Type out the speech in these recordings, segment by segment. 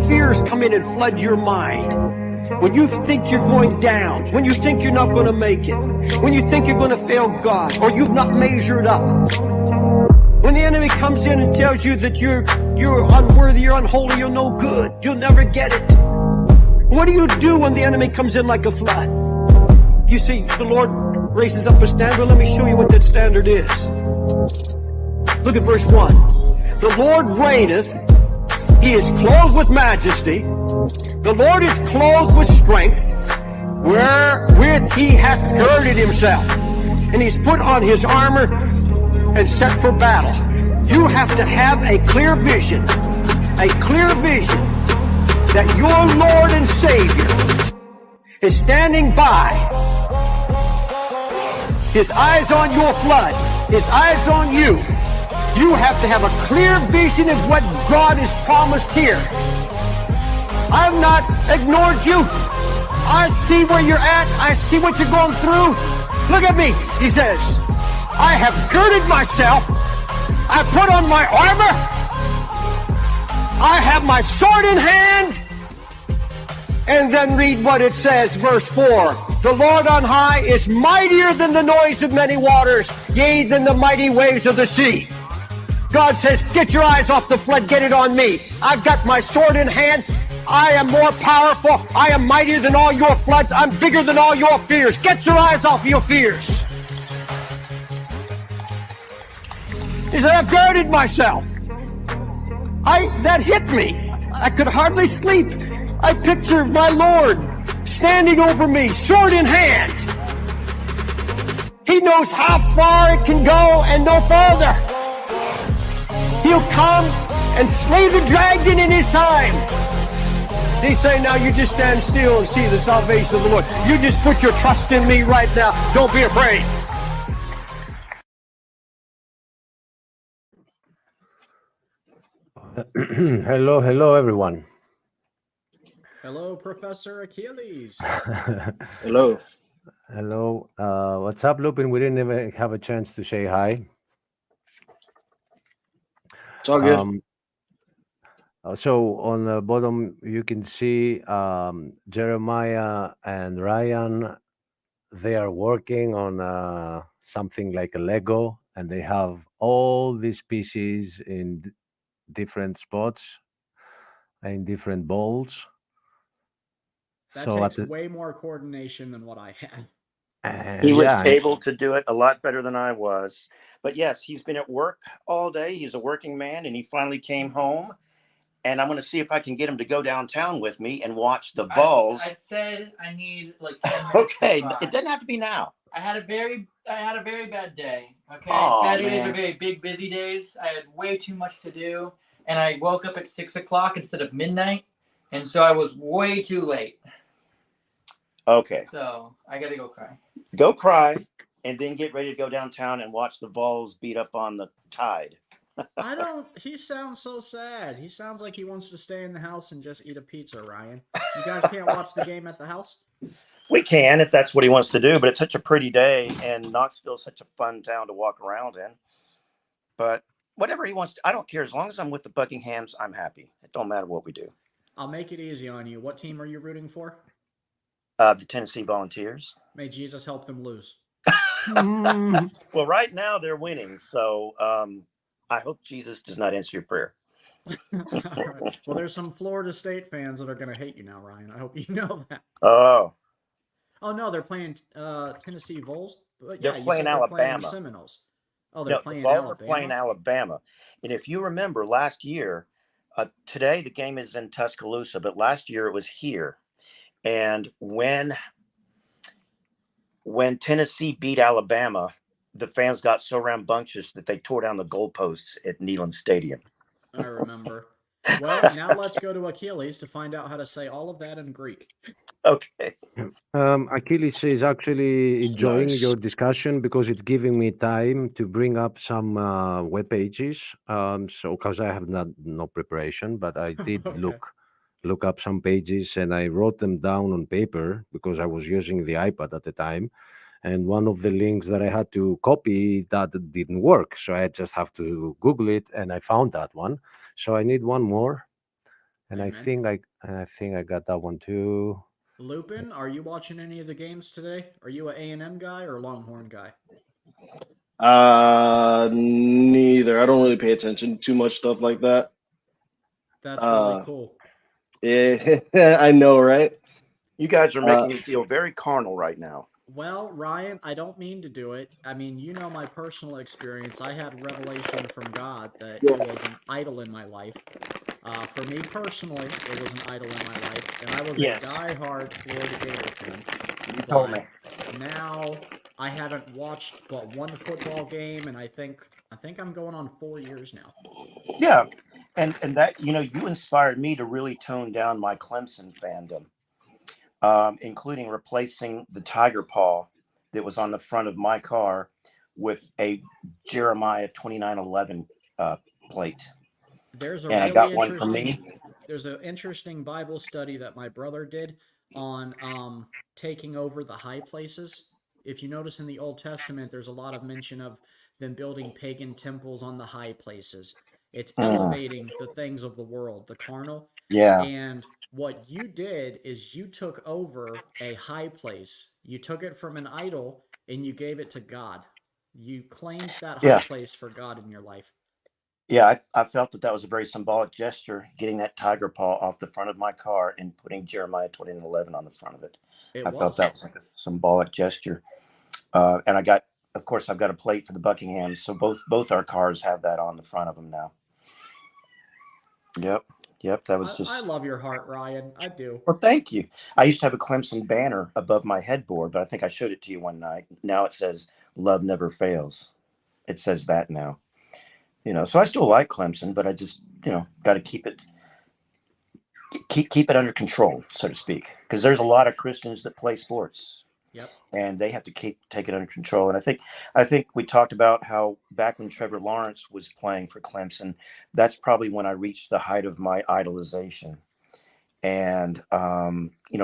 fears come in and flood your mind, when you think you're going down, when you think you're not going to make it, when you think you're going to fail God, or you've not measured up, when the enemy comes in and tells you that you're unworthy, you're unholy, you're no good, you'll never get it, what do you do when the enemy comes in like a flood? You see, the Lord raises up a standard. Let me show you what that standard is. Look at verse 1. The Lord reigneth. He is clothed with majesty. The Lord is clothed with strength, wherewith he hath girded himself. And he's put on his armor and set for battle. You have to have a clear vision that your Lord and Savior is standing by. His eyes on your flood. His eyes on you. You have to have a clear vision of what God has promised here. I've not ignored you. I see where you're at. I see what you're going through. Look at me. He says, I have girded myself. I put on my armor. I have my sword in hand. And then read what it says, verse 4. The Lord on high is mightier than the noise of many waters, yea, than the mighty waves of the sea. God says, get your eyes off the flood, get it on me. I've got my sword in hand. I am more powerful. I am mightier than all your floods. I'm bigger than all your fears. Get your eyes off your fears. He said, I've girded myself. That hit me. I could hardly sleep. I picture my Lord standing over me, sword in hand. He knows how far it can go and no farther. He'll come and slay the dragon in his time. He's saying, now you just stand still and see the salvation of the Lord. You just put your trust in me right now. Don't be afraid. Hello, everyone. Hello, Professor Achilles. Hello. Hello. What's up, Lupin? We didn't even have a chance to say hi. It's all good. So on the bottom, you can see Jeremiah and Ryan. They are working on something like a Lego, and they have all these pieces in different spots and different bowls. That takes way more coordination than what I had. He was able to do it a lot better than I was. But yes, he's been at work all day. He's a working man, and he finally came home. And I'm going to see if I can get him to go downtown with me and watch the Vols. I said I need like 10 minutes. Okay, it doesn't have to be now. I had a very bad day. Okay, oh, Saturdays man. are very big, busy days. I had way too much to do, and I woke up at 6 o'clock instead of midnight, and so I was way too late. Okay. So I gotta go cry. Go cry, and then get ready to go downtown and watch the Vols beat up on the Tide. He sounds so sad. He sounds like he wants to stay in the house and just eat a pizza, Ryan. You guys can't watch the game at the house? We can if that's what he wants to do, but it's such a pretty day, and Knoxville's such a fun town to walk around in. But whatever he wants to, I don't care. As long as I'm with the Buckinghams, I'm happy. It don't matter what we do. I'll make it easy on you. What team are you rooting for? The Tennessee Volunteers. May Jesus help them lose. Well, right now they're winning, so I hope Jesus does not answer your prayer. Right. Well, there's some Florida State fans that are going to hate you now, Ryan. I hope you know that. Oh no, they're playing Tennessee Vols. But yeah, they're playing Alabama. Playing the Seminoles. Oh, they're playing the Vols Alabama. are playing Alabama. And if you remember last year, today the game is in Tuscaloosa, but last year it was here. And when Tennessee beat Alabama, the fans got so rambunctious that they tore down the goalposts at Neyland Stadium. I remember. Well, now let's go to Achilles to find out how to say all of that in Greek. Okay. Achilles is actually enjoying your discussion because it's giving me time to bring up some web pages. So because I have no preparation, but I did Okay. look up some pages and I wrote them down on paper because I was using the iPad at the time. And one of the links that I had to copy, that didn't work. So I just have to Google it, and I found that one. So I need one more. And Amen. I think I got that one too. Lupin, are you watching any of the games today? Are you a A&M guy or a Longhorn guy? Neither. I don't really pay attention to too much stuff like that. That's really cool. Yeah, I know, right? You guys are making me feel very carnal right now. Well, Ryan, I don't mean to do it. I mean, you know my personal experience. I had revelation from God that it was an idol in my life. For me personally, it was an idol in my life, and I was a Yes, diehard Florida Gator fan. you told me. But now I haven't watched but one football game, and I think I'm going on 4 years now. Yeah, and that you inspired me to really tone down my Clemson fandom, including replacing the tiger paw that was on the front of my car with a Jeremiah 29:11 plate, There's a and I really got one for interesting me. there's an interesting Bible study that my brother did on taking over the high places. If you notice in the Old Testament, there's a lot of mention of them building pagan temples on the high places. It's Mm, elevating the things of the world, the carnal. yeah, And what you did is you took over a high place. You took it from an idol and you gave it to God. You claimed that high yeah, place for God in your life. yeah. I felt that was a very symbolic gesture, getting that tiger paw off the front of my car and putting Jeremiah 29:11 on the front of it. It I felt was. that was like a symbolic gesture. And of course, I've got a plate for the Buckinghams, so both our cars have that on the front of them now. Yep, yep. That was I just. love your heart, Ryan. I do. Well, thank you. I used to have a Clemson banner above my headboard, but I think I showed it to you one night. Now it says "Love never fails." It says that now. So I still like Clemson, but I just got to keep it under control, so to speak, because there's a lot of Christians that play sports, Yep. and they have to take it under control. And I think we talked about how back when Trevor Lawrence was playing for Clemson, that's probably when I reached the height of my idolization. And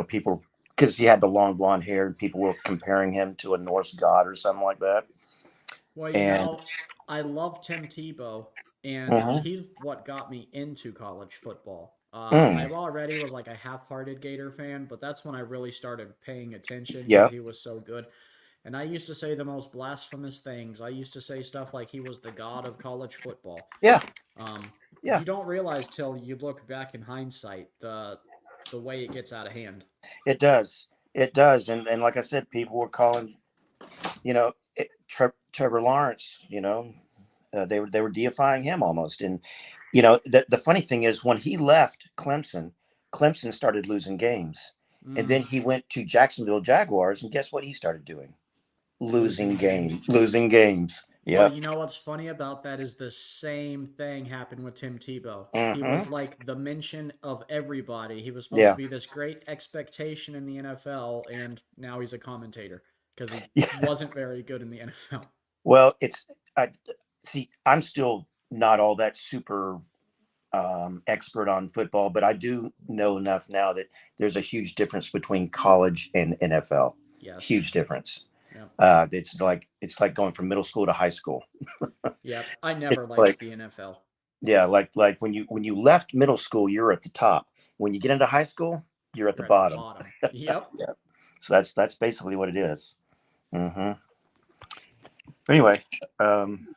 people, because he had the long blonde hair, and people were comparing him to a Norse god or something like that. Well, And I love Tim Tebow, and mhm, he's what got me into college football. I mm, already was like a half-hearted Gator fan, but that's when I really started paying attention because yeah, he was so good. And I used to say the most blasphemous things. I used to say stuff like he was the god of college football. yeah, yeah, You don't realize till you look back in hindsight the way it gets out of hand. it does, and like I said, people were calling, Trevor Lawrence, they were deifying him almost. And the funny thing is, when he left Clemson started losing games, and then Mm, he went to Jacksonville Jaguars, and guess what he started doing? losing games. Losing games. Well, Yep. you know what's funny about that is the same thing happened with Tim Tebow. He Hmm. was like the mention of everybody. He was supposed to Yeah. be this great expectation in the NFL, and now he's a commentator because he Yeah. wasn't very good in the NFL. Well, I see. I'm still not all that super expert on football, but I do know enough now that there's a huge difference between college and NFL. Yes. Huge difference. Yep. It's like going from middle school to high school. Yep. I It's never liked like, the NFL. yeah, like when you left middle school, you're at the top. When you get into high school, you're at the You're at the bottom. bottom. Yep. Yeah. So that's basically what it is. Hmm. Anyway,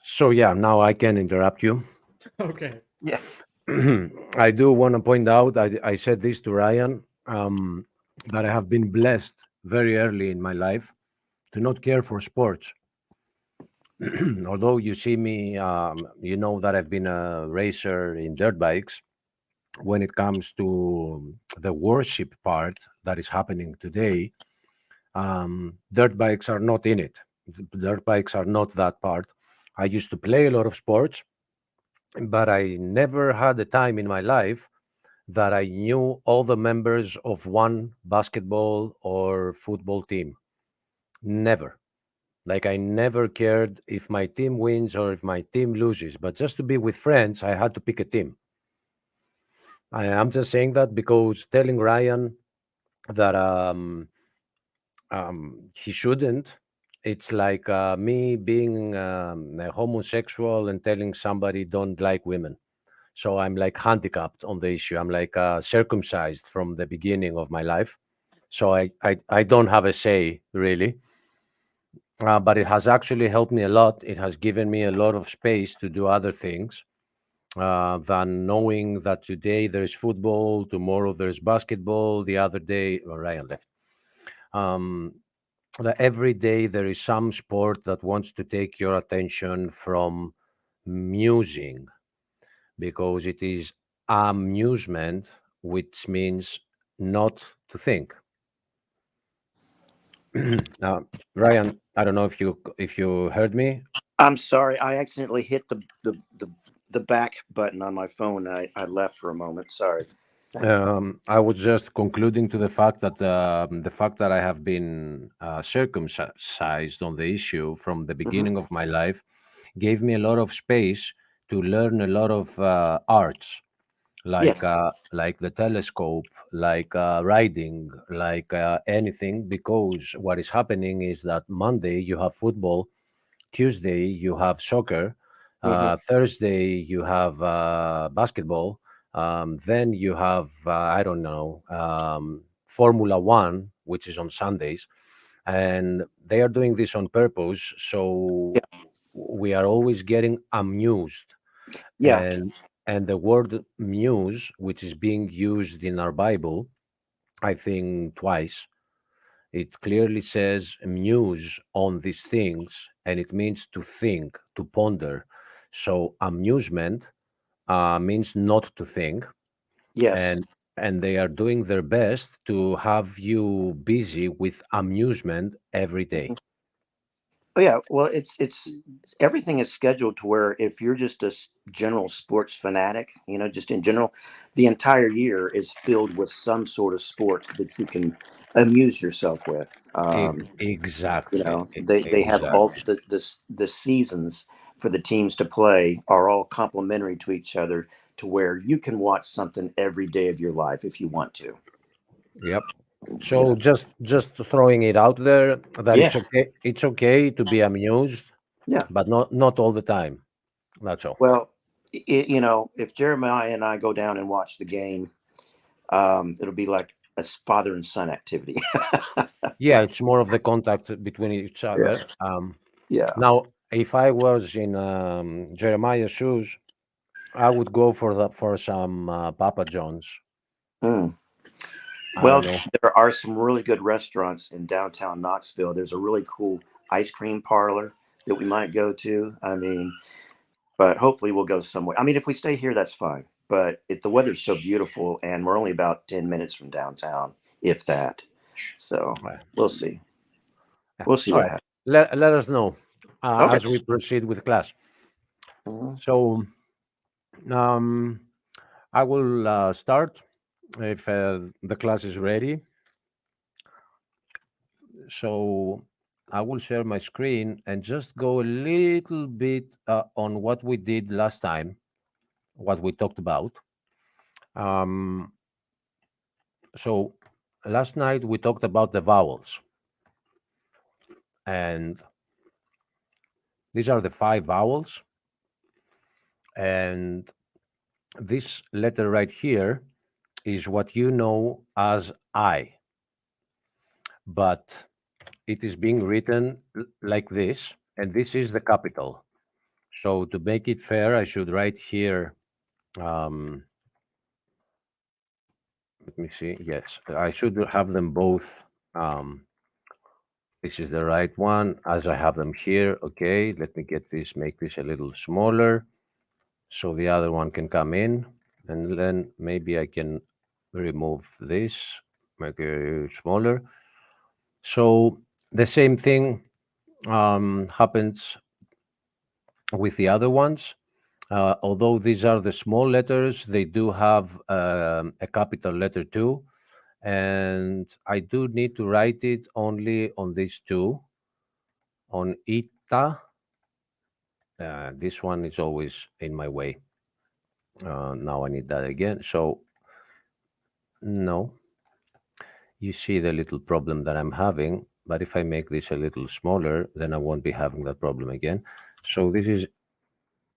So yeah, now I can interrupt you. Okay. yeah, I do want to point out, I said this to Ryan, that I have been blessed very early in my life to not care for sports. Although you see me, you know that I've been a racer in dirt bikes. When it comes to the worship part that is happening today, dirt bikes are not in it. Dirt bikes are not that part. I used to play a lot of sports, but I never had a time in my life that I knew all the members of one basketball or football team. Never. Like I never cared if my team wins or if my team loses, but just to be with friends, I had to pick a team. I'm just saying that because telling Ryan that he shouldn't, it's like me being a homosexual and telling somebody don't like women. So I'm like handicapped on the issue. I'm like circumcised from the beginning of my life. So I don't have a say really. But it has actually helped me a lot. It has given me a lot of space to do other things than knowing that today there's football, tomorrow there's basketball, the other day, Ryan left. That every day there is some sport that wants to take your attention from musing, because it is amusement, which means not to think. Ryan, I don't know if you heard me. I'm sorry, I accidentally hit the back button on my phone. I left for a moment. Sorry. I was just concluding to the fact that I have been circumcised on the issue from the beginning of my life gave me a lot of space to learn a lot of arts, Yes. like the telescope, like riding, like anything. Because what is happening is that Monday you have football, Tuesday you have soccer, Thursday you have basketball, then you have I don't know, Formula One, which is on Sundays, and they are doing this on purpose. So Yeah. we are always getting amused, Yeah. and the word muse, which is being used in our Bible, I think twice, it clearly says muse on these things, and it means to think, to ponder. So amusement means not to think, Yes. and they are doing their best to have you busy with amusement every day. Oh yeah, well, it's everything is scheduled to where if you're just a general sports fanatic, just in general, the entire year is filled with some sort of sport that you can amuse yourself with. Exactly, They have all exactly. the seasons for the teams to play are all complementary to each other, to where you can watch something every day of your life if you want to. Yep. You So know, just throwing it out there that yeah, it's okay to be amused, yeah. but not all the time. That's all. Well, if Jeremiah and I go down and watch the game, it'll be like a father and son activity. Yeah, it's more of the contact between each Yeah, other. yeah. Now, if I was in Jeremiah's shoes, I would go for some Papa John's. Mm. I Well, don't know. there are some really good restaurants in downtown Knoxville. There's a really cool ice cream parlor that we might go to. I mean, but hopefully we'll go somewhere. I mean, if we stay here, that's fine. But the weather's so beautiful, and we're only about 10 minutes from downtown, if that. So Right. we'll see. Yeah. We'll see All what right. happens. Let us know Okay. as we proceed with class. Mhm. So um, I will start if the class is ready. So I will share my screen and just go a little bit on what we did last time, what we talked about. Um, so last night we talked about the vowels, and these are the 5 vowels. And this letter right here is what you know as I, but it is being written like this, and this is the capital. So to make it fair, I should write here. Um, Let me see. Yes, I should have them both. This is the right one as I have them here. Okay, let me get this, make this a little smaller so the other one can come in. And then maybe I can remove this, make it smaller. So the same thing happens with the other ones. Although these are the small letters, they do have a capital letter too. And I do need to write it only on these two, on ita. This one is always in my way. Now I need that again. So no, you see the little problem that I'm having. But if I make this a little smaller, then I won't be having that problem again. So this is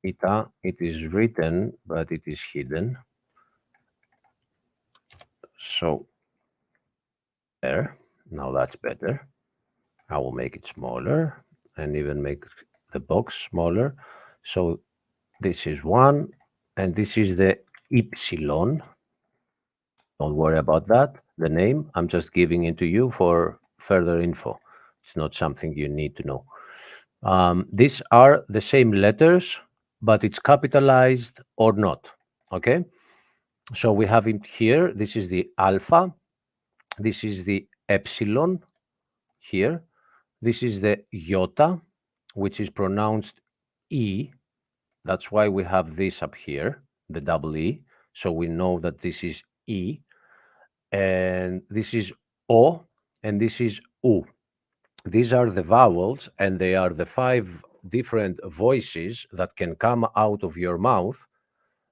Ita, it is written, but it is hidden. So there, now that's better. I will make it smaller and even make the box smaller. So this is 1, and this is the Ypsilon. Don't worry about that, the name. I'm just giving it to you for further info. It's not something you need to know. These are the same letters, but it's capitalized or not. Okay? So we have it here. This is the alpha. This is the epsilon here. This is the iota, which is pronounced E. That's why we have this up here, the double E. So we know that this is E. And this is O, and this is U. These are the vowels, and they are the 5 different voices that can come out of your mouth.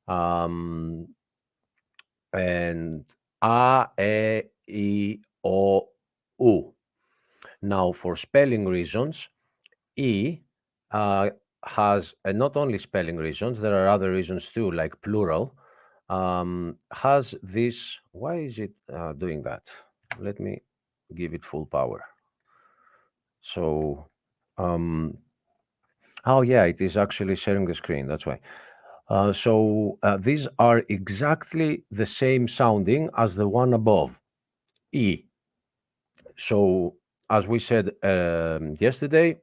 And A, E, I, O, U. Now, for spelling reasons, E has, and not only spelling reasons, there are other reasons too, like plural, has this. Why is it doing that? Let me give it full power. So, oh yeah, it is actually sharing the screen. That's why. So these are exactly the same sounding as the one above, E. So, as we said yesterday,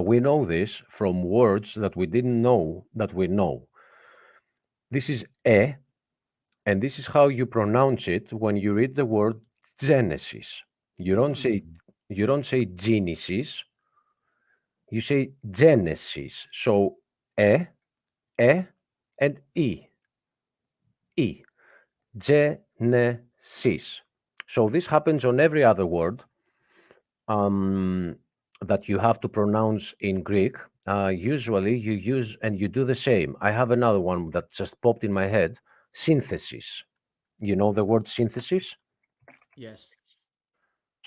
we know this from words that we didn't know that we know. This is E, and this is how you pronounce it when you read the word Genesis. You don't say Genesis. You say Genesis. So E, and E. E. Genesis. So this happens on every other word that you have to pronounce in Greek. Usually you use, and you do the same. I have another one that just popped in my head. Synthesis. You know the word synthesis? Yes.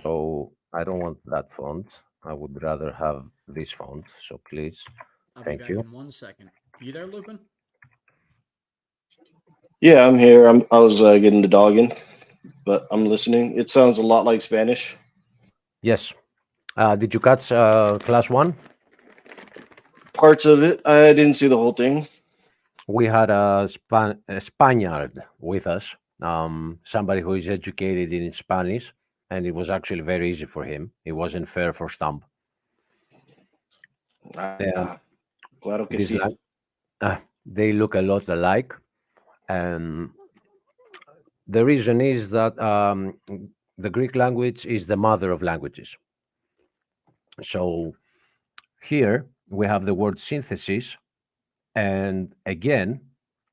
So I don't want that font. I would rather have this font. So please, I'll be thank back you. in 1 second. You there, Lupin? Yeah, I'm here. I was getting the dog in, but I'm listening. It sounds a lot like Spanish. Yes. Did you catch class 1? Parts of it. I didn't see the whole thing. We had a Spaniard with us, somebody who is educated in Spanish, and it was actually very easy for him. It wasn't fair for Stump. Claro que This sí. they look a lot alike, and the reason is that the Greek language is the mother of languages. So here we have the word synthesis, and again,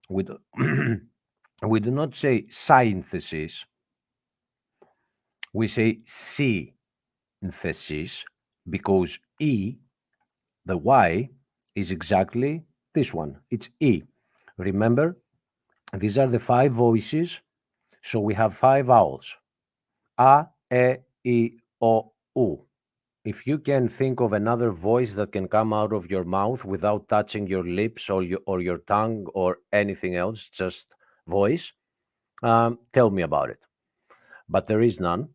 we do, we do not say synthesis. We say synthesis because E, the Y, is exactly this one. It's E. Remember, these are the 5 voices, so we have 5 vowels. A, E, I, O, U. If you can think of another voice that can come out of your mouth without touching your lips or your tongue or anything else, just voice, tell me about it. But there is none.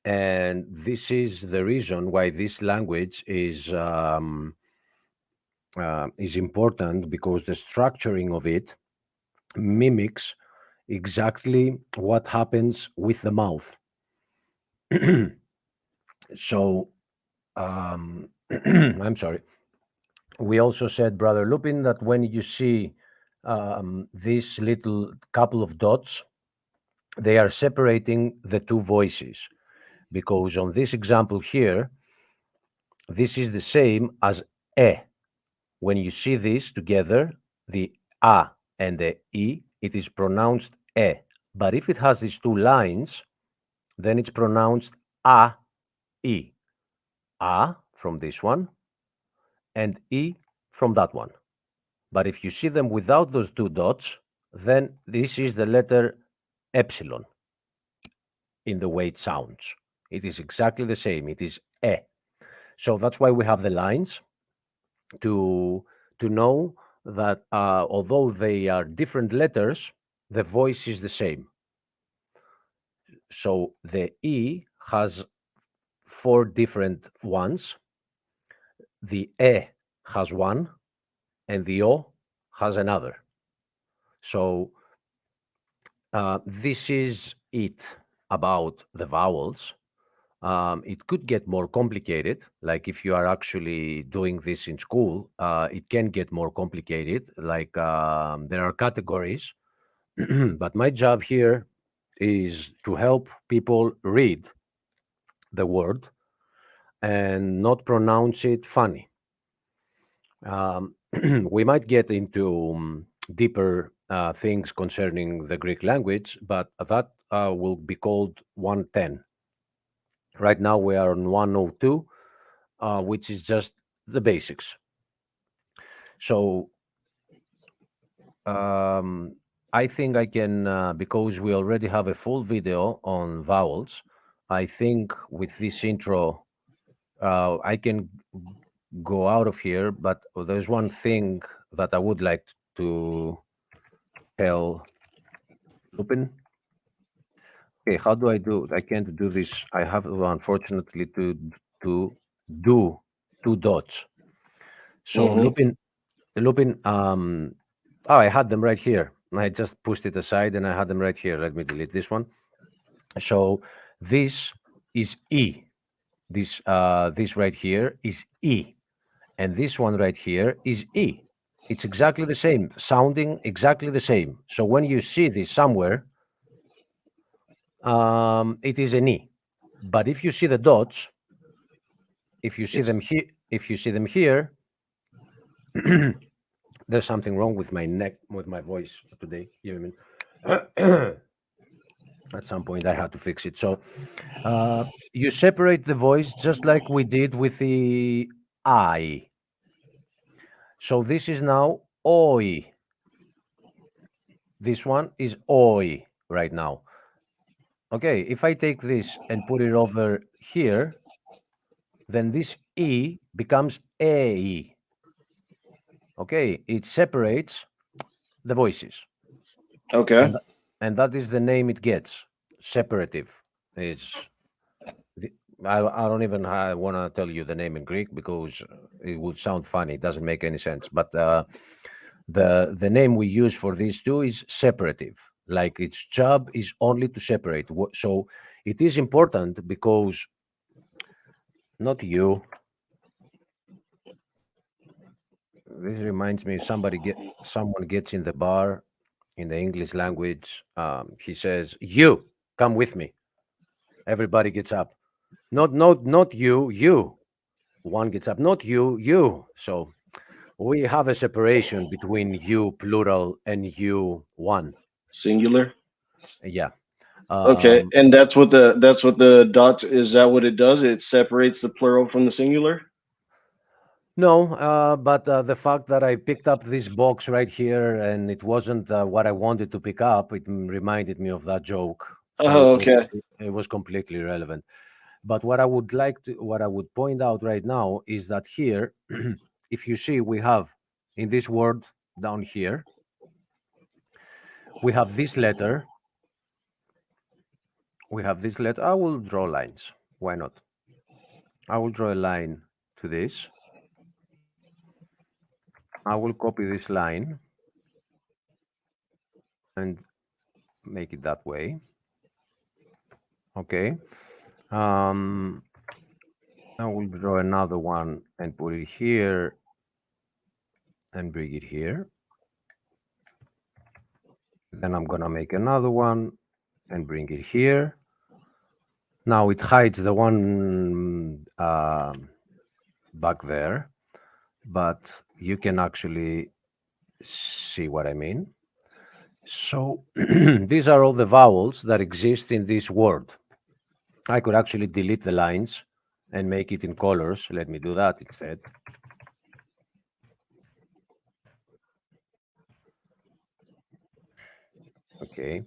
And this is the reason why this language is important, because the structuring of it mimics exactly what happens with the mouth. So, I'm sorry. We also said, Brother Lupin, that when you see this little couple of dots, they are separating the 2 voices. Because on this example here, this is the same as E. When you see this together, the A and the E, it is pronounced E. But if it has these 2 lines, then it's pronounced A, E. A from this one, and E from that one. But if you see them without those 2 dots, then this is the letter epsilon in the way it sounds. It is exactly the same. It is E. So that's why we have the lines to to know that although they are different letters, the voice is the same. So the E has 4 different ones, the E has one, and the O has another. So this is it about the vowels. It could get more complicated, like if you are actually doing this in school, it can get more complicated, like there are categories. But my job here is to help people read the word and not pronounce it funny. We might get into deeper things concerning the Greek language, but that will be called 110. Right now we are on 102, which is just the basics. So I think I can, because we already have a full video on vowels, I think with this intro, I can go out of here, but there's one thing that I would like to tell Lupin. Okay, how do I do it? I can't do this. I have to, unfortunately, to do 2 dots. So Mhm. Lupin, oh, I had them right here. I just pushed it aside and I had them right here. Let me delete this one. So this is E. This right here is E. And this one right here is E. It's exactly the same, sounding exactly the same. So when you see this somewhere, it is an E. But if you see the dots, if you see them here, there's something wrong with my neck, with my voice today. You know what I mean? At some point, I had to fix it. So you separate the voice just like we did with the I. So this is now Oi. This one is Oi right now. Okay, if I take this and put it over here, then this E becomes AE. Okay, it separates the voices. Okay. And that is the name it gets. Separative. It's I don't even want to tell you the name in Greek because it would sound funny. It doesn't make any sense. But the name we use for these two is separative. Like its job is only to separate. So it is important because not you. This reminds me. Someone gets in the bar in the English language. He says, "You come with me." Everybody gets up. Not you. You. One gets up. Not you. You. So we have a separation between you plural and you one. Singular. Yeah. Okay, and that's what the dot is. That what it does? It separates the plural from the singular. No, but the fact that I picked up this box right here and it wasn't what I wanted to pick up, it reminded me of that joke. So Oh, okay. it was completely irrelevant. But what I would point out right now is that here, if you see, we have in this word down here, we have this letter. We have this letter. I will draw lines. Why not? I will draw a line to this. I will copy this line and make it that way. Okay. I will draw another one and put it here and bring it here. Then I'm gonna make another one and bring it here. Now it hides the one back there, but you can actually see what I mean. So these are all the vowels that exist in this word. I could actually delete the lines and make it in colors. Let me do that instead. Okay.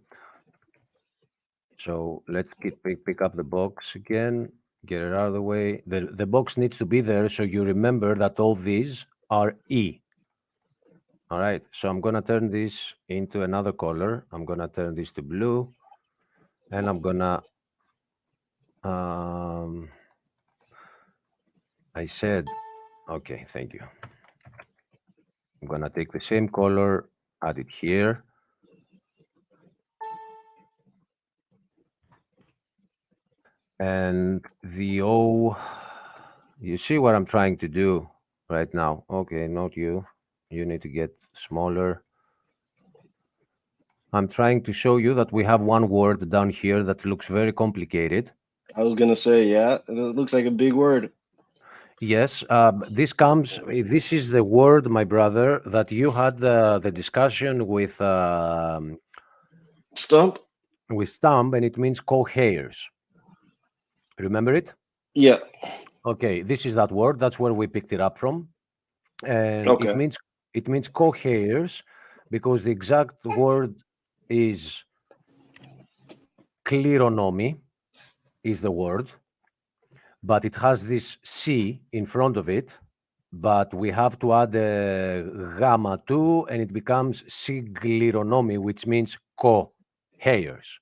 So let's pick up the box again, get it out of the way. The box needs to be there so you remember that all these are E. All right, so I'm gonna turn this into another color. I'm gonna turn this to blue, and I'm gonna I said, okay, thank you. I'm gonna take the same color, add it here. And the O, you see what I'm trying to do right now. Okay, not you. You need to get smaller. I'm trying to show you that we have one word down here that looks very complicated. I was gonna say, yeah, it looks like a big word. Yes, this is the word, my brother, that you had the discussion with Stump? Stump, and it means co-heirs. Remember it? Yeah. Okay, this is that word. That's where we picked it up from, and Okay. it means co-heirs because the exact word is kleronomy, is the word, but it has this C in front of it. But we have to add the gamma too, and it becomes sigleronomy, which means co-heirs.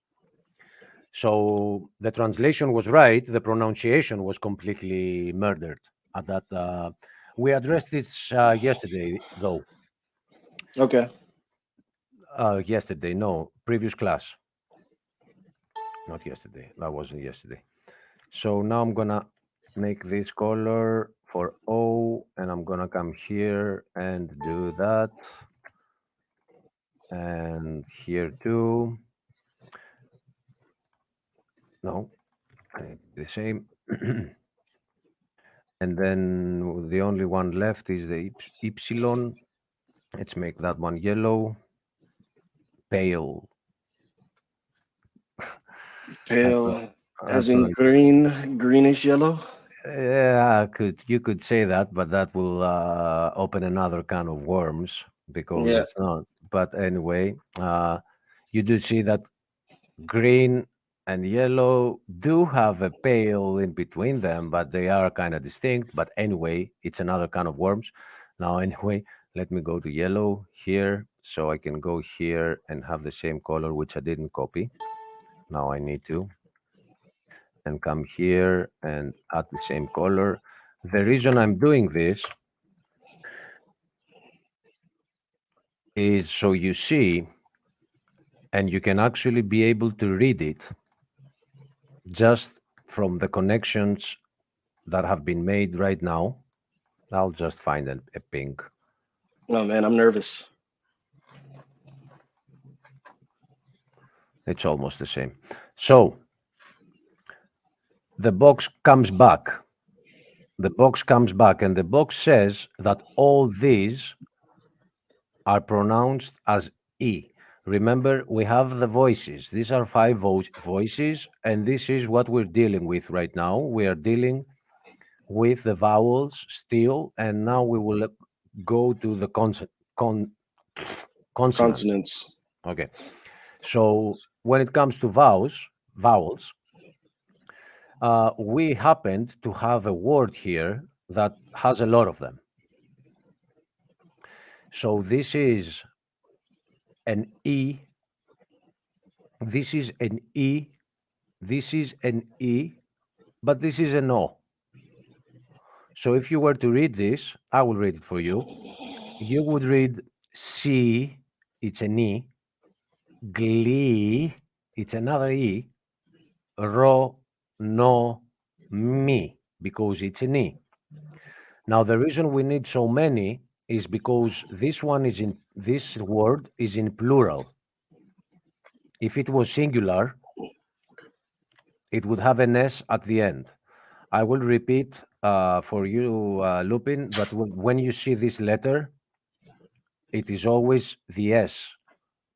So the translation was right. The pronunciation was completely murdered at that. We addressed this yesterday, though. Okay. Yesterday, no, previous class. Not yesterday. That wasn't yesterday. So now I'm gonna make this color for O, and I'm gonna come here and do that. And here too. No, I need the same. And then the only one left is the epsilon. Let's make that one yellow. Pale. Pale, as in green, greenish yellow. Yeah, you could say that, but that will open another can of worms because it's not. But anyway, you do see that green and yellow do have a pale in between them, but they are kind of distinct. But anyway, it's another kind of worms. Now, anyway, let me go to yellow here so I can go here and have the same color, which I didn't copy. Now I need to. And come here and add the same color. The reason I'm doing this is so you see, and you can actually be able to read it just from the connections that have been made right now. I'll just find a pink. Oh man, I'm nervous. It's almost the same. So the box comes back. The box comes back, and the box says that all these are pronounced as E. Remember, we have the voices. These are 5 voices, and this is what we're dealing with right now. We are dealing with the vowels still, and now we will go to the consonants. Okay. So when it comes to vowels, we happened to have a word here that has a lot of them. So this is an E, this is an E, this is an E, but this is an O. So if you were to read this, I will read it for you. You would read C, it's an E, glee, it's another E, ro, no, mi, because it's an E. Now, the reason we need so many is because this word is in plural. If it was singular, it would have an S at the end. I will repeat for you, Lupin, that when you see this letter, it is always the S.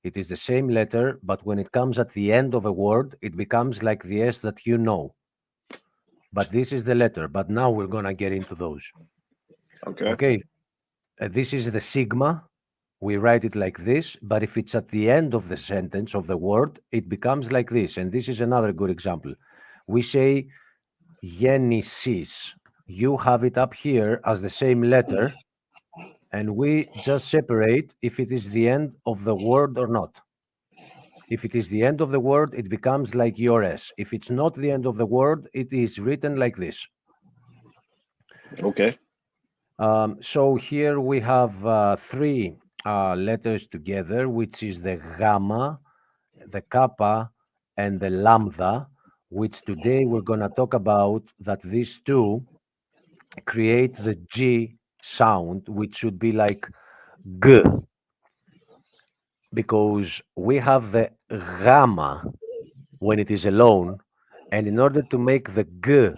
It is the same letter, but when it comes at the end of a word, it becomes like the S that you know. But this is the letter. But now we're going to get into those. Okay. This is the sigma. We write it like this, but if it's at the end of the sentence of the word, it becomes like this. And this is another good example. We say Genesis. You have it up here as the same letter, and we just separate if it is the end of the word or not. If it is the end of the word, it becomes like your S. If it's not the end of the word, it is written like this. Okay. So here we have three letters together, which is the gamma, the kappa, and the lambda, which today we're going to talk about, that these two create the G sound, which should be like G, because we have the gamma when it is alone, and in order to make the G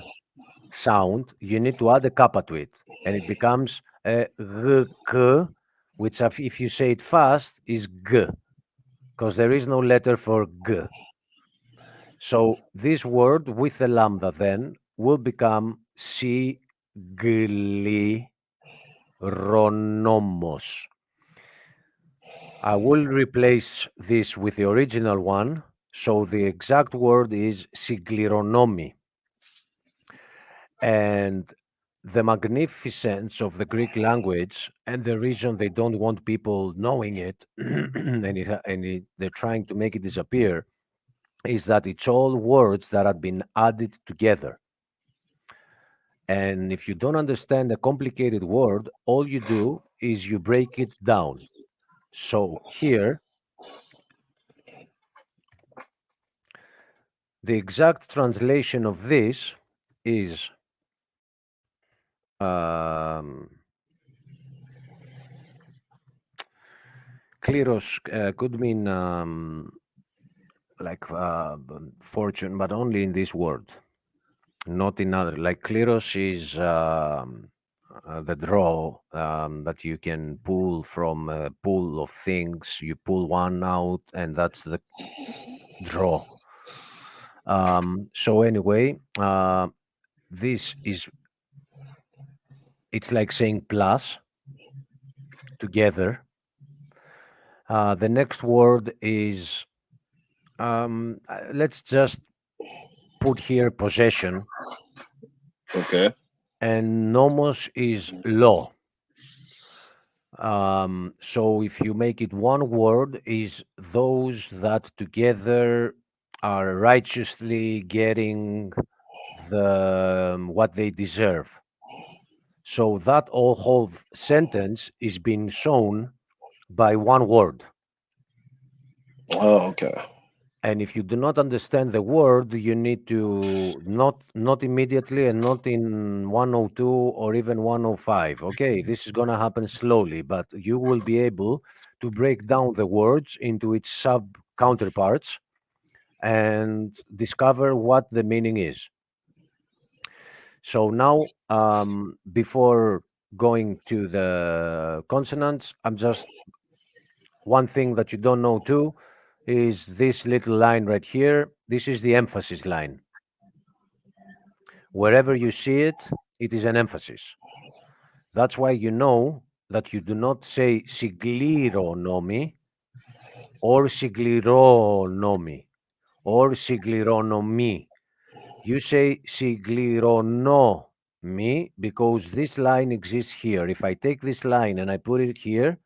sound, you need to add a kappa to it, and it becomes a G, K, which if you say it fast is G, because there is no letter for G. So this word with the lambda then will become sigilironomos. I will replace this with the original one. So the exact word is siglironomi. And the magnificence of the Greek language, and the reason they don't want people knowing it, they're trying to make it disappear, is that it's all words that have been added together. And if you don't understand a complicated word, all you do is you break it down. So here, the exact translation of this is kleros could mean like fortune, but only in this word, not in other. Like kleros is the draw that you can pull from a pool of things. You pull one out, and that's the draw. So anyway, this is, it's like saying plus together. The next word is, let's just put here possession. Okay. And nomos is law. So if you make it one word, is those that together are righteously getting the what they deserve. So that whole sentence is being shown by one word. Oh, okay. And if you do not understand the word, you need to not immediately, and not in 102 or even 105. Okay, this is going to happen slowly, but you will be able to break down the words into its sub counterparts and discover what the meaning is. So now, before going to the consonants, I'm just, one thing that you don't know too is this little line right here. This is the emphasis line. Wherever you see it, it is an emphasis. That's why you know that you do not say siglironomi or siglironomi or siglironomi. You say siglironomi because this line exists here. If I take this line and I put it here,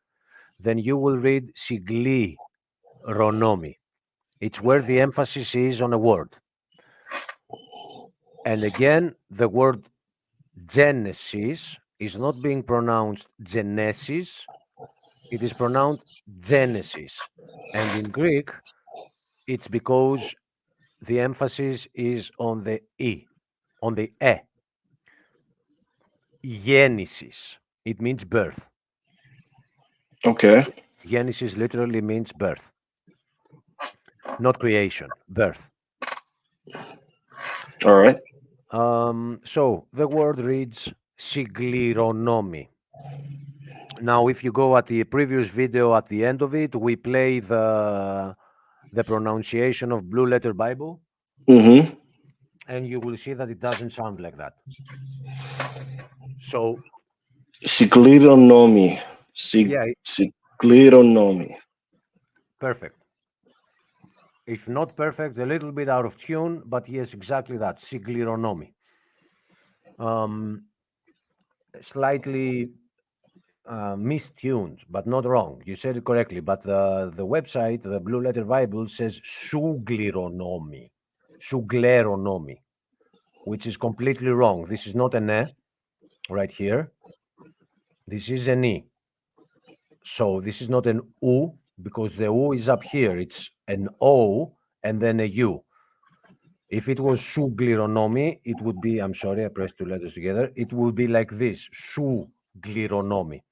then you will read siglironomi. It's where the emphasis is on a word. And again, the word Genesis is not being pronounced Genesis, it is pronounced Genesis. And in Greek, it's because the emphasis is on the E, on the E. Genesis, it means birth. Okay. Genesis literally means birth, not creation, birth. All right. So the word reads siglironomi. Now, if you go at the previous video, at the end of it, we play the pronunciation of Blue Letter Bible, Mm-hmm. and you will see that it doesn't sound like that. So, Siglironomi. yeah, Siglironomi. perfect. If not perfect, a little bit out of tune, but yes, exactly that. Siglironomi. Slightly mistuned, but not wrong. You said it correctly. But the website, the Blue Letter Bible, says sugleronomy, which is completely wrong. This is not an e right here. This is an e. So this is not an u, because the u is up here. It's an o and then a u. If it was sugleronomy, it would be, I'm sorry, I pressed two letters together. It would be like this, sugleronomy.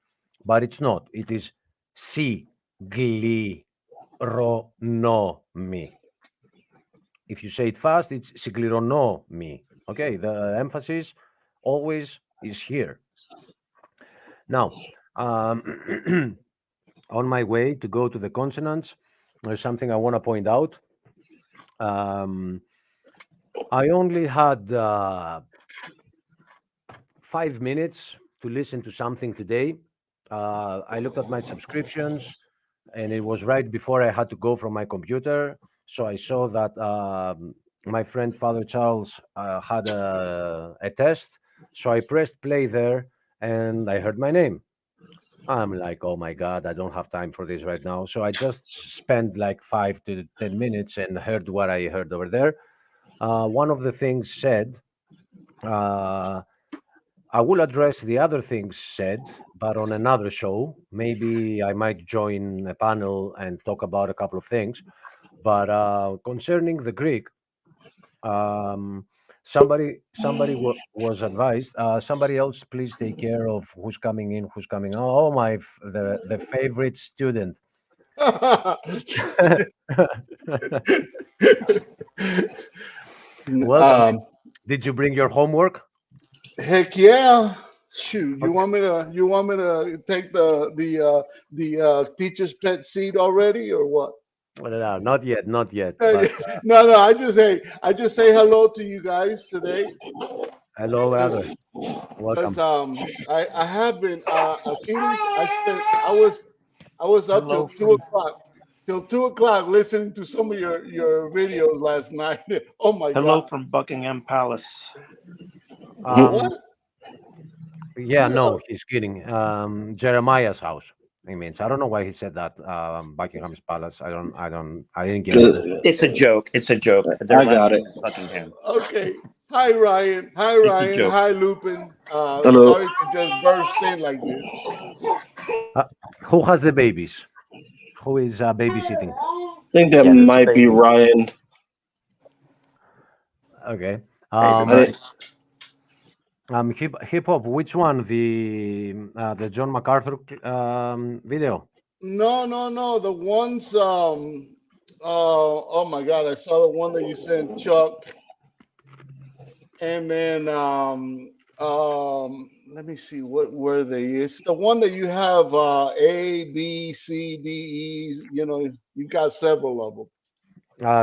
But it's not. It is sigleronomy. If you say it fast, it's sigleronomy. Okay, the emphasis always is here. Now, on my way to go to the consonants, there's something I want to point out. I only had 5 minutes to listen to something today. I looked at my subscriptions, and it was right before I had to go from my computer. So I saw that my friend Father Charles had a test. So I pressed play there, and I heard my name. I'm like, oh my God, I don't have time for this right now. So I just spent like 5 to 10 minutes and heard what I heard over there. One of the things said, I will address the other things said, but on another show. Maybe I might join a panel and talk about a couple of things. But concerning the Greek, somebody was advised. Somebody else, please take care of who's coming in, who's coming out. Oh, the favorite student. Welcome. Did you bring your homework? Heck yeah! Shoot, you want me to take the teacher's pet seat already, or what? No, not yet. No, no. I just say hello to you guys today. Hello, brother. Welcome. Because I have been Achilles. I was up Hello till 2 o'clock listening to some of your videos last night. Oh my Hello God! from Buckingham Palace. What? Yeah, no, he's kidding. Jeremiah's house. He means I don't know why he said that. Buckingham's Palace. I didn't get it. It's a joke. It's a joke. I got it. Buckingham. Okay. Hi Ryan. Hi It's a Ryan. joke. Hi Lupin. Hello. Sorry to just burst in like this. Who has the babies? Who is babysitting? I think that Yeah, there's a might be baby. Ryan. Okay. Hey, Hip hop. Which one? The John MacArthur video. No. The ones oh my God, I saw the one that you sent, Chuck. And then let me see, what were they? It's the one that you have A, B, C, D, E, you got several of them.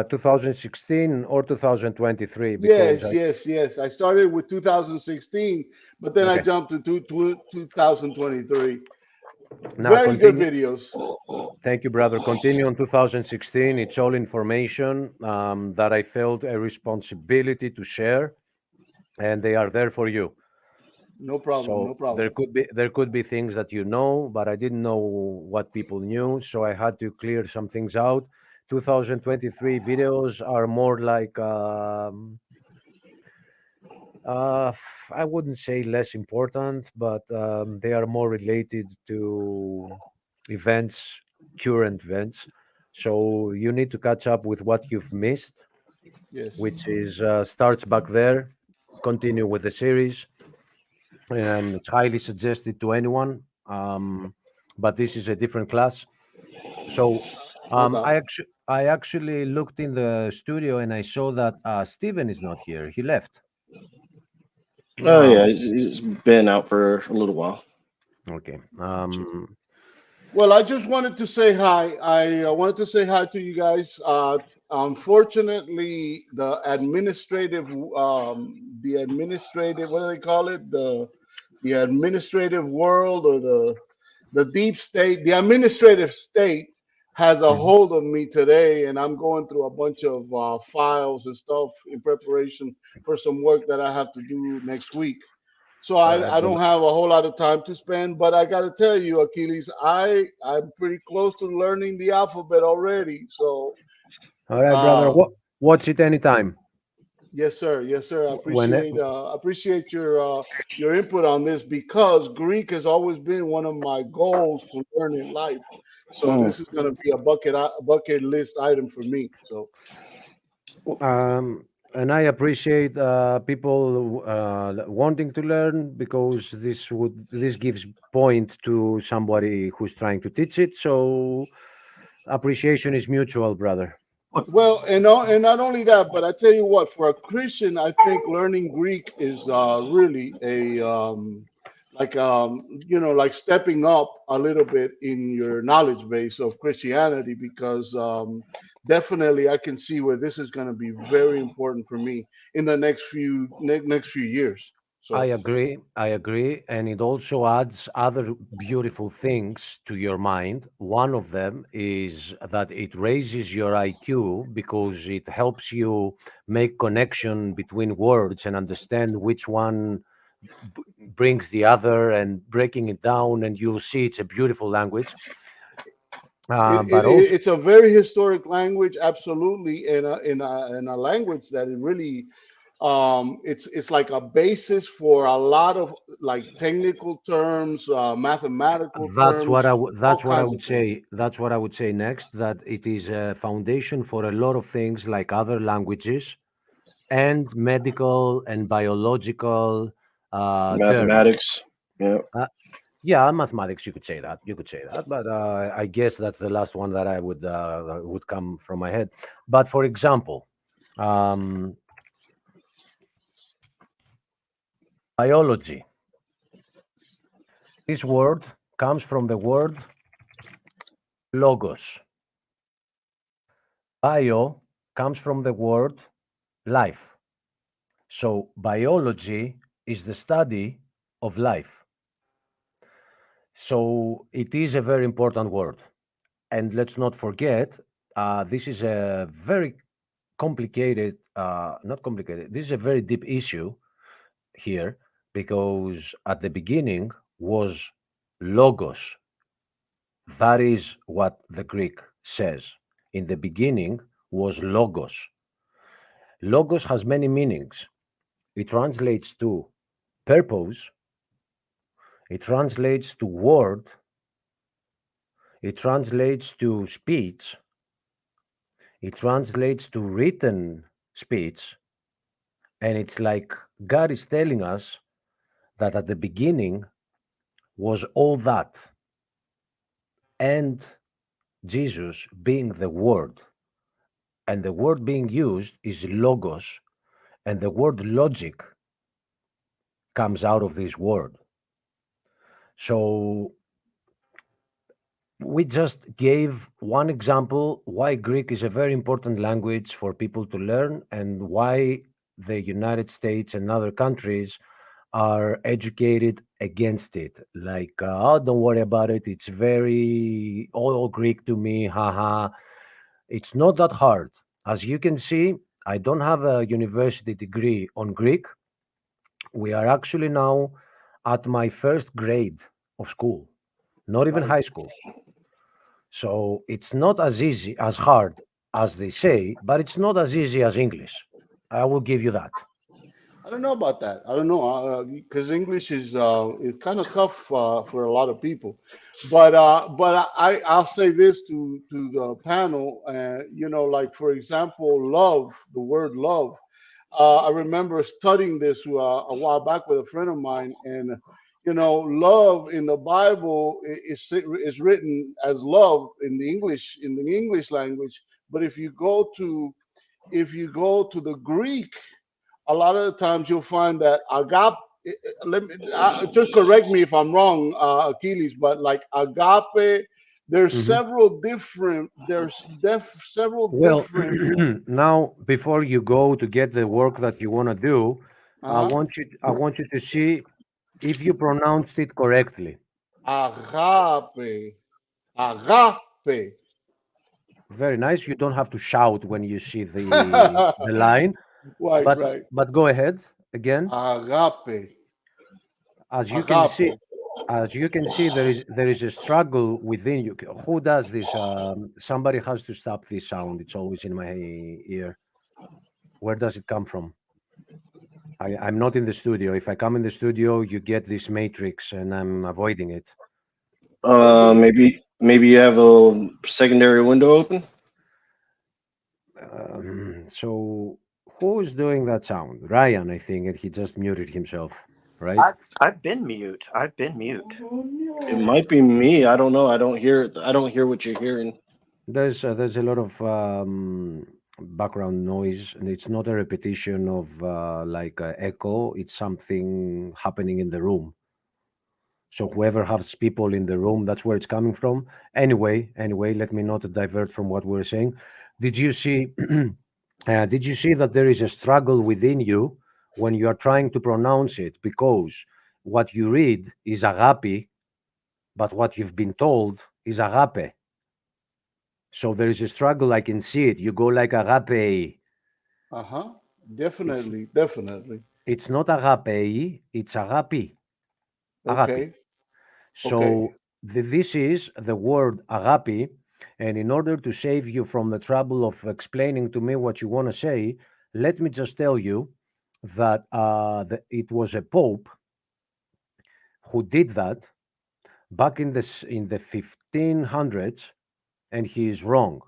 2016 or 2023? Because Yes. I started with 2016, but then I Okay. jumped to 2023. Now Very good continue. videos. Thank you, brother. Continue on 2016. It's all information that I felt a responsibility to share, and they are there for you. No problem. So No problem. there could be things that you know, but I didn't know what people knew, so I had to clear some things out. 2023 videos are more like I wouldn't say less important, but they are more related to events, current events. So you need to catch up with what you've missed, Yes. which is starts back there, continue with the series, and it's highly suggested to anyone. But this is a different class. So No doubt. I actually looked in the studio and I saw that Steven is not here. He left. Oh yeah, he's been out for a little while. Okay. Well, I just wanted to say hi. I wanted to say hi to you guys. Unfortunately, the administrative, what do they call it? The administrative world, or the deep state, the administrative state has a hold of me today, and I'm going through a bunch of files and stuff in preparation for some work that I have to do next week. So I don't have a whole lot of time to spend, but I got to tell you, Achilles, I'm pretty close to learning the alphabet already. So, All right, brother. Watch it anytime. yes, sir. Yes, sir. I When appreciate your input on this because Greek has always been one of my goals to learn in life. So this is going to be a bucket list item for me. So and I appreciate people wanting to learn, because this gives point to somebody who's trying to teach it. So appreciation is mutual, brother. well, and not only that, but I tell you what, for a Christian, I think learning Greek is really a like stepping up a little bit in your knowledge base of Christianity, because definitely I can see where this is going to be very important for me in the next few years. I So agree. I agree. And it also adds other beautiful things to your mind. One of them is that it raises your IQ, because it helps you make connection between words and understand which one brings the other, and breaking it down. And you'll see it's a beautiful language. But also, it's a very historic language, absolutely, in a language that it really it's like a basis for a lot of like technical terms, mathematical terms, all that's what I kinds of would things. say. That's what I would say next. That it is a foundation for a lot of things, like other languages and medical and biological terms. Mathematics. Yeah. Uh, yeah, mathematics. You could say that. You could say that. But I guess that's the last one that I would come from my head. But for example, um, biology. This word comes from the word logos. Bio comes from the word life. So biology is the study of life. So it is a very important word. And let's not forget, this is a very complicated, not complicated, this is a very deep issue here, because at the beginning was logos. That is what the Greek says. In the beginning was logos. Logos has many meanings. It translates to purpose, it translates to word, it translates to speech, it translates to written speech, and it's like God is telling us that at the beginning was all that, and Jesus being the word, and the word being used is logos, and the word logic comes out of this word. So we just gave one example why Greek is a very important language for people to learn, and why the United States and other countries are educated against it. Like, oh, don't worry about it. It's very all Greek to me. Haha. It's not that hard. As you can see, I don't have a university degree on Greek. We are actually now at my first grade of school, not even Right. high school. So it's not as easy, as hard as they say, but it's not as easy as English. I will give you that. I don't know about that. I don't know because English is kind of tough for a lot of people. But I'll say this to the panel. Like for example, love. The word love. I remember studying this a while back with a friend of mine, and love in the Bible is written as love in the English language. But if you go to the Greek, a lot of the times you'll find that agape. Let me just correct me if I'm wrong, Achilles, but like agape, there's Mhm. several different. Several Well, different. now before you go to get the work that you want to do, Uh-huh. I want you to see if you pronounced it correctly. Agape. Agape. Very nice. You don't have to shout when you see the line, Right, but right. go ahead again. Agape. as you can see, Agape. there is a struggle within you. Who does this? Somebody has to stop this sound. It's always in my ear. Where does it come from? I'm not in the studio. If I come in the studio, you get this matrix, and I'm avoiding it. Maybe you have a secondary window open. So who's doing that sound? Ryan, I think, and he just muted himself, right? I've been mute. I've been mute. It might be me. I don't know. I don't hear what you're hearing. There's a lot of background noise, and it's not a repetition of like echo. It's something happening in the room. So whoever has people in the room, that's where it's coming from. Anyway, let me not divert from what we're saying. Did you see? Did you see that there is a struggle within you when you are trying to pronounce it? Because what you read is agape, but what you've been told is agape. So there is a struggle. I can see it. You go like agape. Definitely. It's not agape. It's agape. Okay. So this is the word agape. And in order to save you from the trouble of explaining to me what you want to say, let me just tell you that it was a pope who did that back in the 1500s, and he is wrong.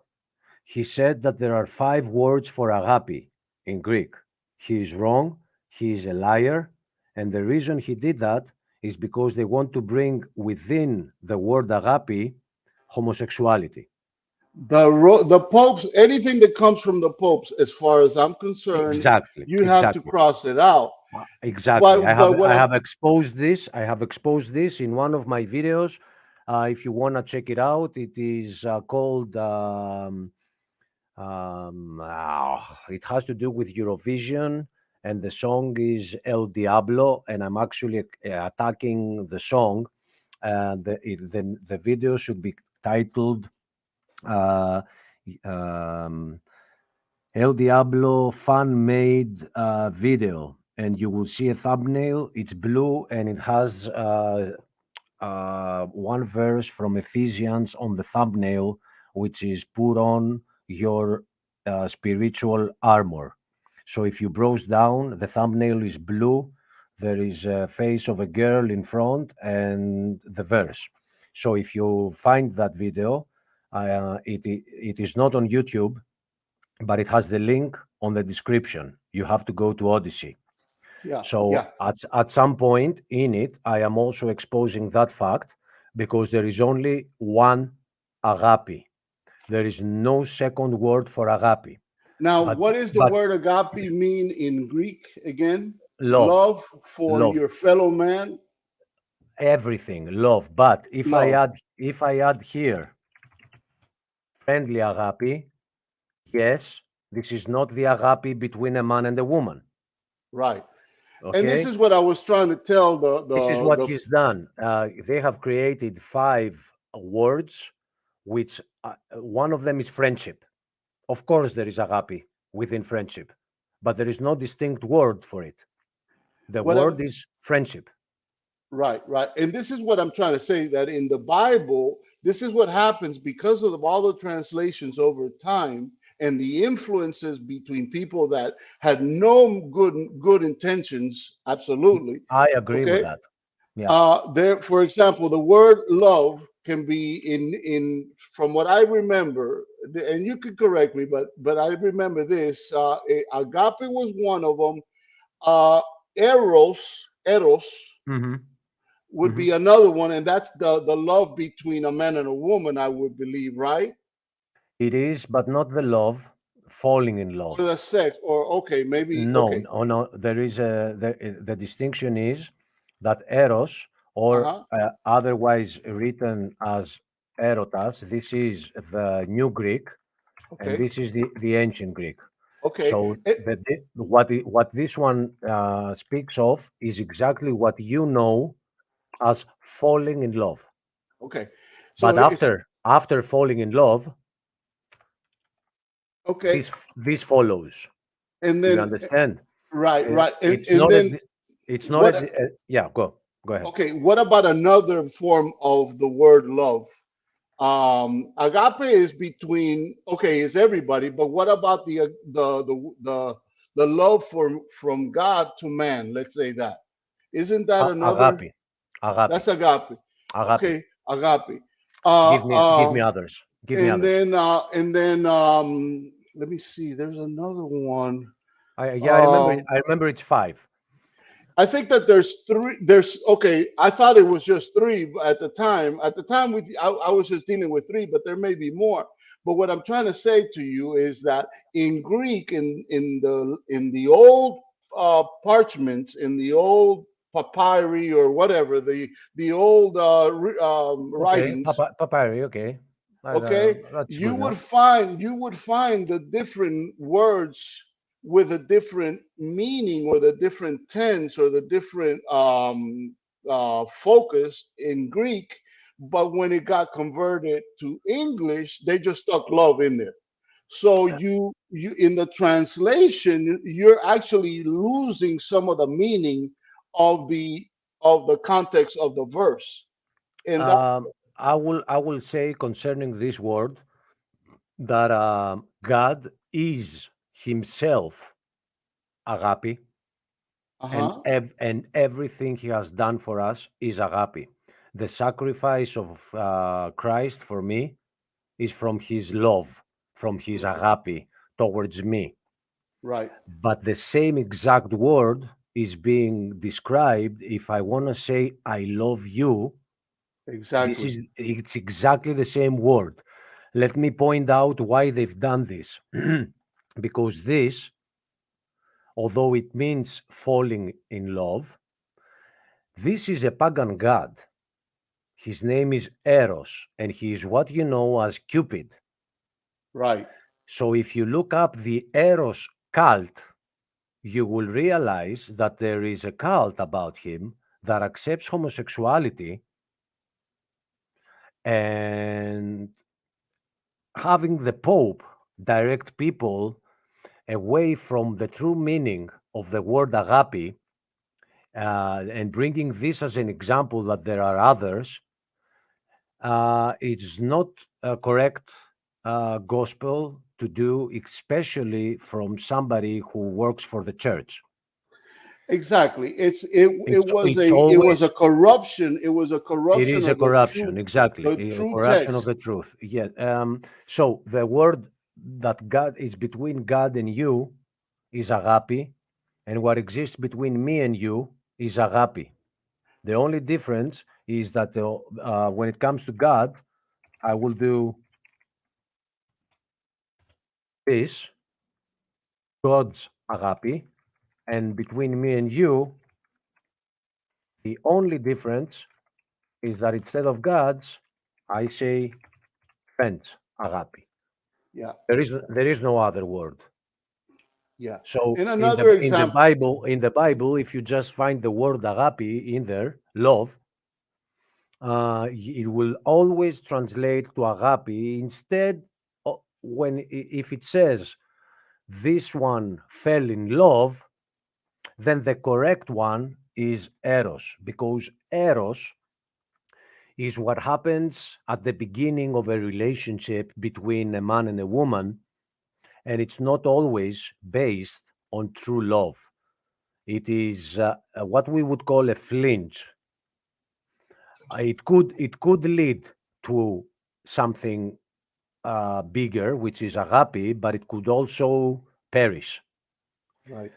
He said that there are 5 words for agape in Greek. He is wrong. He is a liar. And the reason he did that is because they want to bring within the word agape homosexuality. The popes, anything that comes from the popes, as far as I'm concerned, Exactly. you have to cross it out. Exactly. I have exposed this. I have exposed this in one of my videos. If you want to check it out, it is called. It has to do with Eurovision, and the song is El Diablo, and I'm actually attacking the song. The video should be titled El Diablo fan-made video, and you will see a thumbnail. It's blue, and it has one verse from Ephesians on the thumbnail, which is put on your spiritual armor. So if you browse down, the thumbnail is blue. There is a face of a girl in front and the verse. So if you find that video, it is not on YouTube, but it has the link on the description. You have to go to Odyssey. At some point in it, I am also exposing that fact, because there is only one agape. There is no second word for agape. Now, what does the word agape mean in Greek again? Love for your fellow man. Everything, love. But if I add here friendly agape, yes, this is not the agape between a man and a woman. Right. Okay? And this is what I was trying to tell this is what he's done. They have created 5 words, which one of them is friendship. Of course, there is agape within friendship, but there is no distinct word for it. The word is friendship. Right. And this is what I'm trying to say, that in the Bible, this is what happens because of all the translations over time and the influences between people that had no good intentions. Absolutely. I agree with that. Yeah. There, for example, the word love can be in from what I remember, and you could correct me, but I remember this. Agape was one of them. Eros would be another one, and that's the love between a man and a woman, I would believe, right? It is, but not the love, falling in love. Or the sex, or maybe no. There is the distinction is that eros, or otherwise written as erotas. This is the New Greek, and this is the ancient Greek. Okay. So what this one speaks of is exactly what you know as falling in love. Okay. So but after falling in love, okay, this follows. And then you understand? Right. It's not. Yeah, go. Go ahead. Okay, what about another form of the word love? Agape is between, okay, it's everybody, but what about the love from God to man? Let's say that. Isn't that another? Agape. Agape. That's agape. Agape. Okay, agape. Uh, Give me others. Give me others. and then let me see. There's another one. Yeah, I remember. I remember it's 5. I think that there's three. There's okay. I thought it was just three at the time. At the time, I was just dealing with three, but there may be more. But what I'm trying to say to you is that in Greek, in the old parchments, in the old papyri or whatever, the old Okay, writings, papyri. Okay, okay, that's you good would enough. find the different words with a different meaning or the different tense or the different focus in Greek, but when it got converted to English, they just stuck love in there. So you in the translation, you're actually losing some of the meaning of the context of the verse. And that I will say concerning this word that God is Himself agape, and uh-huh, and everything He has done for us is agape. The sacrifice of Christ for me is from His love, from His agape towards me. right, But the same exact word is being described if I want to say I love you. exactly. It's exactly the same word. Let me point out why they've done this. Because this, although it means falling in love, this is a pagan god. His name is Eros, and he is what you know as Cupid. Right. So if you look up the Eros cult, you will realize that there is a cult about him that accepts homosexuality, and having the Pope direct people away from the true meaning of the word agape, and bringing this as an example that there are others, it's not a correct gospel to do, especially from somebody who works for the church. Exactly. It's It was a always corruption. It was a it corruption is a of corruption, exactly, the a true corruption of text. the truth. Yeah. So the word that God is between God and you is agape, and what exists between me and you is agape. The only difference is that when it comes to God, I will do this, God's agape, and between me and you, the only difference is that instead of God's, I say friends agape. Yeah, There is no other word. yeah. So And another example. In the Bible, if you just find the word agape in there, love, it will always translate to agape. Instead, if it says this one fell in love, then the correct one is eros, because eros is what happens at the beginning of a relationship between a man and a woman, and it's not always based on true love. It is what we would call a flinch. It could lead to something bigger, which is agape, but it could also perish. Right.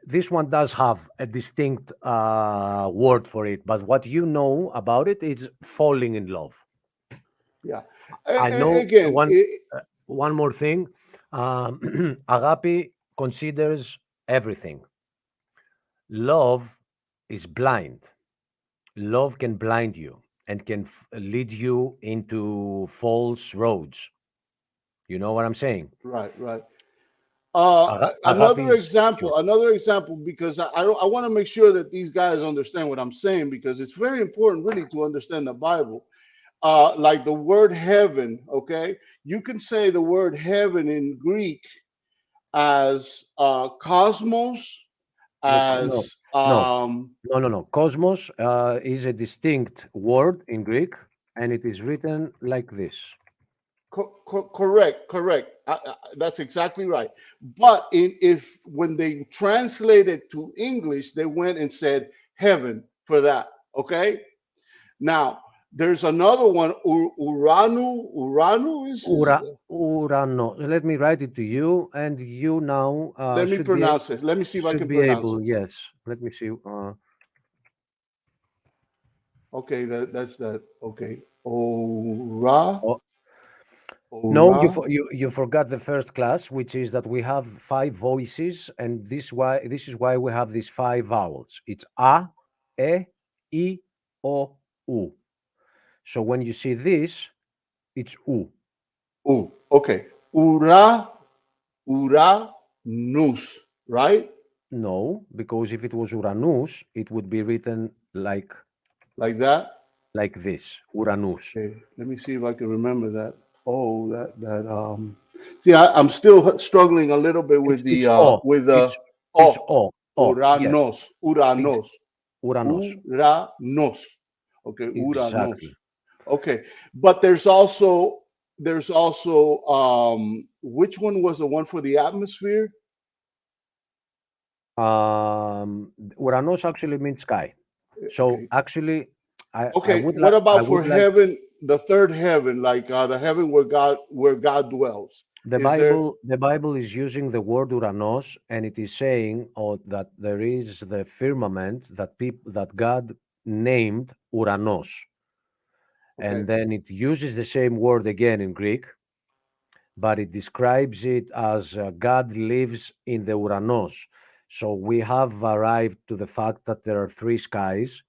This one does have a distinct word for it. But what you know about it is falling in love. Yeah. I know Again, one more thing. Agape considers everything. Love is blind. Love can blind you and can lead you into false roads. You know what I'm saying? right, right. Agape is pure. Another example, because I want to make sure that these guys understand what I'm saying, because it's very important, really, to understand the Bible. Like the word heaven, okay? You can say the word heaven in Greek as cosmos, No, no. as No. Cosmos is a distinct word in Greek, and it is written like this. Correct. That's exactly right. But if when they translated to English, they went and said heaven for that. Okay. Now there's another one. Uranu is. Urano. Let me write it to you, and you now Let me pronounce it. Let me see if I can pronounce it. Yes. Let me see. Okay, that's that. Okay, Ora. No, Ora. you forgot the first class, which is that we have 5 voices, and this is why we have these 5 vowels. It's a, e, o, u. So when you see this, it's u. Okay. Ura, Uranus, right? No, because if it was Uranus, it would be written like that. Like this, Uranus. Okay, let me see if I can remember that. Oh, See, I'm still struggling a little bit with It's O. It's O. Uranos. Yes. Uranos. Uranos. Uranos. Okay, Uranos. Exactly. Okay, but there's also which one was the one for the atmosphere? Uranos actually means sky. So Okay. actually, what about for heaven, the third heaven, like the heaven where God dwells? The Bible is using the word Uranos, and it is saying that there is the firmament that God named Uranos. Okay. And then it uses the same word again in Greek, but it describes it as God lives in the Uranos. So we have arrived to the fact that there are 3 skies.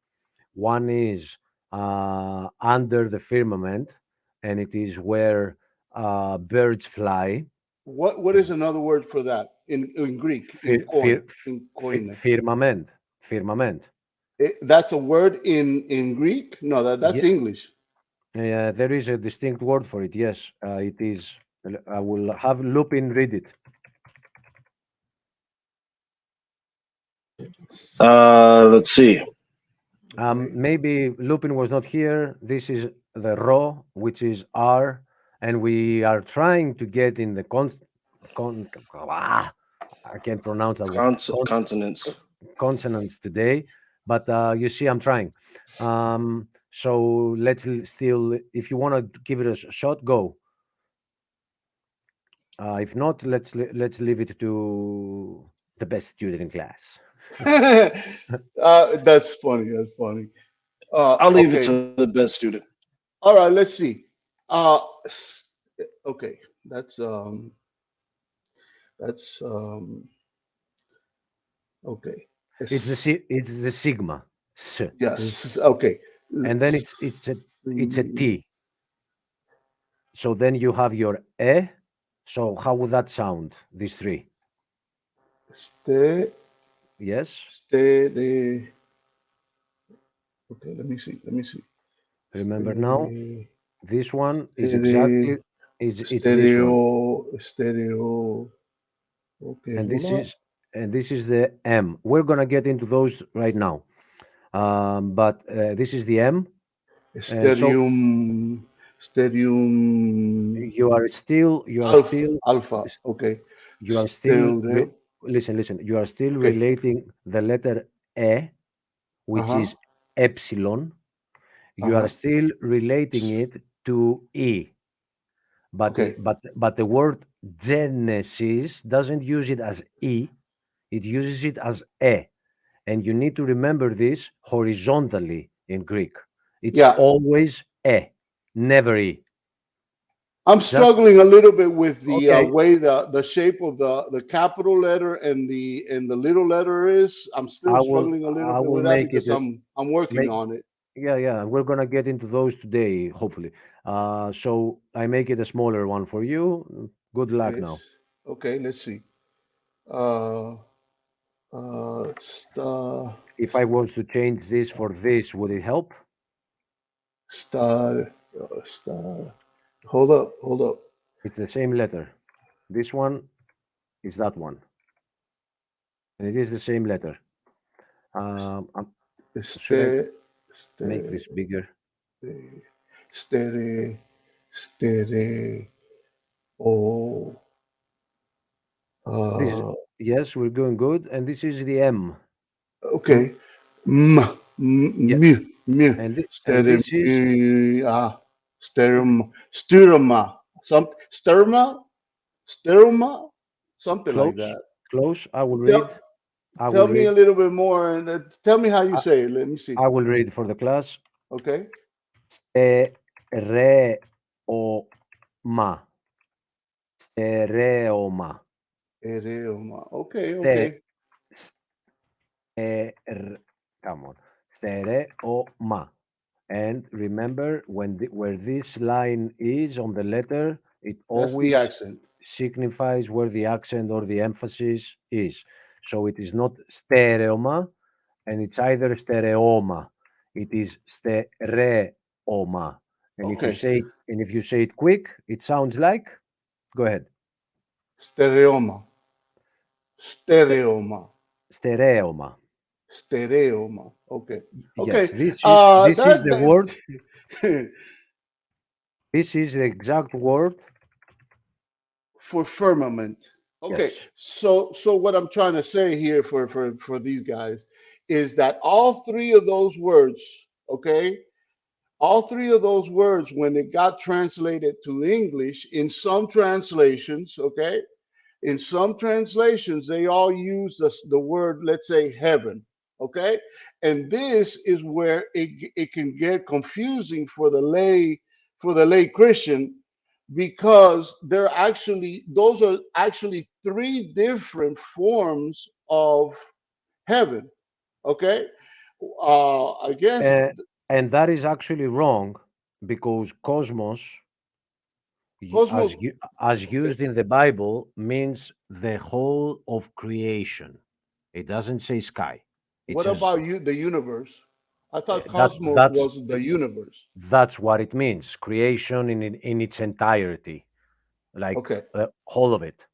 One is under the firmament, and it is where birds fly. What is another word for that in Greek? Firmament. That's a word in Greek? No, that's English. There is a distinct word for it. Yes, it is. I will have Lupin read it. Let's see. Maybe Lupin was not here. This is the Ro, which is R, and we are trying to get in the I can't pronounce that word. Consonants. Consonants today, but you see, I'm trying. So let's still, if you want to give it a shot, go. If not, let's leave it to the best student in class. That's funny. I'll leave it to the best student. All right, let's see. Okay, that's okay. It's the sigma. Yes. Okay. And then it's a T. So then you have your E. So how would that sound? These 3. Yes. Okay. Let me see. Remember now, this one is stereo, it's this one. Stereo. Okay. And this is the M. We're gonna get into those right now. But this is the M. Stereum. You are still alpha. Okay. You are still listen. You are still relating the letter E, which is epsilon. You are still relating it to E. But the word Genesis doesn't use it as E, it uses it as E. And you need to remember this horizontally in Greek. It's always E, never E. I'm struggling a little bit with the way the shape of the capital letter and the little letter is. I'm still struggling a little bit with that because I'm working on it. Yeah, we're gonna get into those today, hopefully. So I make it a smaller one for you. Good luck now. Okay, let's see. If I was to change this for this, would it help? Hold up. It's the same letter. This one is that one. And it is the same letter. Should I Stere, make stere, this bigger? stere, stere, oh, This, yes, we're going good. And this is the M. okay. M, Yeah. And stere, this is sturma, sterma, something like close. that. Close. I will Tell, read. I will tell me read. a little bit more and tell me how you say it. Let me see. I will read for the class. Okay. Στερεόμα. Στερεόμα. Ereoma. Okay, Στε, okay. come on. Στερεόμα. And remember, where this line is on the letter, it That's the always accent. signifies where the accent or the emphasis is. So it is not στερεόμα, and it's either στερεόμα. It is στερεόμα. And if you Okay. say it quick, it sounds like. Go ahead. Stereoma. Ste- Stereoma. Στερεόμα. Stereoma. Okay. Yes, Okay. this is the word. That This is the exact word. for firmament. Okay. Yes. So what I'm trying to say here for these guys is that all three of those words, okay, all three of those words when it got translated to English in some translations, okay, in some translations, they all use the word, let's say, heaven. Okay. And this is where it can get confusing for the lay Christian because those are actually three different forms of heaven. Okay. I guess And that is actually wrong because cosmos, cosmos. as Okay. used in the Bible, means the whole of creation. It doesn't say sky. It What says about you, the universe? I thought that cosmos that's was the universe. that's what it means. Creation in its entirety, like Okay. whole of it.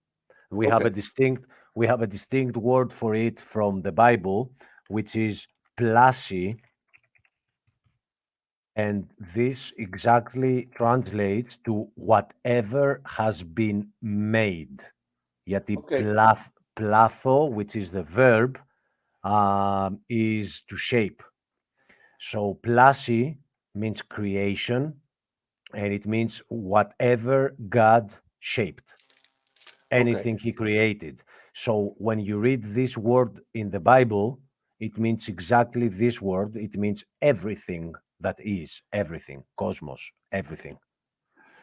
We have Okay. a distinct word for it from the Bible, which is plasi, and this exactly translates to whatever has been made. Γιατί Okay. plátho, which is the verb, is to shape. So plasi means creation, and it means whatever God shaped, Okay. anything He created. So when you read this word in the Bible, it means exactly this word. It means everything that is, everything, cosmos, everything.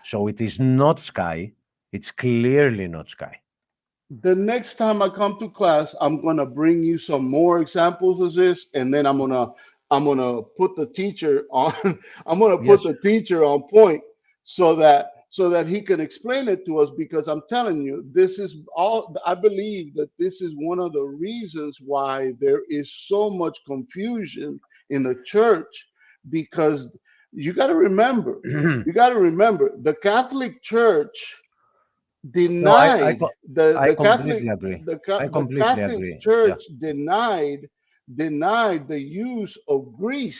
So it is not sky. It's clearly not sky. The next time I come to class, I'm gonna bring you some more examples of this, and then I'm gonna put the teacher on I'm gonna put Yes. the teacher on point so that he can explain it to us because I'm telling you, this is all I believe that this is one of the reasons why there is so much confusion in the church because you got to remember, the Catholic Church No, denied I completely agree. I the completely Catholic agree. Yeah. Church denied the use of Greek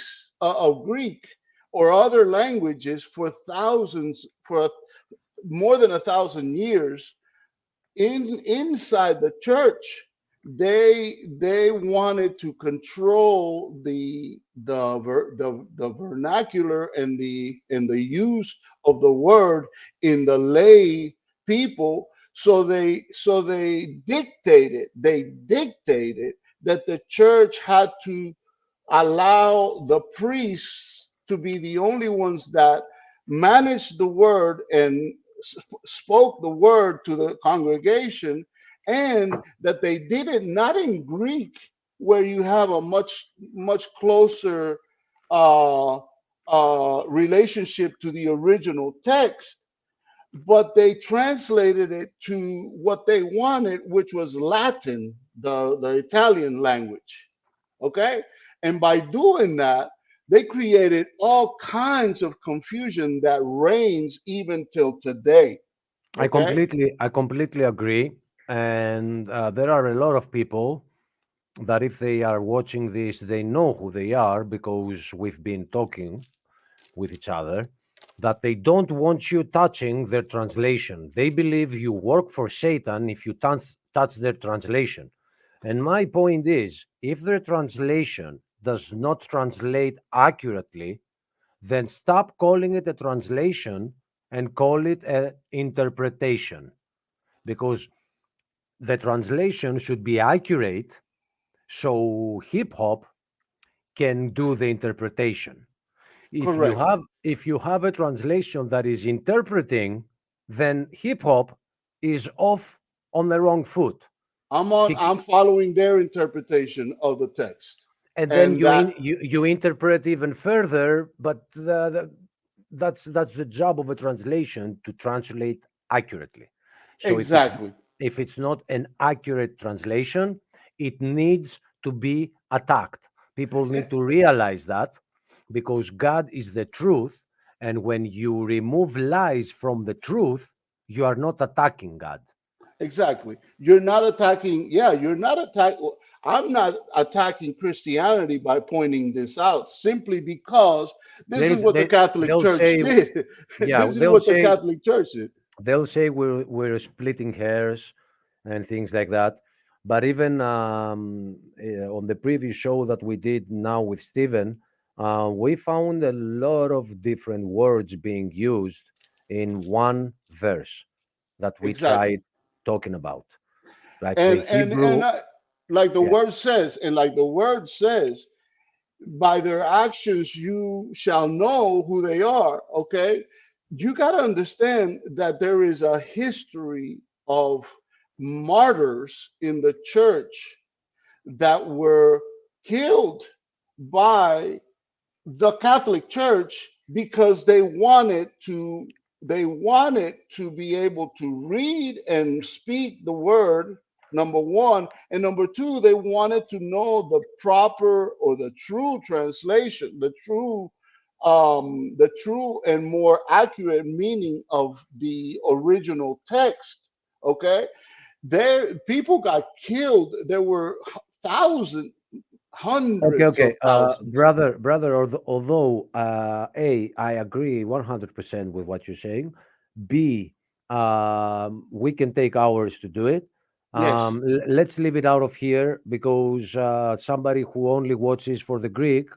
or other languages for more than 1,000 years inside the church. They wanted to control the vernacular and the use of the word in the lay people. So they dictated that the church had to allow the priests to be the only ones that managed the word and spoke the word to the congregation, and that they did it not in Greek, where you have a much closer uh, relationship to the original text, but they translated it to what they wanted, which was Latin, the Italian language. Okay? And by doing that, they created all kinds of confusion that reigns even till today. Okay? I completely agree. And there are a lot of people that if they are watching this, they know who they are because we've been talking with each other, that they don't want you touching their translation. They believe you work for Satan if you touch their translation. And my point is, if their translation does not translate accurately, then stop calling it a translation and call it an interpretation, because the translation should be accurate so hip hop can do the interpretation. Correct. If you have a translation that is interpreting, then hip hop is off on the wrong foot. I'm following their interpretation of the text. And then And that you interpret even further, but that's the job of a translation, to translate accurately. So exactly. if it's not an accurate translation, it needs to be attacked. People need to realize that, because God is the truth, and when you remove lies from the truth, you are not attacking God. Exactly. You're not attacking, yeah, you're not attacking. I'm not attacking Christianity by pointing this out simply because this They, is what the they, Catholic they'll Church say, did. yeah, This is what the Catholic Church did. they'll say we're splitting hairs and things like that. But even on the previous show that we did now with Stephen, we found a lot of different words being used in one verse that we Exactly. tried talking about, like the And Hebrew. like the Yeah, word says, and like the word says, by their actions you shall know who they are. Okay, you got to understand that there is a history of martyrs in the church that were killed by the Catholic Church because they wanted to be able to read and speak the word, number one, and number two, they wanted to know the proper or the true translation, the true and more accurate meaning of the original text. Okay, there people got killed. There were thousands, okay, hundreds okay. of thousands. Brother, although A, I agree 100% with what you're saying. B, we can take hours to do it. Yes. Let's leave it out of here, because somebody who only watches for the Greek,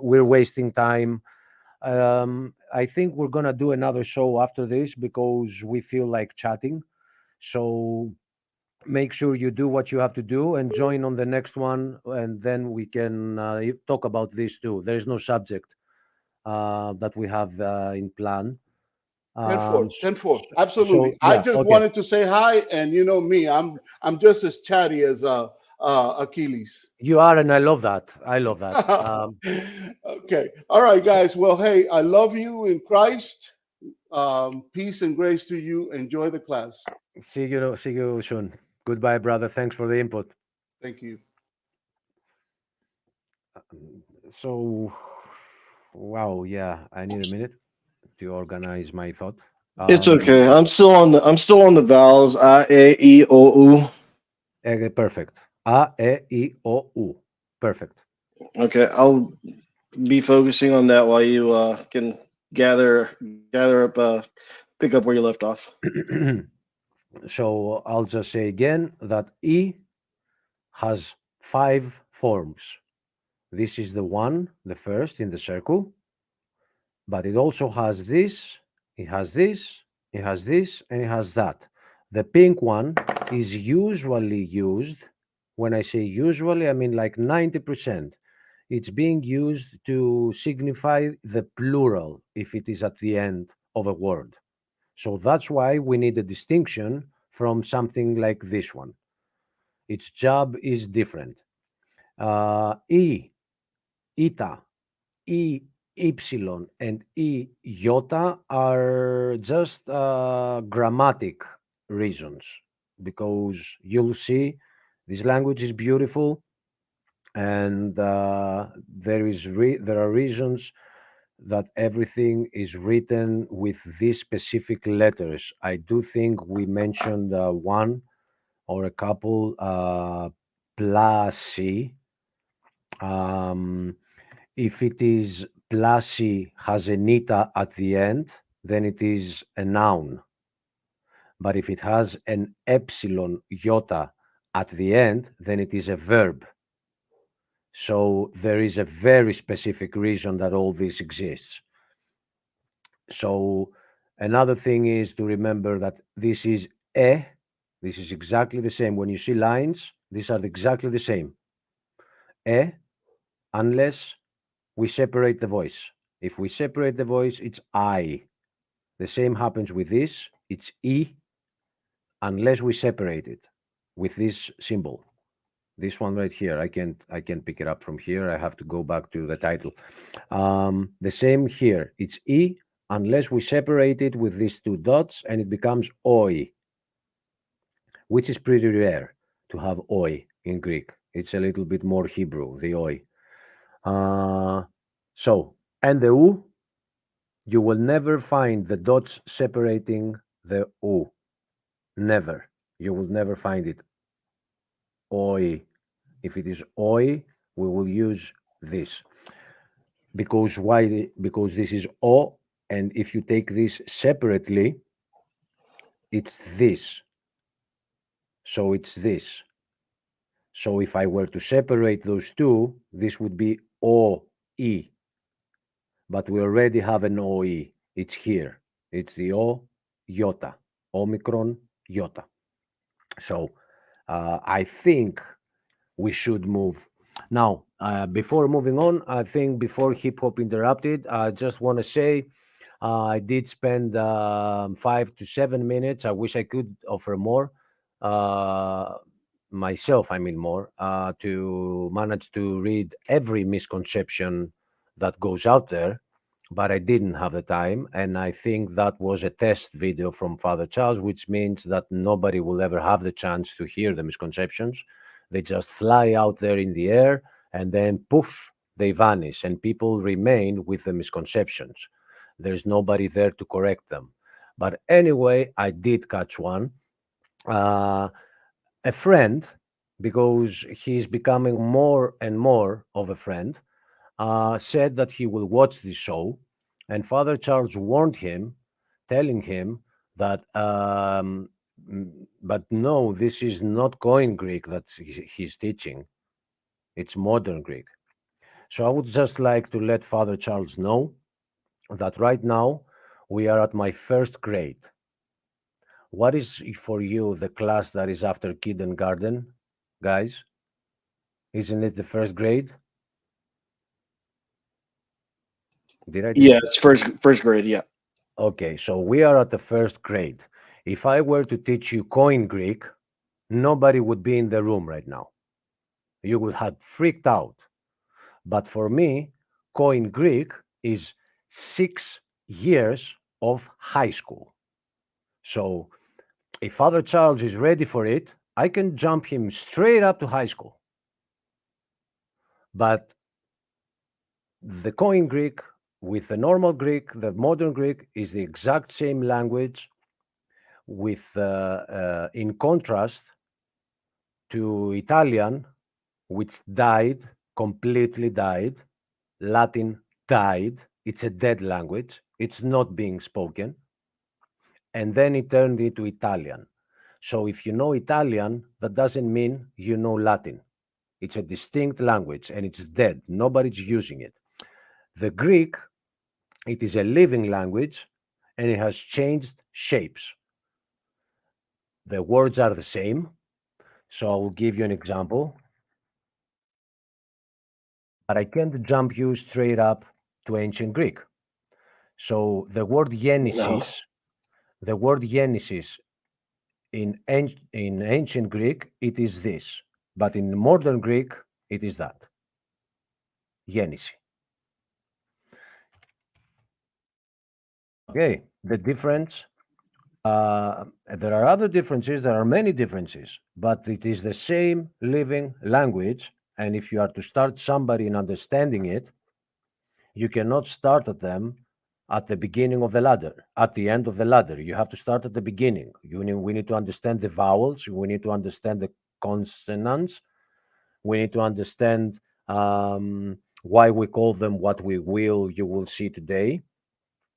we're wasting time. I think we're gonna do another show after this because we feel like chatting. So make sure you do what you have to do and join on the next one, and then we can talk about this too. There is no subject that we have in plan. 10-4, S- 10-4. so Absolutely. I yeah, just okay. wanted to say hi, and you know me, I'm just as chatty as Achilles. You are, and I love that. I love that. Okay. All right, So, guys. Well, hey, I love you in Christ. Peace and grace to you. Enjoy the class. see you soon. Goodbye, brother. Thanks for the input. Thank you. So, wow, yeah, I need a minute to organize my thought. It's okay. I'm still on the vowels. I, A, E, O, U. Perfect. A, E, I, O, U. Perfect. Okay, I'll be focusing on that while you can gather up, pick up where you left off. So I'll just say again that E has 5 forms. This is the one, the first in the circle, but it also has this, it has this, it has this, and it has that. The pink one is usually used. When I say usually, I mean like 90%. It's being used to signify the plural if it is at the end of a word. So that's why we need a distinction from something like this one. Its job is different. E, eta, E, epsilon, and E, iota are just grammatic reasons, because you'll see this language is beautiful, and there are reasons that everything is written with these specific letters. I do think we mentioned one or a couple plasi. If it is plasi has an eta at the end, then it is a noun. But if it has an epsilon iota at the end, then it is a verb. So there is a very specific reason that all this exists. So another thing is to remember that this is e. This is exactly the same. When you see lines, these are exactly the same. E, unless we separate the voice. If we separate the voice, it's I. The same happens with this. It's E, unless we separate it with this symbol. This one right here, I can't pick it up from here. I have to go back to the title. The same here. It's E, unless we separate it with these two dots, and it becomes oi, which is pretty rare to have oi in Greek. It's a little bit more Hebrew, the oi. So, and the u, you will never find the dots separating the u. Never. You will never find it. Oi. If it is oi, we will use this. Because why? Because this is o, and if you take this separately, it's this. So it's this. So if I were to separate those two, this would be o-e. But we already have an o-e. It's here. It's the o iota, omicron iota. So I think we should move. Now, before moving on, I think before Hip Hop interrupted, I just want to say I did spend 5 to 7 minutes. I wish I could offer more. Myself, I mean more, to manage to read every misconception that goes out there, but I didn't have the time. And I think that was a test video from Father Charles, which means that nobody will ever have the chance to hear the misconceptions. They just fly out there in the air, and then poof, they vanish, and people remain with the misconceptions. There's nobody there to correct them. But anyway, I did catch one. A friend, because he's becoming more and more of a friend, said that he will watch the show, and Father Charles warned him, telling him that, but no, this is not Koine Greek that he's teaching. It's modern Greek. So I would just like to let Father Charles know that right now we are at my first grade. What is for you the class that is after kindergarten, guys? Isn't it the first grade? Did I? Yeah, it's first grade. Yeah. Okay, so we are at the first grade. If I were to teach you Koine Greek, nobody would be in the room right now. You would have freaked out. But for me, Koine Greek is 6 years of high school. So if Father Charles is ready for it, I can jump him straight up to high school. But the Koine Greek with the normal Greek, the modern Greek, is the exact same language, with in contrast to Italian, which died, completely died. Latin died. It's a dead language. It's not being spoken. And then it turned into Italian. So if you know Italian, that doesn't mean you know Latin. It's a distinct language, and it's dead. Nobody's using it. The Greek, it is a living language, and it has changed shapes. The words are the same. So I will give you an example. But I can't jump you straight up to ancient Greek. So the word Genesis, the word Genesis in ancient Greek, it is this. But in modern Greek, it is that. Genesis. Okay, the difference. There are other differences. There are many differences, but it is the same living language. And if you are to start somebody in understanding it, you cannot start at them at the beginning of the ladder, at the end of the ladder. You have to start at the beginning. We need to understand the vowels. We need to understand the consonants. We need to understand why we call them what you will see today.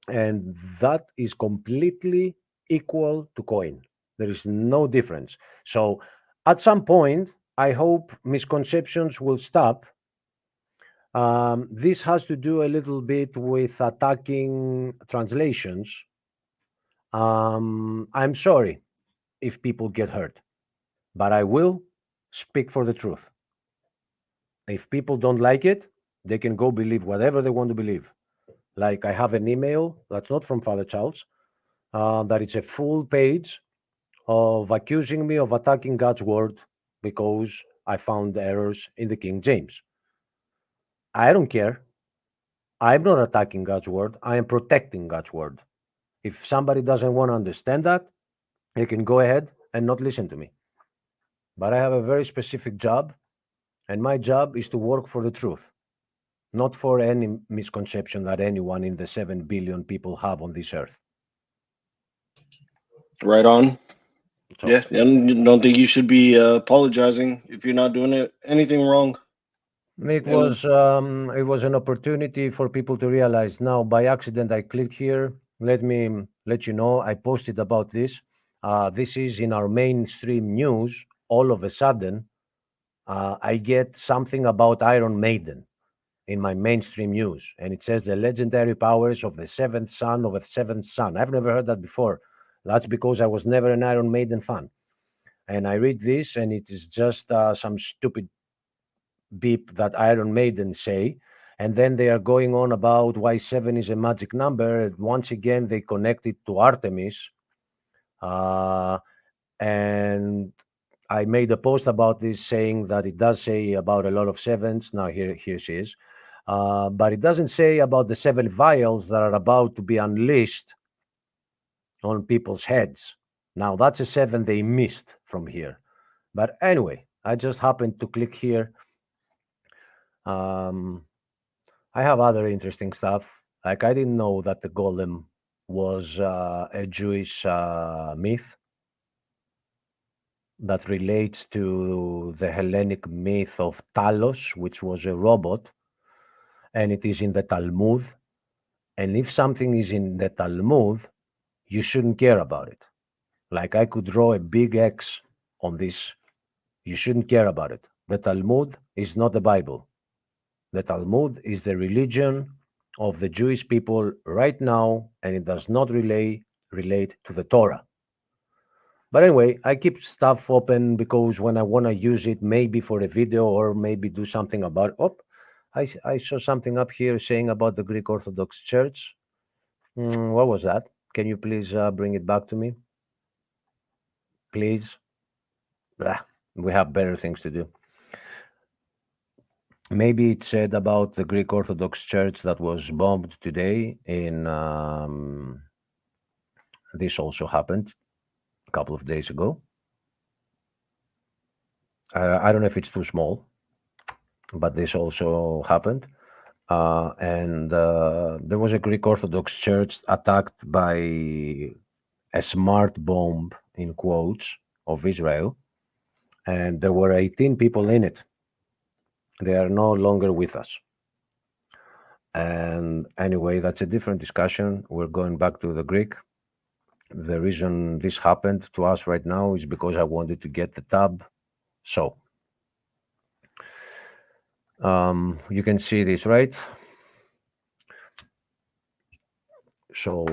And that is completely equal to coin. There is no difference. So at some point, I hope misconceptions will stop. This has to do a little bit with attacking translations. I'm sorry if people get hurt, but I will speak for the truth. If people don't like it, they can go believe whatever they want to believe. Like I have an email that's not from Father Charles, that it's a full page of accusing me of attacking God's word because I found errors in the King James. I don't care. I'm not attacking God's word. I am protecting God's word. If somebody doesn't want to understand that, they can go ahead and not listen to me. But I have a very specific job, and my job is to work for the truth, not for any misconception that anyone in the 7 billion people have on this earth. Right on. So, Yeah, and don't think you should be apologizing if you're not doing anything wrong. it was an opportunity for people to realize. Now, by accident, I clicked here. Let me let you know. I posted about this. This is in our mainstream news. All of a sudden, I get something about Iron Maiden in my mainstream news, and it says the legendary powers of the seventh son of a seventh son. I've never heard that before. That's because I was never an Iron Maiden fan. And I read this, and it is just some stupid beep that Iron Maiden say. And then they are going on about why 7 is a magic number. Once again, they connect it to Artemis. And I made a post about this saying that it does say about a lot of sevens. Now, here she is. But it doesn't say about the 7 vials that are about to be unleashed on people's heads. Now, that's a 7 they missed from here. But anyway, I just happened to click here. I have other interesting stuff. Like I didn't know that the golem was a Jewish myth that relates to the Hellenic myth of Talos, which was a robot, and it is in the Talmud. And if something is in the Talmud, you shouldn't care about it. Like I could draw a big X on this. You shouldn't care about it. The Talmud is not the Bible. The Talmud is the religion of the Jewish people right now, and it does not relate to the Torah. But anyway, I keep stuff open because when I want to use it, maybe for a video or maybe do something about it. Oh, I saw something up here saying about the Greek Orthodox Church. What was that? Can you please bring it back to me? Please. We have better things to do. Maybe it said about the Greek Orthodox Church that was bombed today in this also happened a couple of days ago. I don't know if it's too small, but this also happened. And there was a Greek Orthodox Church attacked by a smart bomb, in quotes, of Israel. And there were 18 people in it. They are no longer with us. And anyway, that's a different discussion. We're going back to the Greek. The reason this happened to us right now is because I wanted to get the tab. So you can see this, right? So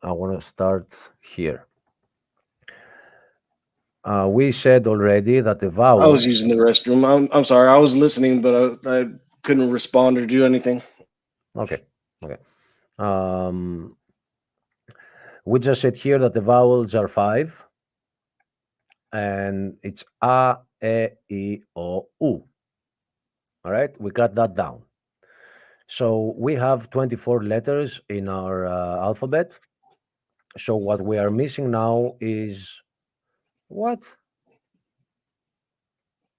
I want to start here. We said already that the vowels. I was using the restroom. I'm sorry. I was listening, but I couldn't respond or do anything. Okay. We just said here that the vowels are 5, and it's A, E, I, O, U. All right, we got that down. So we have 24 letters in our alphabet. So what we are missing now is what?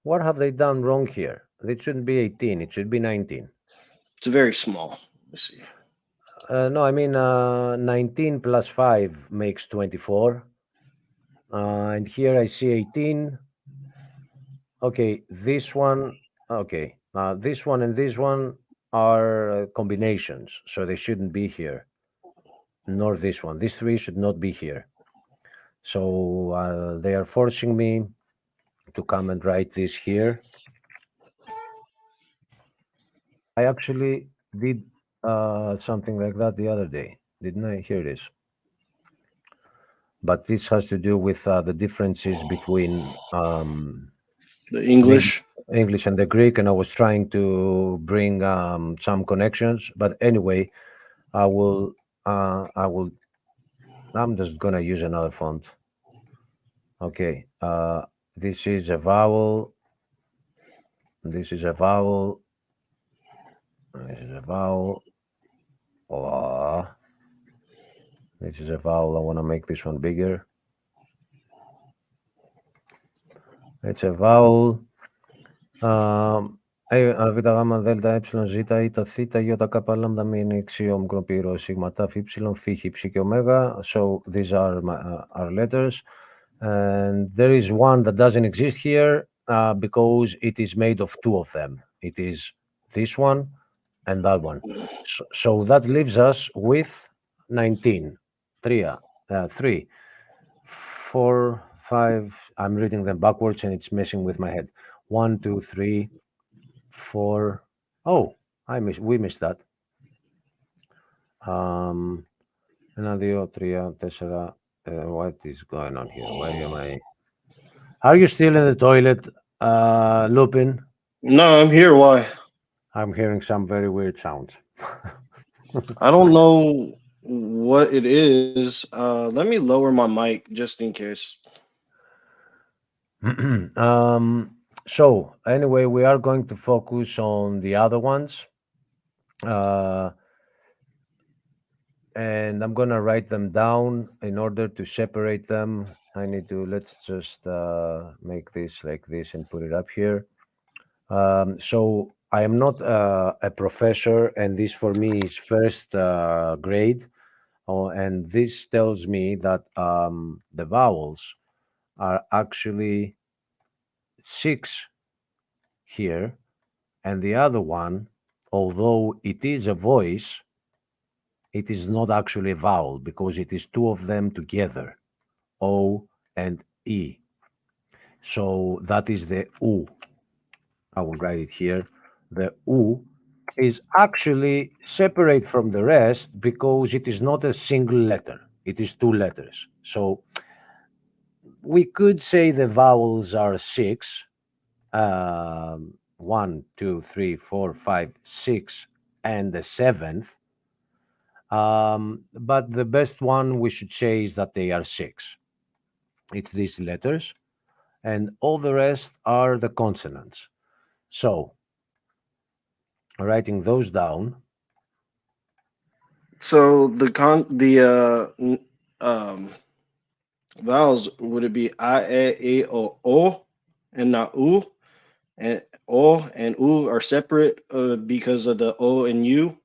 What have they done wrong here? It shouldn't be 18. It should be 19. It's very small. Let me see. No, I mean 19 plus 5 makes 24. And here I see 18. Okay, this one. Okay, this one and this one are combinations, so they shouldn't be here. Nor this one. These three should not be here. So they are forcing me to come and write this here. I actually did something like that the other day, didn't I? Here it is. But this has to do with the differences between The English. English and the Greek, and I was trying to bring some connections. But anyway, I will. I'm just gonna use another font. Okay. This is a vowel. This is a vowel. This is a vowel. This is a vowel. I want to make this one bigger. It's a vowel. Β, γ, δ, ε, ζ, η, θ, ι, κ, λ, μ, x, ο, π, σ, τ, υ, φ, ψ και ω. So these are our letters. And there is one that doesn't exist here because it is made of two of them. It is this one and that one. So that leaves us with 19. 3, 4, 5. I'm reading them backwards and it's messing with my head. 1, 2, 3, 4. Oh, we missed that. 1, 2, 3, 4. What is going on here? Why am I? Are you still in the toilet, Lupin? No, I'm here. Why? I'm hearing some very weird sounds. I don't know what it is. Let me lower my mic just in case. So anyway, we are going to focus on the other ones. And I'm going to write them down in order to separate them. I need to, let's just make this like this and put it up here. So I am not a professor, and this for me is first grade. And this tells me that the vowels are actually 6 here. And the other one, although it is a voice, it is not actually a vowel because it is two of them together, O and E. So that is the U. I will write it here. The U is actually separate from the rest because it is not a single letter. It is 2 letters. So we could say the vowels are 6. 1, 2, 3, 4, 5, 6, and the 7th. But the best one we should say is that they are 6. It's these letters, and all the rest are the consonants. So, writing those down. So the vowels, would it be I, E, O, and not U? And O and U are separate because of the O and U?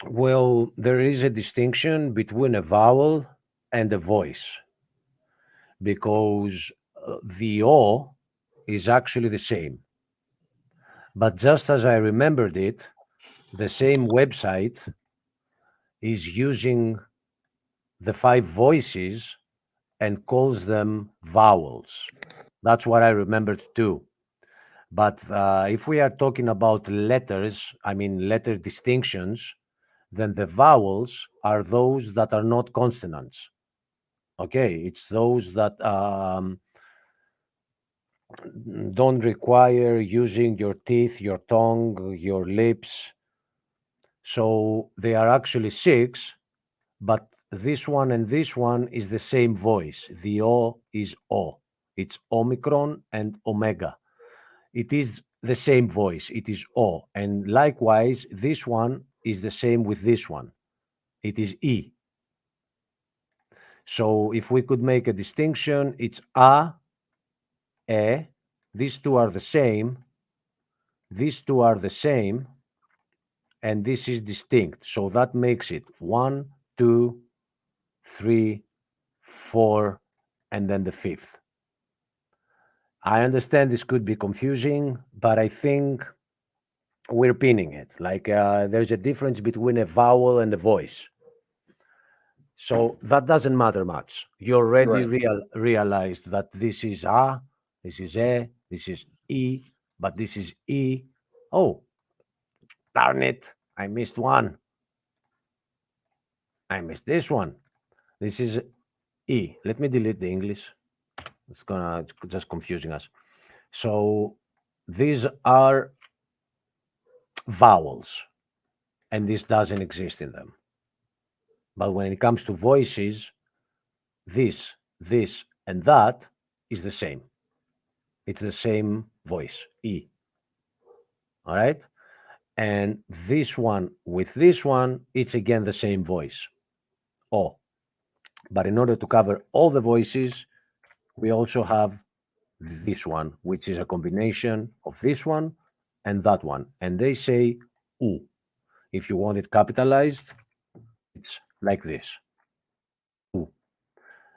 Well, there is a distinction between a vowel and a voice because the O is actually the same. But just as I remembered it, the same website is using the 5 voices and calls them vowels. That's what I remembered too. But if we are talking about letters, I mean letter distinctions, then the vowels are those that are not consonants. Okay, it's those that don't require using your teeth, your tongue, your lips. So they are actually 6, but this one and this one is the same voice. The O is O. It's Omicron and Omega. It is the same voice. It is O. And likewise, this one is the same with this one. It is E. So if we could make a distinction, it's A, E. These two are the same. These two are the same. and this is distinct. So that makes it 1, 2, 3, 4, and then the fifth. I understand this could be confusing, but I think we're pinning it. Like there's a difference between a vowel and a voice. So that doesn't matter much. You already Right. realized that this is A, this is E, this is E, but this is E. Oh, darn it. I missed one. I missed this one. This is E. Let me delete the English. It's just confusing us. So these are vowels, and this doesn't exist in them. But when it comes to voices, this, and that is the same. It's the same voice, E. All right? And this one with this one, it's again the same voice, O. But in order to cover all the voices, we also have this one, which is a combination of this one and that one. And they say U. If you want it capitalized, it's like this. U.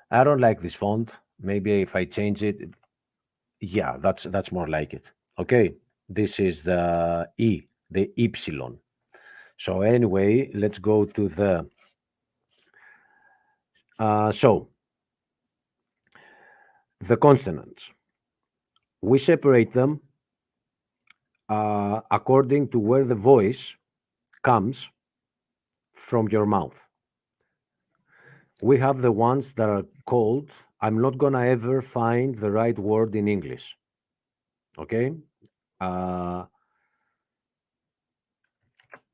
I don't like this font. Maybe if I change it, yeah, that's more like it. Okay, this is the E, the Ypsilon. So anyway, let's go to the so the consonants. We separate them according to where the voice comes from your mouth. We have the ones that are called, I'm not gonna ever find the right word in English. Okay? The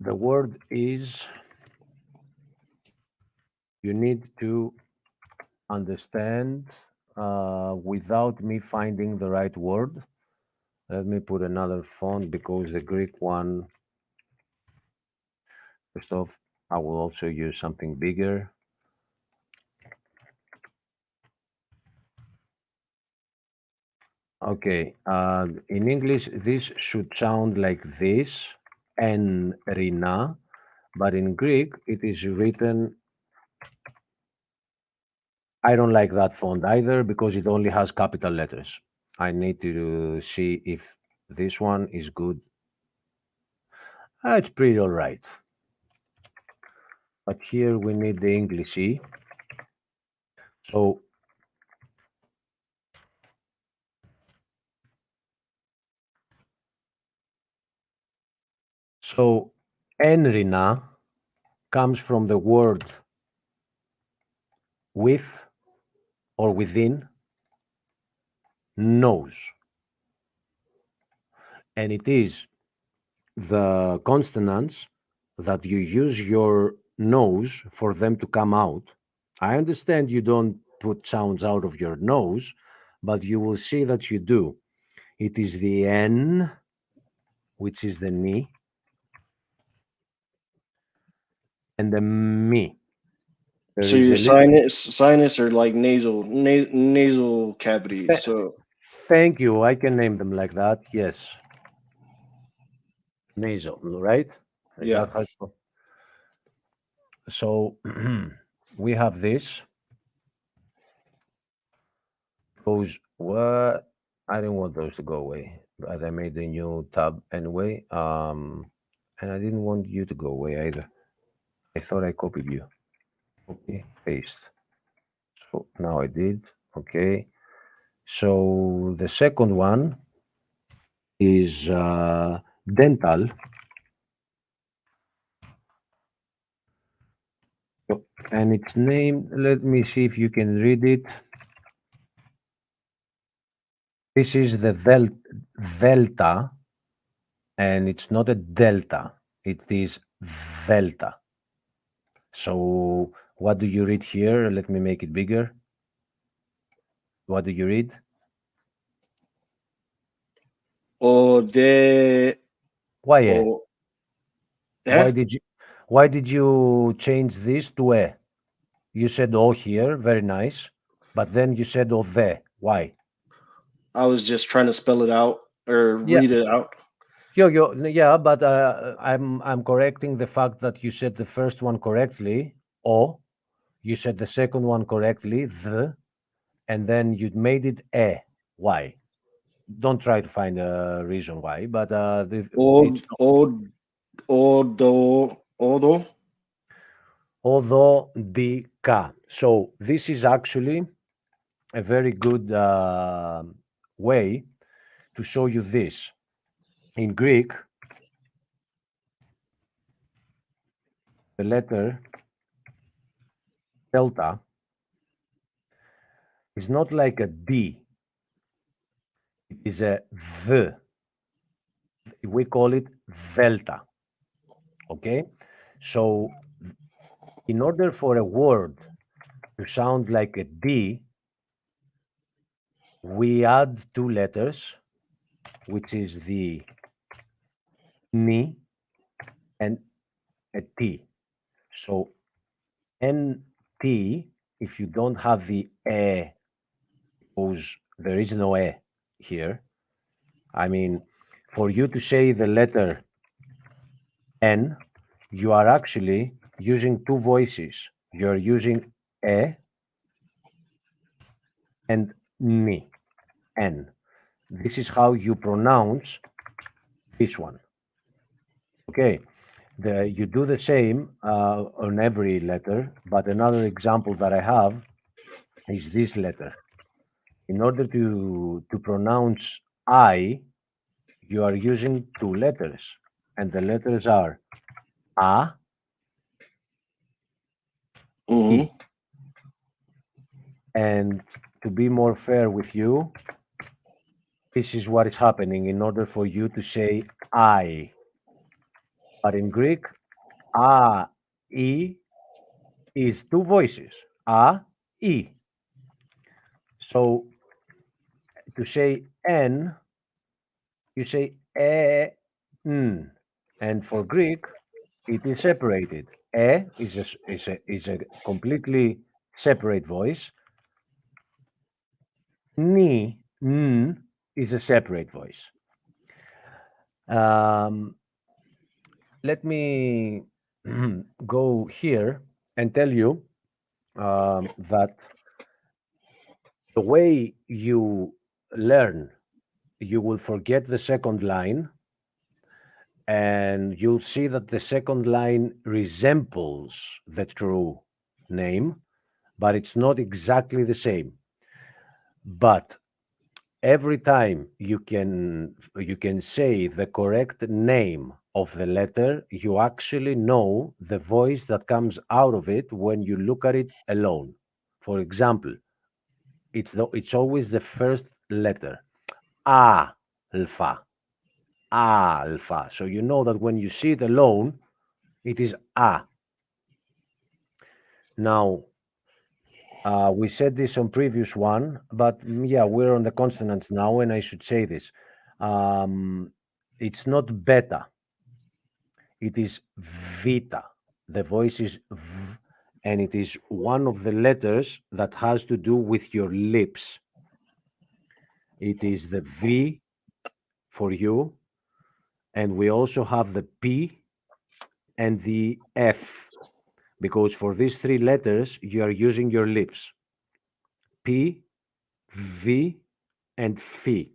word is, you need to understand without me finding the right word. Let me put another font because the Greek one, first off, I will also use something bigger. Okay, in English, this should sound like this, en rina, but in Greek, it is written, I don't like that font either because it only has capital letters. I need to see if this one is good. It's pretty all right. But here we need the English E. So enrina comes from the word with or within, nose. And it is the consonants that you use your nose for them to come out. I understand you don't put sounds out of your nose, but you will see that you do. It is the N, which is the ni, and the mi. So your sinus are like nasal cavities. So thank you. I can name them like that. Yes. Nasal, right? Is yeah. that how so we have this. Those were, I didn't want those to go away, but I made a new tab anyway. And I didn't want you to go away either. I thought I copied you. Copy, paste. So now I did. Okay. So the second one is dental. And its name, let me see if you can read it. This is the delta, and it's not a delta, it is delta. So what do you read here? Let me make it bigger. What do you read? Or the Why? or Why did you change this to e? You said O here, very nice, but then you said O the. Why? I was just trying to spell it out or Yeah. read it out. Yeah, but I'm correcting the fact that you said the first one correctly, o. You said the second one correctly, the, and then you made it e. Why? Don't try to find a reason why, but it's Odo. although the ka. So this is actually a very good way to show you this. In Greek, the letter delta is not like a D. It is a V. We call it delta. Okay? So in order for a word to sound like a D, we add two letters, which is the ni and a T. So NT, if you don't have the E, because there is no E here. I mean, for you to say the letter N, you are actually using two voices. You're using E and ni, N. This is how you pronounce this one. Okay, you do the same on every letter, but another example that I have is this letter. In order to pronounce I, you are using two letters, and the letters are A, Mm-hmm. I. And to be more fair with you, this is what is happening in order for you to say I. But in Greek, A, I is two voices. A, I. So to say N, you say N. And for Greek, it is separated. E is a completely separate voice. Ni, N is a separate voice. Let me go here and tell you that the way you learn, you will forget the second line, and you'll see that the second line resembles the true name, but it's not exactly the same. But every time you can say the correct name of the letter, you actually know the voice that comes out of it when you look at it alone. For example, it's always the first letter, alpha, alpha. So you know that when you see it alone, it is a. Now, we said this on previous one, but yeah, we're on the consonants now, and I should say this. It's not beta. It is vita. The voice is v, and it is one of the letters that has to do with your lips. It is the V for you, and we also have the P and the F, because for these three letters, you are using your lips. P, V, and Phi.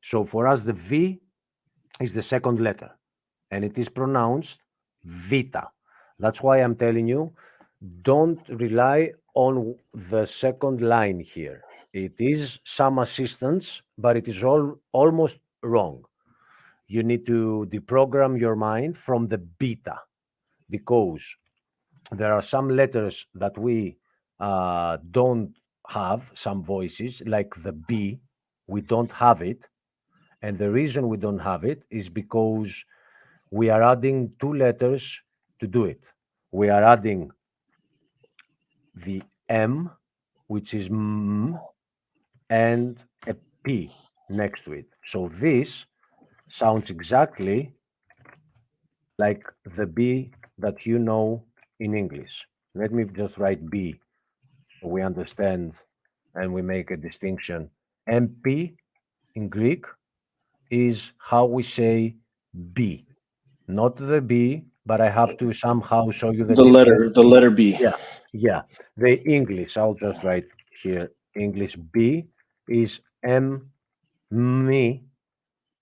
So for us, the V is the second letter, and it is pronounced vita. That's why I'm telling you, don't rely on the second line here. It is some assistance, but it is almost wrong. You need to deprogram your mind from the beta, because there are some letters that we don't have, some voices, like the B, we don't have it. And the reason we don't have it is because we are adding two letters to do it. We are adding the M, which is M, and a P next to it. So this sounds exactly like the B that you know in English. Let me just write B so we understand and we make a distinction. MP in Greek is how we say B. Not the B, but I have to somehow show you the The difference. letter B. Yeah. The English, I'll just write here. English B is M, me,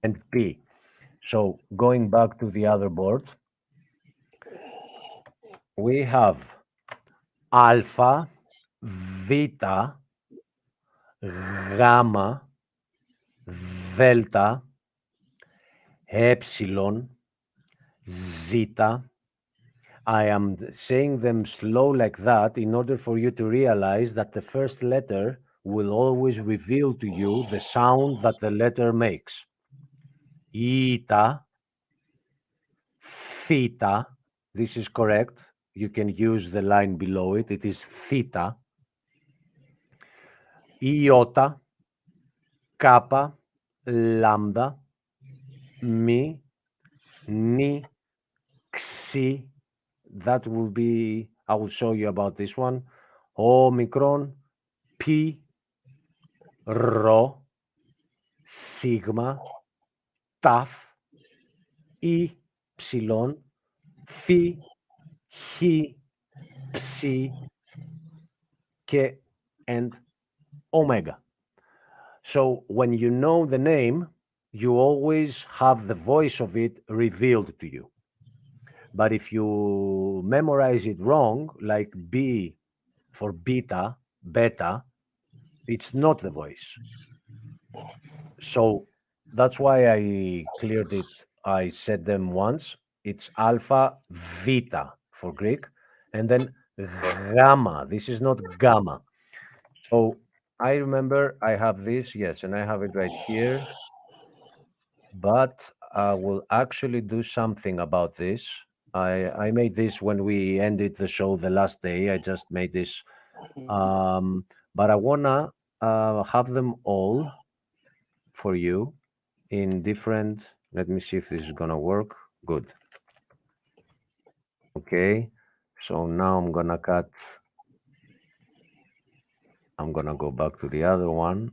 and P. So going back to the other board, we have alpha, beta, gamma, delta, epsilon, zeta. I am saying them slow like that in order for you to realize that the first letter will always reveal to you the sound that the letter makes. Eta, theta, this is correct. You can use the line below it. It is theta. Iota, kappa, lambda, mi, ni, xi. That will be, I will show you about this one. Omicron, pi, rho, sigma, taf, epsilon, phi, chi, psi, ke, and omega. So when you know the name, you always have the voice of it revealed to you. But if you memorize it wrong, like B for beta, it's not the voice. So that's why I cleared it. I said them once. It's alpha, beta for Greek, and then gamma. This is not gamma. So I remember I have this, yes, and I have it right here. But I will actually do something about this. I made this when we ended the show the last day. I just made this. But I wanna have them all for you in different. Let me see if this is gonna work. Good. Okay. So now I'm gonna cut. I'm gonna go back to the other one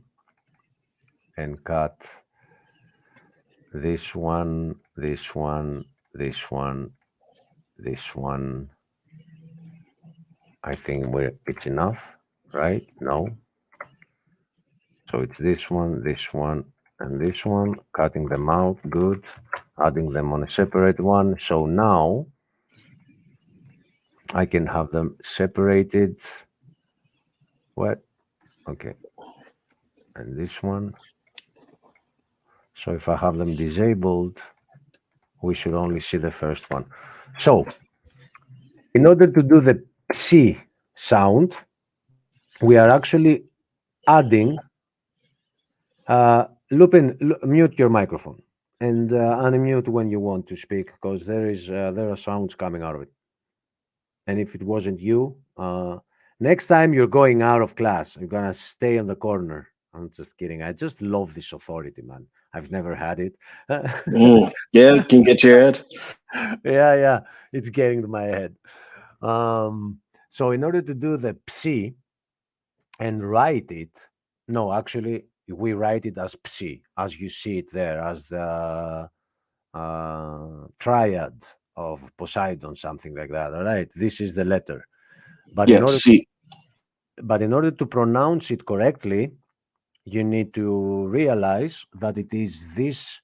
and cut this one, this one, this one, this one. I think it's enough, right? No. So it's this one, and this one, cutting them out, good. Adding them on a separate one. So now I can have them separated. What? Okay. And this one. So if I have them disabled, we should only see the first one. So in order to do the psi sound, we are actually adding, Lupin, mute your microphone and unmute when you want to speak, because there are sounds coming out of it. And if it wasn't you, next time you're going out of class, you're gonna stay in the corner. I'm just kidding. I just love this authority, man. I've never had it. Yeah, it can get your head. Yeah, it's getting to my head. So in order to do the psi and write it, no, actually, we write it as psi, as you see it there, as the triad of Poseidon, something like that. All right, this is the letter. But yeah, C. But in order to pronounce it correctly, you need to realize that it is this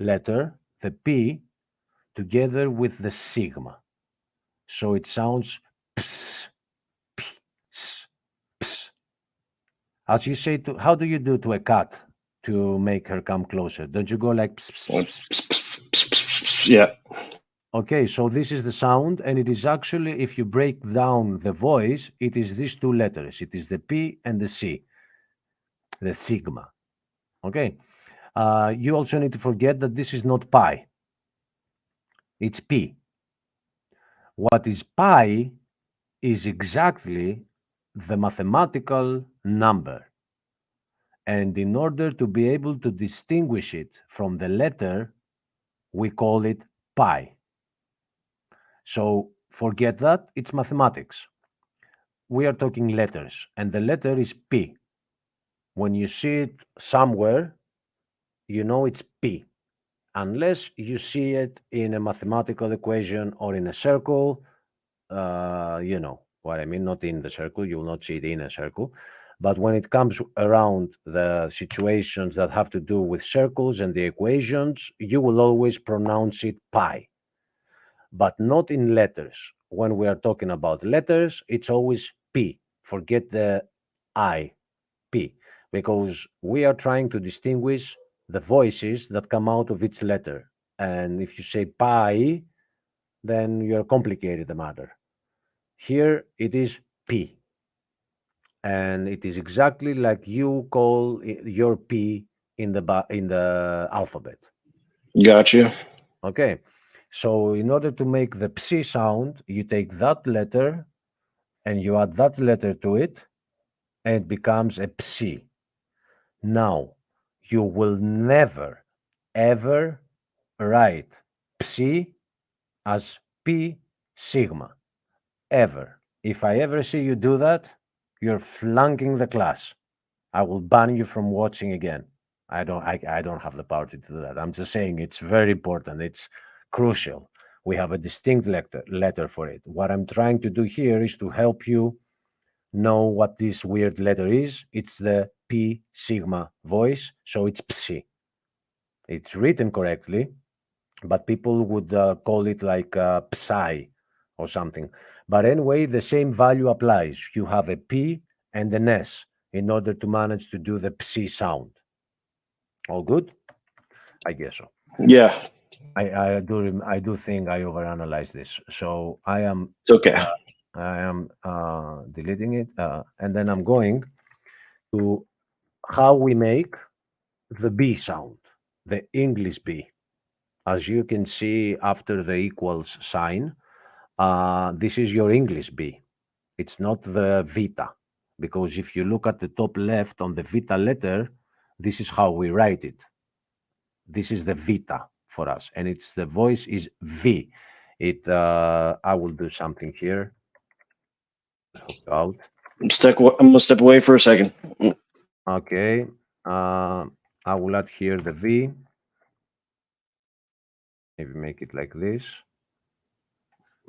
letter, the P, together with the sigma. So it sounds ps, ps, ps. As you say to, how do you do to a cat to make her come closer? Don't you go like ps, ps, ps, ps? Yeah. Okay, so this is the sound, and it is actually, if you break down the voice, it is these two letters. It is the P and the C, the sigma. Okay. You also need to forget that this is not pi. It's P. What is pi is exactly the mathematical number. And in order to be able to distinguish it from the letter, we call it pi. So forget that, it's mathematics. We are talking letters, and the letter is P. When you see it somewhere, you know it's P. unless you see it in a mathematical equation or in a circle. You know what I mean, not in the circle, you will not see it in a circle. But when it comes around the situations that have to do with circles and the equations, you will always pronounce it pi, but not in letters. When we are talking about letters, it's always P. Forget the I, P, because we are trying to distinguish the voices that come out of each letter. And if you say pi, then you're complicated the matter. Here it is P. And it is exactly like you call your P in the alphabet. Gotcha. Okay. So in order to make the psi sound, you take that letter and you add that letter to it, and it becomes a psi. Now, you will never, ever write psi as p sigma. Ever. If I ever see you do that, you're flunking the class. I will ban you from watching again. I don't have the power to do that. I'm just saying it's very important. It's crucial. We have a distinct letter for it. What I'm trying to do here is to help you know what this weird letter is. It's the P sigma voice, so it's psi. It's written correctly, but people would call it like psi or something. But anyway, the same value applies. You have a P and an S in order to manage to do the psi sound. All good? I guess so. Yeah, I do think I overanalyze this. So it's okay. I am deleting it, and then I'm going to how we make the B sound, the English B. As you can see after the equals sign, this is your English B. It's not the Vita, because if you look at the top left on the Vita letter, this is how we write it. This is the Vita for us, and it's the voice is V. I will do something here. Out. I'm gonna step away for a second. Okay. I will add here the V. Maybe make it like this.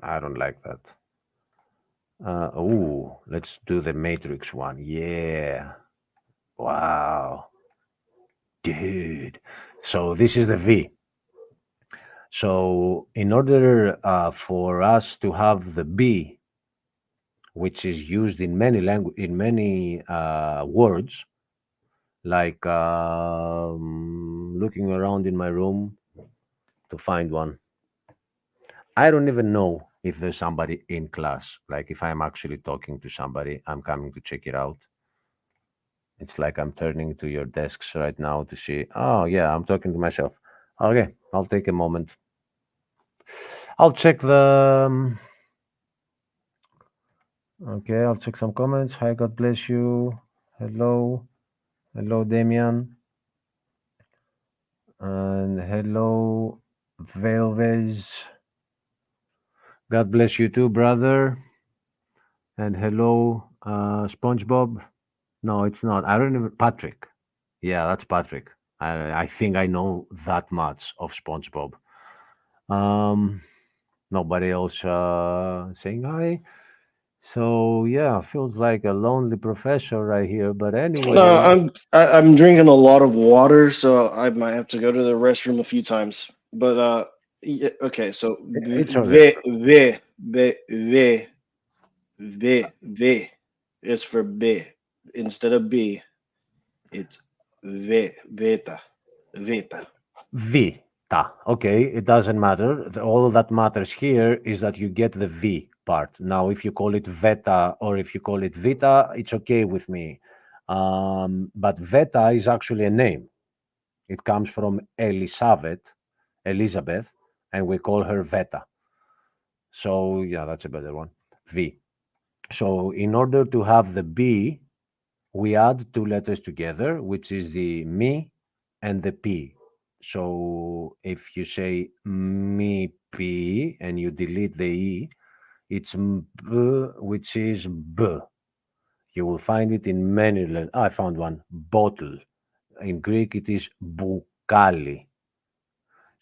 I don't like that. Let's do the matrix one. Yeah. Wow. Dude. So this is the V. So in order for us to have the B, which is used in many words, like looking around in my room to find one. I don't even know if there's somebody in class. Like if I'm actually talking to somebody, I'm coming to check it out. It's like I'm turning to your desks right now to see, oh yeah, I'm talking to myself. Okay, I'll take a moment. I'll check the... Okay, I'll check some comments. Hi, God bless you. Hello. Hello, Damian. And hello, Velvez. God bless you too, brother. And hello, SpongeBob. No, it's not. I don't know. Patrick. Yeah, that's Patrick. I think I know that much of SpongeBob. Nobody else saying hi. So yeah, feels like a lonely professor right here. But anyway, No, I'm drinking a lot of water, so I might have to go to the restroom a few times. But yeah, okay, so it's okay. V is for B instead of B. It's Vita. Vita. Okay, it doesn't matter. All that matters here is that you get the V part. Now, if you call it Veta or if you call it Vita, it's okay with me. But Veta is actually a name. It comes from Elizabeth, and we call her Veta. So yeah, that's a better one. V. So in order to have the B, we add two letters together, which is the me and the P. So if you say me P and you delete the E, it's B, which is B. You will find it in many letters. I found one, bottle. In Greek, it is boukali.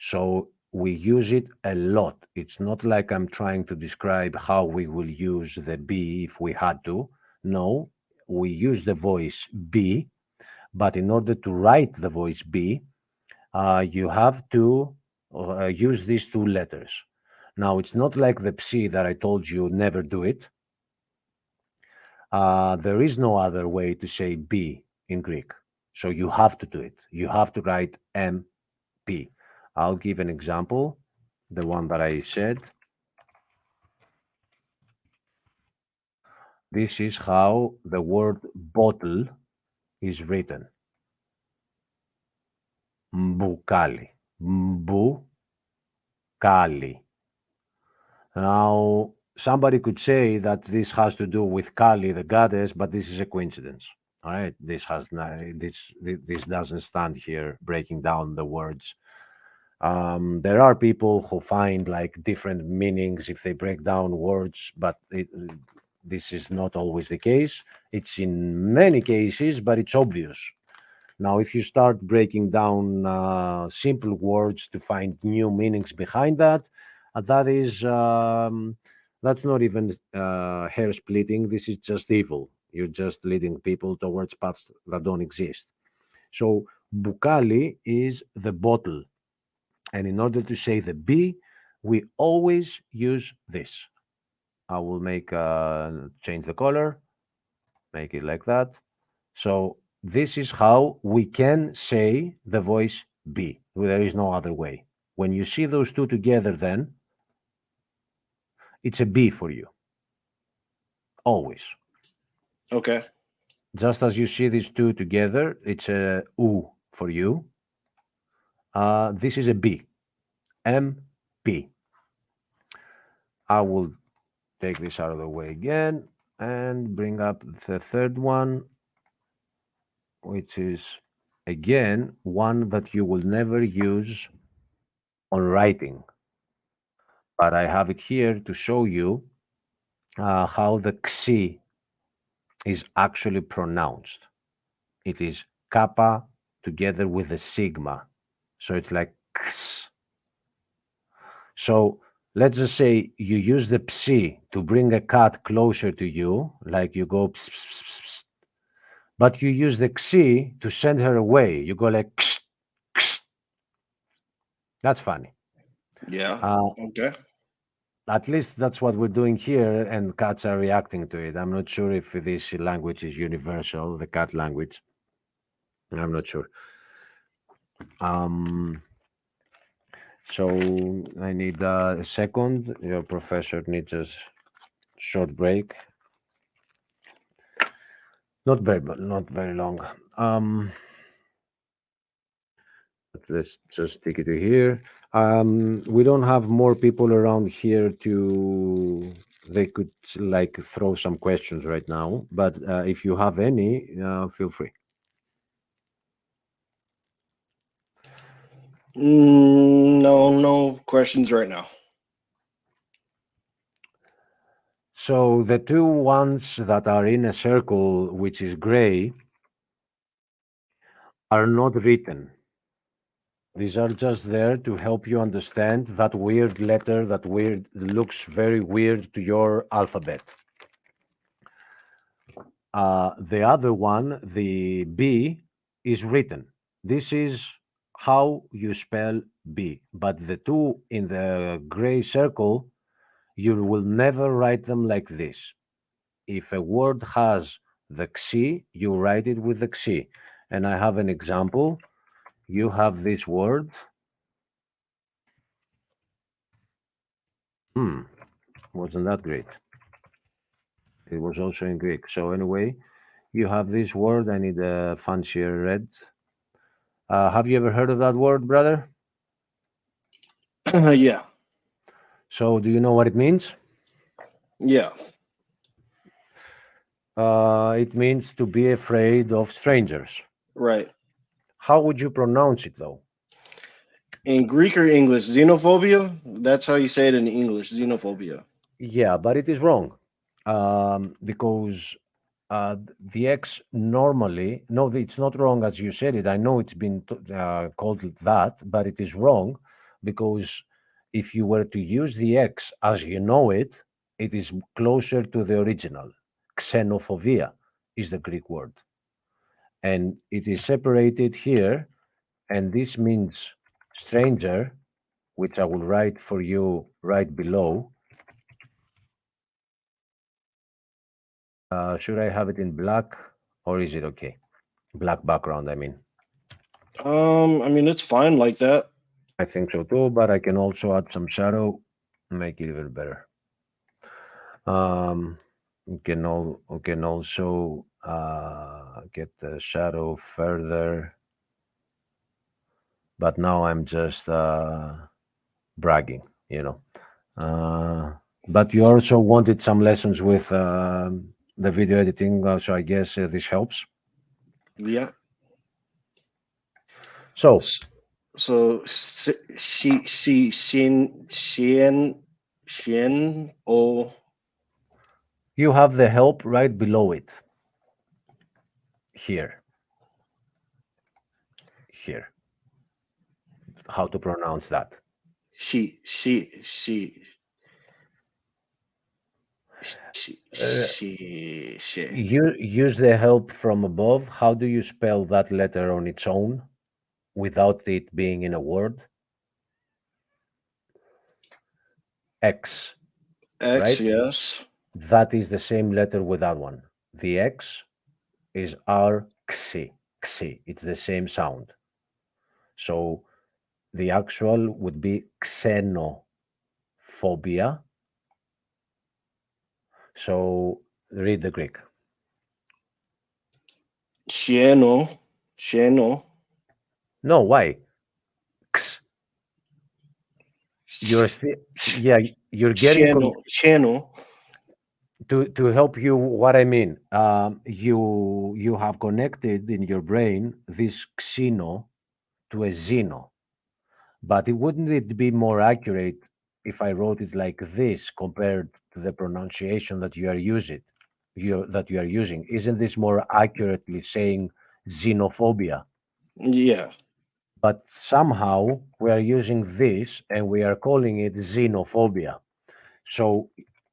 So we use it a lot. It's not like I'm trying to describe how we will use the be if we had to. No, we use the voice be, but in order to write the voice be, you have to use these two letters. Now, it's not like the psi that I told you, never do it. There is no other way to say be in Greek. So you have to do it. You have to write MP. I'll give an example, the one that I said. This is how the word bottle is written. Mbukali. Mbukali. Now, somebody could say that this has to do with Kali, the goddess, but this is a coincidence. All right, this doesn't stand here breaking down the words. There are people who find like different meanings if they break down words, but this is not always the case. It's in many cases, but it's obvious. Now, if you start breaking down simple words to find new meanings behind that, that's not even hair splitting. This is just evil. You're just leading people towards paths that don't exist. So bukali is the bottle. And in order to say the B, we always use this. I will change the color, make it like that. So this is how we can say the voice B. There is no other way. When you see those two together, then it's a B for you. Always. Okay. Just as you see these two together, it's a U for you. This is a B. MP. I will take this out of the way again and bring up the third one, which is, again, one that you will never use on writing. But I have it here to show you how the xi is actually pronounced. It is kappa together with a sigma. So it's like x. So let's just say you use the psi to bring a cat closer to you, like you go pss, pss, pss, pss, but you use the xi to send her away. You go like ksh, ksh. That's funny. Yeah. Okay. At least that's what we're doing here, and cats are reacting to it. I'm not sure if this language is universal, the cat language. I'm not sure. So I need a second. Your professor needs a short break. Not very long. Let's just take it to here. We don't have more people around here they could like throw some questions right now, but if you have any, feel free. No questions right now. So the two ones that are in a circle, which is gray, are not written. These are just there to help you understand that weird letter that looks very weird to your alphabet. The other one, the B, is written. This is how you spell B. But the two in the gray circle, you will never write them like this. If a word has the xi, you write it with the xi. And I have an example. You have this word. Wasn't that great? It was also in Greek. So anyway, you have this word. I need a fancier red. Have you ever heard of that word, brother? Yeah. So do you know what it means? Yeah. It means to be afraid of strangers. Right. How would you pronounce it, though? In Greek or English, xenophobia? That's how you say it in English, xenophobia. Yeah, but it is wrong. Because the X normally, no, it's not wrong as you said it. I know it's been called that, but it is wrong because if you were to use the X as you know it, it is closer to the original. Xenophobia is the Greek word. And it is separated here, and this means stranger, which I will write for you right below. Should I have it in black, or is it okay? Black background, I mean. I mean, it's fine like that. I think so too, but I can also add some shadow, make it even better. We can also get the shadow further, but now I'm just bragging, you know. But you also wanted some lessons with the video editing, so I guess this helps. Yeah. So Shin O. you have the help right below it. Here. How to pronounce that? She. You use the help from above. How do you spell that letter on its own without it being in a word? X. X, right? yes. That is the same letter with that one. The X is R, xi. It's the same sound. So the actual would be xenophobia. So read the Greek. Shieno. No, why? X. You're getting Shieno. to help you. What I mean, you have connected in your brain this xeno to a xeno, but wouldn't it be more accurate if I wrote it like this compared to the pronunciation that you are using? Isn't this more accurately saying xenophobia? Yeah. But somehow we are using this and we are calling it xenophobia. So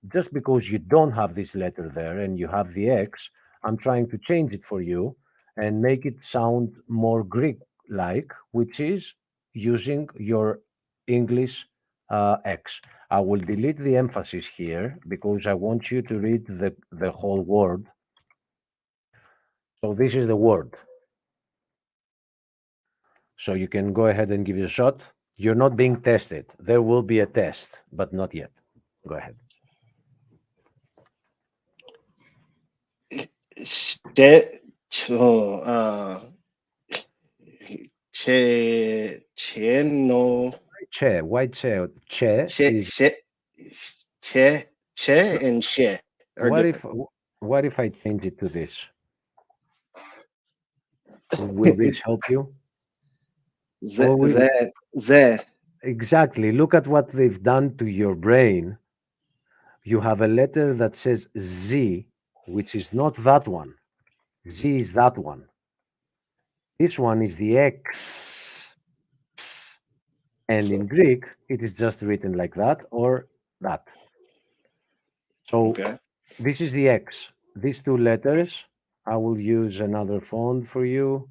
just because you don't have this letter there and you have the X, I'm trying to change it for you and make it sound more Greek-like, which is using your English X. I will delete the emphasis here because I want you to read the whole word. So this is the word. So you can go ahead and give it a shot. You're not being tested. There will be a test, but not yet. Go ahead. Che. Why che? Che is. Che and she are different. What if I change it to this? Will this help you? Exactly. Look at what they've done to your brain. You have a letter that says Z, which is not that one. Z is that one. This one is the X. And in Greek, it is just written like that or that. So this is the X. These two letters, I will use another font for you.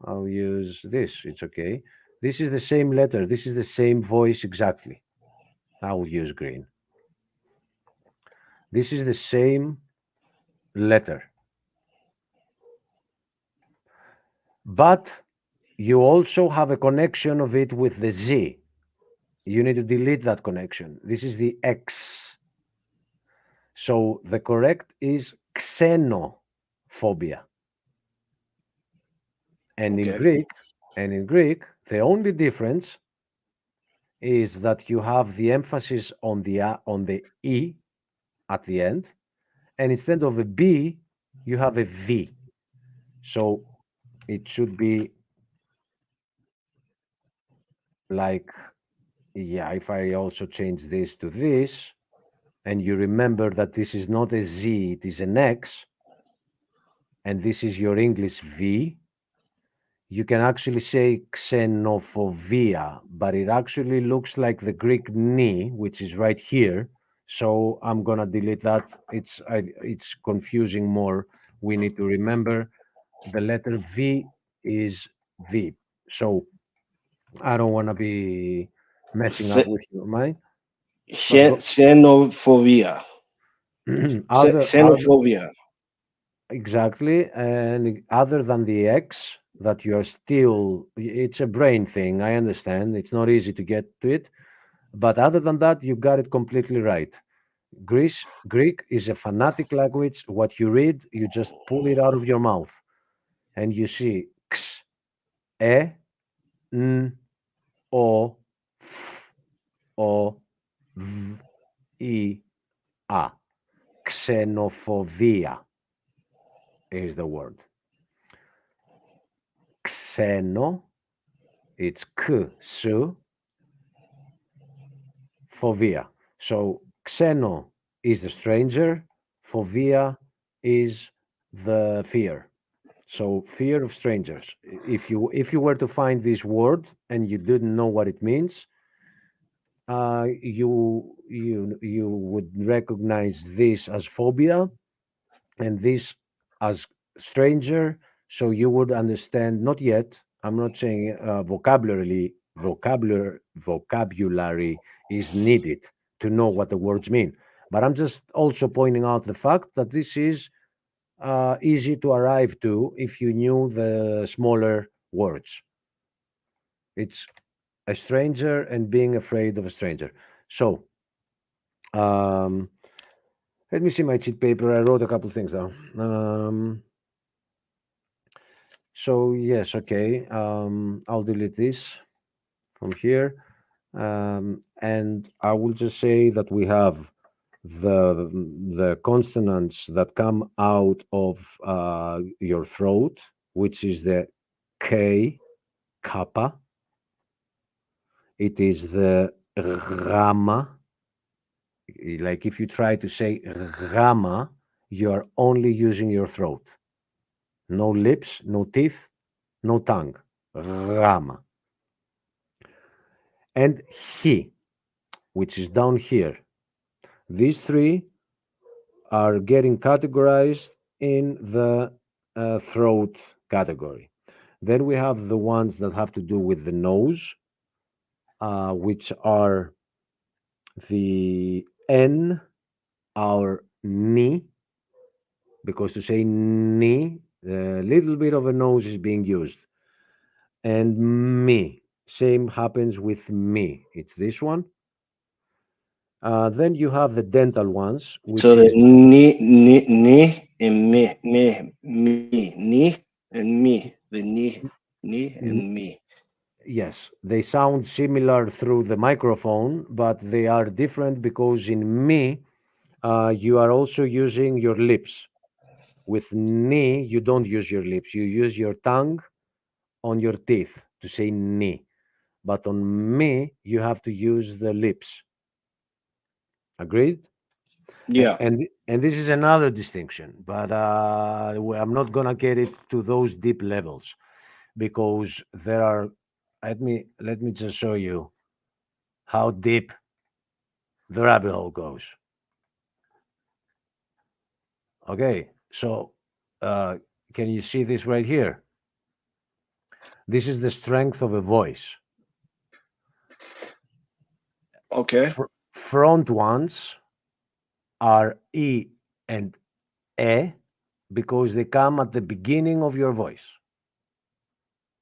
I'll use this. It's okay. This is the same letter. This is the same voice exactly. I will use green. This is the same letter. But you also have a connection of it with the Z. You need to delete that connection. This is the X. So the correct is xenophobia. And in Greek, the only difference is that you have the emphasis on the E at the end, and instead of a B, you have a V. So it should be like, if I also change this to this, and you remember that this is not a Z, it is an X, and this is your English V, you can actually say xenophobia, but it actually looks like the Greek ni, which is right here. So I'm gonna delete that. It's confusing more. We need to remember the letter V is V. So I don't want to be messing up with your mind. But Xenophobia. other Xenophobia. exactly, and other than the X, that you're still, it's a brain thing. I understand it's not easy to get to it, but other than that, you got it completely right. Greek is a phonetic language. What you read, you just pull it out of your mouth, and you see x, e, n, o, f, o, v, I, a. Xenophobia is the word. Xeno, it's k, su, phobia. So xeno is the stranger, phobia is the fear. So fear of strangers. If you were to find this word and you didn't know what it means, you would recognize this as phobia and this as stranger, so you would understand. Not yet, I'm not saying vocabulary is needed to know what the words mean, but I'm just also pointing out the fact that this is easy to arrive to if you knew the smaller words. It's a stranger and being afraid of a stranger. So um, let me see my cheat paper. I wrote a couple things down. So yes, okay. I'll delete this from here, and I will just say that we have the consonants that come out of your throat, which is the K, kappa. It is the gamma. Like if you try to say gamma, you are only using your throat. No lips, no teeth, no tongue. Gamma. And he, which is down here. These three are getting categorized in the throat category. Then we have the ones that have to do with the nose, which are the N, our ni, because to say ni, a little bit of a nose is being used. And me, same happens with me. It's this one. Then you have the dental ones, which So the is ni and me and me. The ni and me. yes, they sound similar through the microphone, but they are different because in me, you are also using your lips. With ni, you don't use your lips. You use your tongue on your teeth to say ni. But on me, you have to use the lips. Agreed? Yeah. And this is another distinction, but I'm not gonna get it to those deep levels because there are. Let me just show you how deep the rabbit hole goes. Okay, so uh, can you see this right here? This is the strength of a voice. Okay. Front ones are E and E because they come at the beginning of your voice.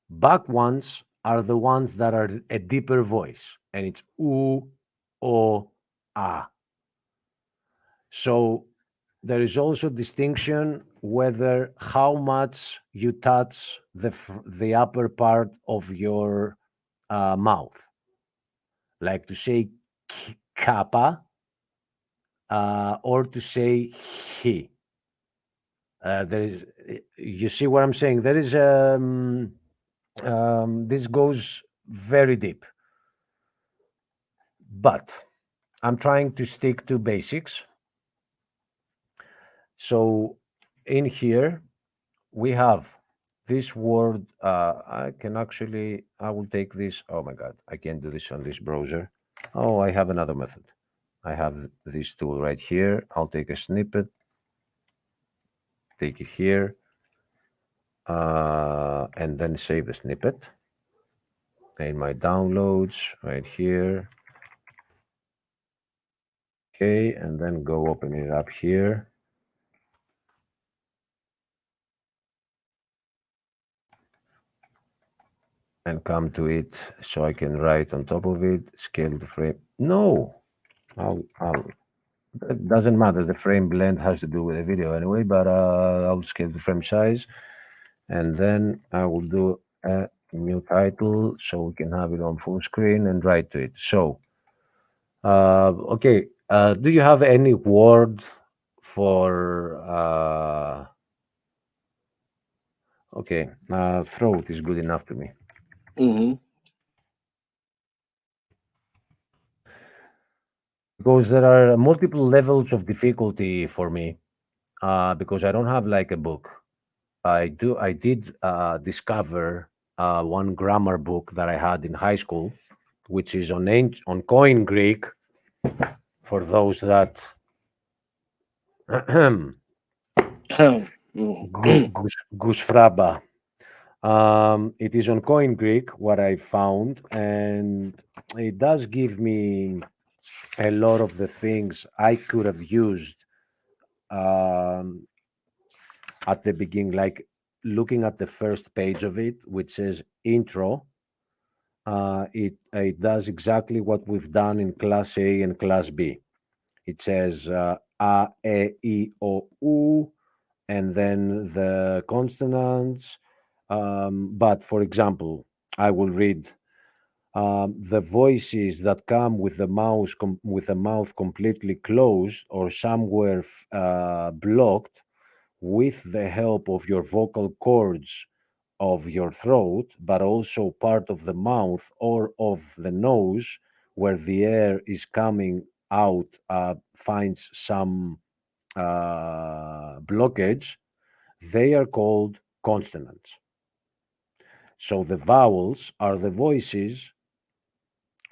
Back ones are the ones that are a deeper voice, and it's U, O, A. So there is also distinction whether how much you touch the upper part of your mouth, like to say kappa or to say he. There is, you see what I'm saying? There is this goes very deep, but I'm trying to stick to basics. So in here we have this word, I can actually, I will take this. Oh my God, I can't do this on this browser. Oh, I have another method. I have this tool right here. I'll take a snippet, take it here, and then save the snippet in my downloads right here. Okay, and then go open it up here. And come to it so I can write on top of it, scale the frame. No, it doesn't matter. The frame blend has to do with the video anyway, but I'll scale the frame size. And then I will do a new title so we can have it on full screen and write to it. So, okay, do you have any word for, okay, throat is good enough to me. Mm-hmm. Because there are multiple levels of difficulty for me, because I don't have like a book. I did discover one grammar book that I had in high school, which is on Koine Greek. For those that Gusfraba. It is on Koine Greek, what I found, and it does give me a lot of the things I could have used at the beginning, like looking at the first page of it, which says intro. It does exactly what we've done in Class A and Class B. It says A, E, I, O, U, and then the consonants. But for example, I will read the voices that come with the mouth completely closed or somewhere blocked, with the help of your vocal cords of your throat, but also part of the mouth or of the nose, where the air is coming out, finds some blockage, they are called consonants. So the vowels are the voices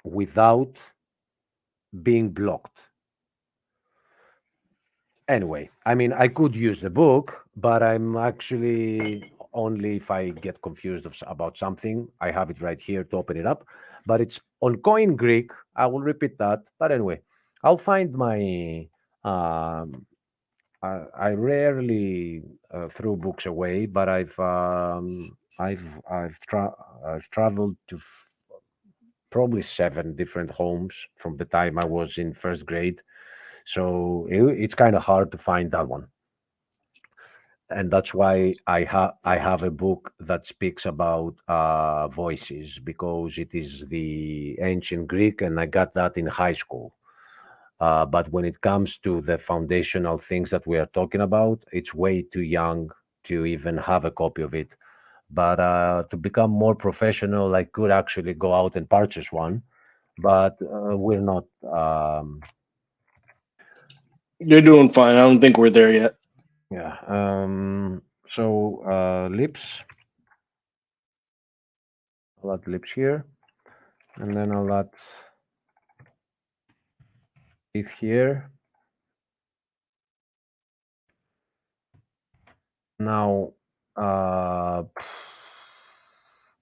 without being blocked. Anyway, I mean, I could use the book, but I'm actually only if I get confused about something, I have it right here to open it up. But it's on Koine Greek. I will repeat that. But anyway, I'll find my. I rarely throw books away, but I've traveled to probably 7 different homes from the time I was in first grade. So it's kind of hard to find that one. And that's why I have a book that speaks about voices, because it is the ancient Greek, and I got that in high school. But when it comes to the foundational things that we are talking about, it's way too young to even have a copy of it. But to become more professional, I could actually go out and purchase one. But we're not. You're doing fine. I don't think we're there yet. Yeah. So lips. I'll add lips here, and then I'll add teeth here. Now,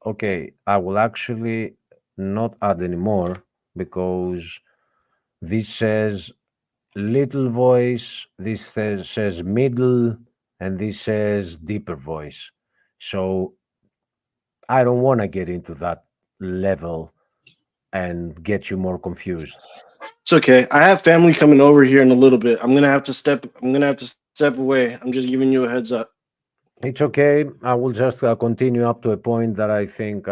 okay, I will actually not add anymore, because this says little voice, this says middle, and this says deeper voice. So I don't want to get into that level and get you more confused. It's okay. I have family coming over here in a little bit. I'm gonna have to step away. I'm just giving you a heads up. It's okay. I will just continue up to a point that I think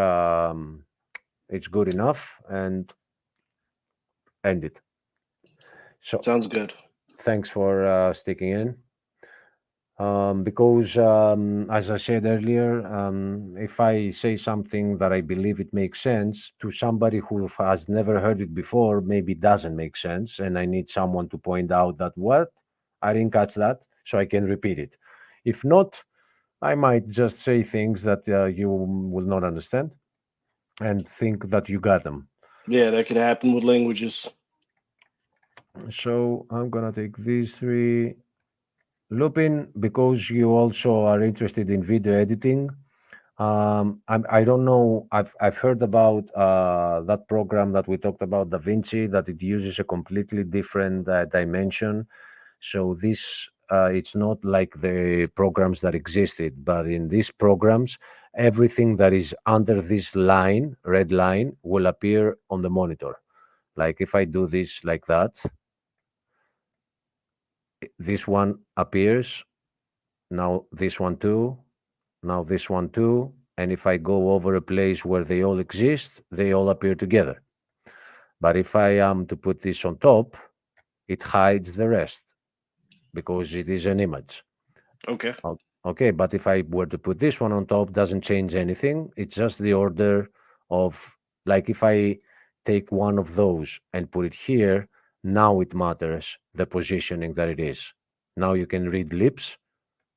it's good enough, and end it. So sounds good. Thanks for sticking in. Because as I said earlier, if I say something that I believe it makes sense to somebody who has never heard it before, maybe it doesn't make sense, and I need someone to point out that what I didn't catch that, so I can repeat it. If not, I might just say things that you will not understand and think that you got them. Yeah, that could happen with languages. So I'm gonna take these three. Lupin, because you also are interested in video editing, I don't know. I've heard about that program that we talked about, DaVinci, that it uses a completely different dimension. So this it's not like the programs that existed, but in these programs, everything that is under this line, red line, will appear on the monitor. Like if I do this like that, this one appears. Now this one too. Now this one too. And if I go over a place where they all exist, they all appear together. But if I am to put this on top, it hides the rest because it is an image. Okay. Okay, but if I were to put this one on top, doesn't change anything. It's just the order of, like if I take one of those and put it here, now it matters the positioning that it is. Now you can read lips,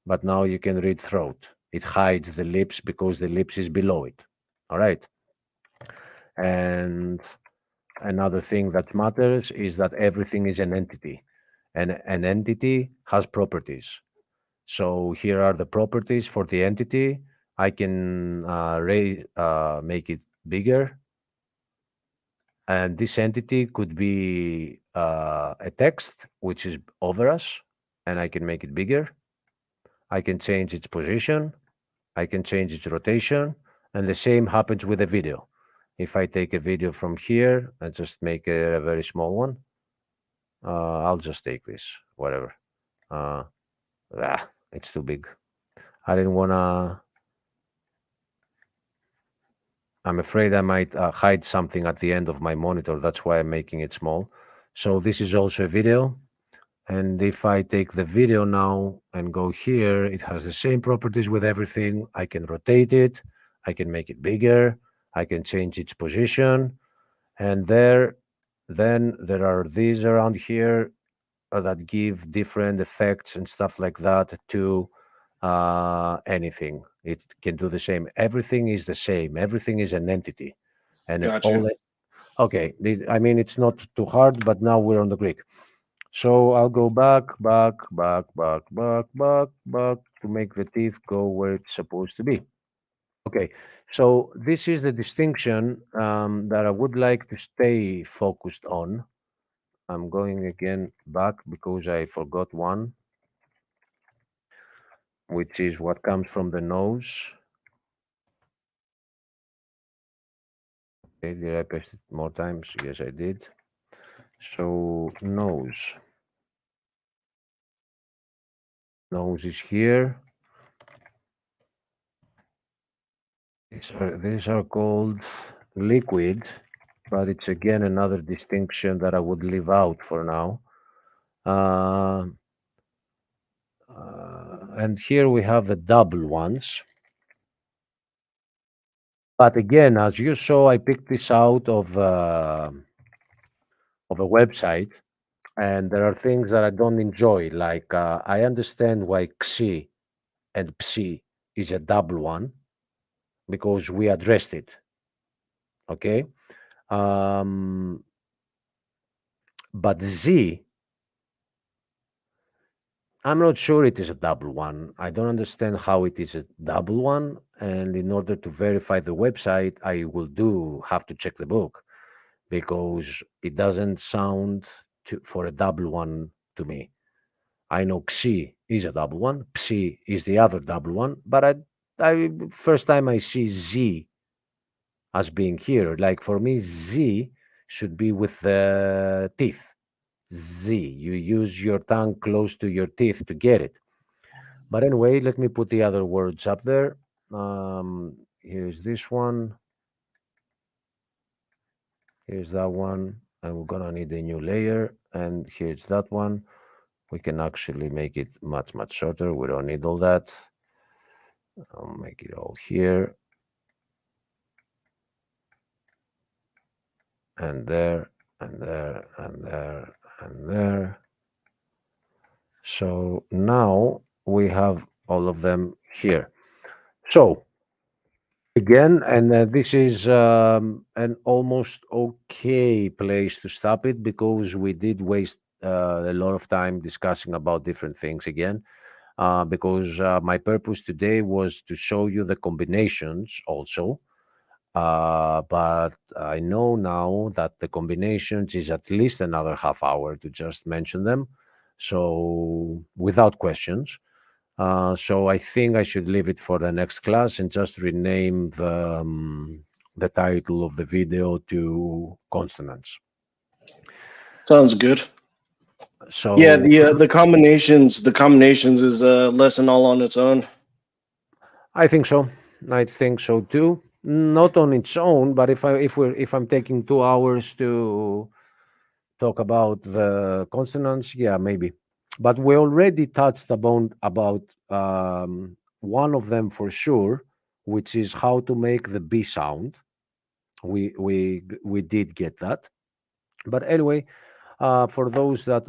but now you can read throat. It hides the lips because the lips is below it. All right. And another thing that matters is that everything is an entity, and an entity has properties. So here are the properties for the entity. I can make it bigger, and this entity could be a text which is over us, and I can make it bigger. I can change its position. I can change its rotation, and the same happens with a video. If I take a video from here and just make a very small one, I'll just take this, whatever. It's too big. I didn't want to. I'm afraid I might hide something at the end of my monitor. That's why I'm making it small. So this is also a video. And if I take the video now and go here, it has the same properties with everything. I can rotate it. I can make it bigger. I can change its position. And then there are these around here that give different effects and stuff like that to anything. It can do the same. Everything is the same. Everything is an entity. And Gotcha. okay. I mean, it's not too hard, but now we're on the Greek. So I'll go back to make the teeth go where it's supposed to be. Okay, so this is the distinction that I would like to stay focused on. I'm going again back because I forgot one, which is what comes from the nose. Okay, did I paste it more times? Yes, I did. So nose. Nose is here. These are called liquid, but it's again another distinction that I would leave out for now. And here we have the double ones. But again, as you saw, I picked this out of a website, and there are things that I don't enjoy. Like I understand why xi and psi is a double one because we addressed it. Okay, but z, I'm not sure it is a double one. I don't understand how it is a double one. And in order to verify the website, I will have to check the book because it doesn't sound for a double one to me. I know xi is a double one, psi is the other double one, but I first time I see z as being here. Like for me, z should be with the teeth. Z. You use your tongue close to your teeth to get it. But anyway, let me put the other words up there. Here's this one. Here's that one. And we're going to need a new layer. And here's that one. We can actually make it much, much shorter. We don't need all that. I'll make it all here. And there, and there, and there, and there. So now we have all of them here. So again, and this is an almost okay place to stop it, because we did waste a lot of time discussing about different things again. Because my purpose today was to show you the combinations also. But I know now that the combinations is at least another half hour to just mention them. So without questions. So I think I should leave it for the next class and just rename the title of the video to Consonants. Sounds good. Yeah, So the combinations is a lesson all on its own. I think so. I think so too. Not on its own, but if I'm taking 2 hours to talk about the consonants, yeah, maybe. But we already touched about one of them for sure, which is how to make the B sound. We did get that. But anyway, for those that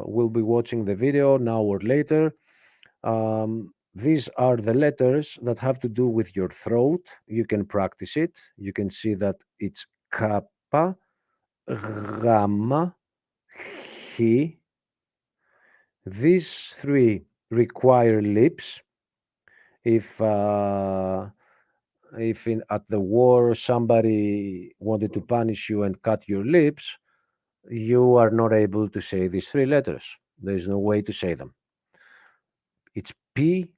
will be watching the video now or later, these are the letters that have to do with your throat. You can practice it. You can see that it's kappa, gamma, he. These three require lips. If at the war somebody wanted to punish you and cut your lips, you are not able to say these three letters. There is no way to say them. It's P.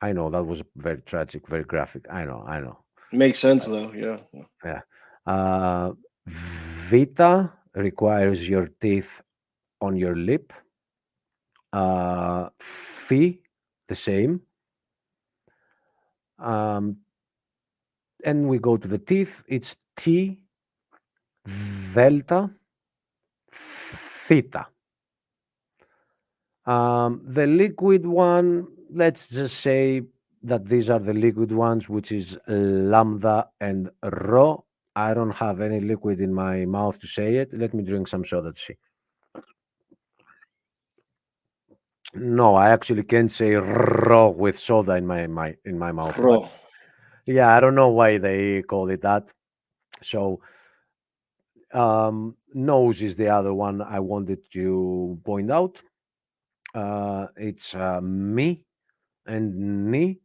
I know that was very tragic, very graphic. I know, I know. Makes sense though. Yeah. Yeah. Vita requires your teeth on your lip. Phi, the same. Um, and we go to the teeth. It's T, delta, theta. The liquid one, let's just say that these are the liquid ones, which is lambda and rho. I don't have any liquid in my mouth to say it. Let me drink some soda to see. No, I actually can't say rho with soda in my mouth. But Bro. yeah, I don't know why they call it that. So nose is the other one I wanted to point out. It's me and ni.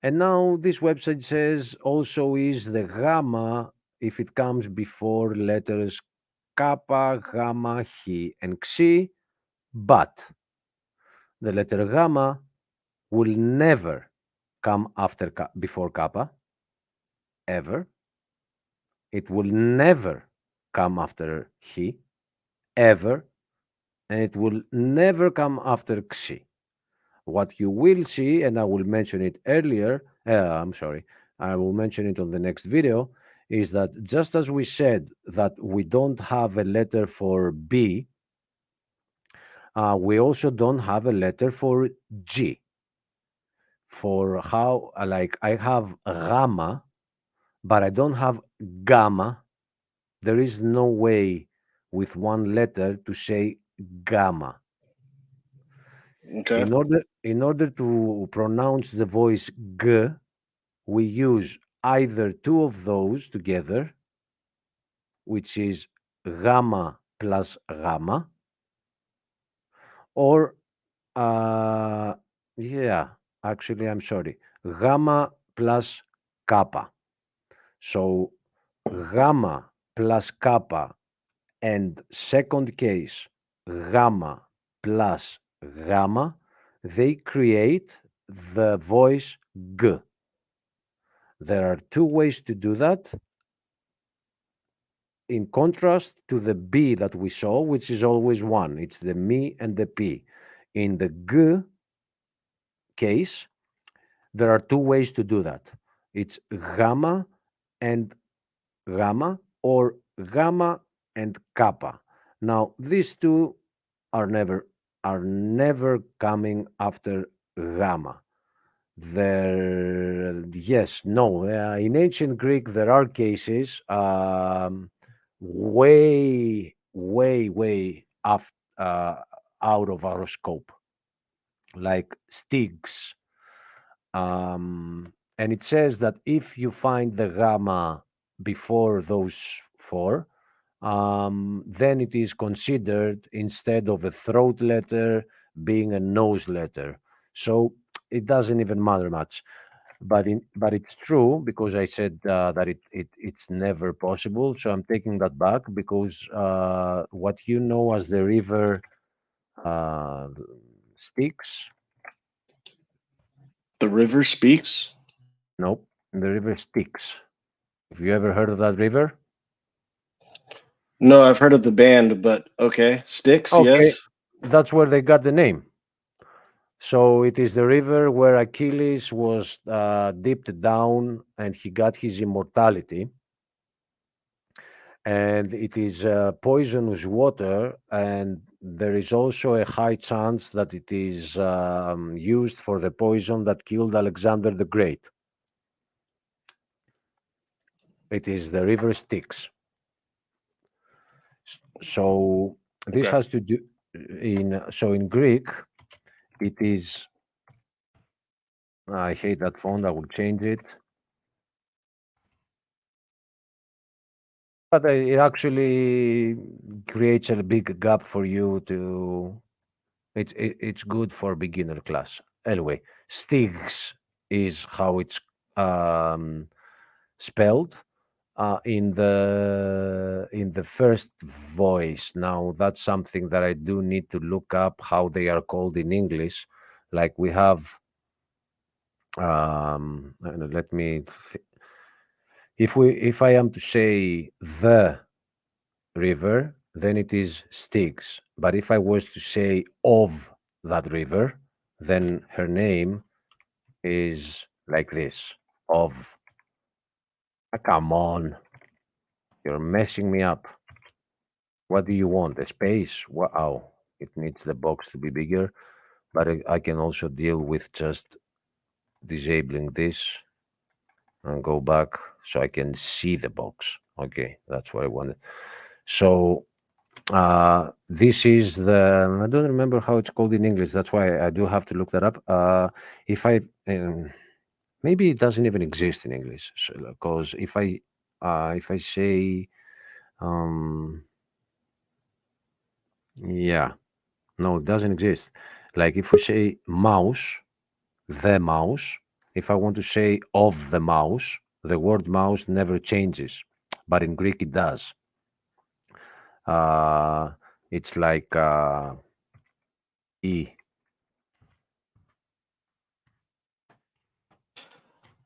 And now this website says also is the gamma if it comes before letters kappa, gamma, he, and xi, but the letter gamma will never come before kappa, ever. It will never come after he, ever, and it will never come after xi. What you will see, and I will mention it earlier, I'm sorry, I will mention it on the next video, is that just as we said that we don't have a letter for B, we also don't have a letter for G. For how, like, I have gamma, but I don't have gamma. There is no way with one letter to say gamma. Okay. In order to pronounce the voice g, we use either two of those together, which is gamma plus gamma, or yeah, actually, I'm sorry, gamma plus kappa. So gamma plus kappa, and second case, gamma plus gamma, they create the voice g. There are two ways to do that. In contrast to the B that we saw, which is always one, it's the me and the P. In the G case, there are two ways to do that. It's gamma and gamma, or gamma and kappa. Now, these two are never coming after gamma. Yes, no. In ancient Greek, there are cases way out of our scope, like Styx, And it says that if you find the gamma before those four, then it is considered, instead of a throat letter, being a nose letter. So it doesn't even matter much. But it's true, because I said that it's never possible. So I'm taking that back, because what you know as the river Styx, The river speaks. nope, the river Styx. Have you ever heard of that river? No, I've heard of the band, but okay. Sticks, Okay, yes. that's where they got the name. So it is the river where Achilles was dipped down and he got his immortality. And it is poisonous water, and there is also a high chance that it is used for the poison that killed Alexander the Great. It is the river Styx. So this Okay. has to do in Greek it is. I hate that font. I will change it. But it actually creates a big gap for you to. It's good for beginner class. Anyway, Styx is how it's um, spelled in the first voice. Now that's something that I do need to look up how they are called in English. Like we have. Let me. If I am to say the river, then it is Styx. But if I was to say of that river, then her name is like this. Of. Come on, you're messing me up. What do you want? A space? Wow, it needs the box to be bigger. But I can also deal with just disabling this and go back so I can see the box. Okay, that's what I wanted. So this is the, I don't remember how it's called in English. That's why I do have to look that up. If I maybe it doesn't even exist in English, because if I say yeah, no, it doesn't exist. Like if we say mouse, the mouse, if I want to say of the mouse, the word mouse never changes, but in Greek it does. It's like e.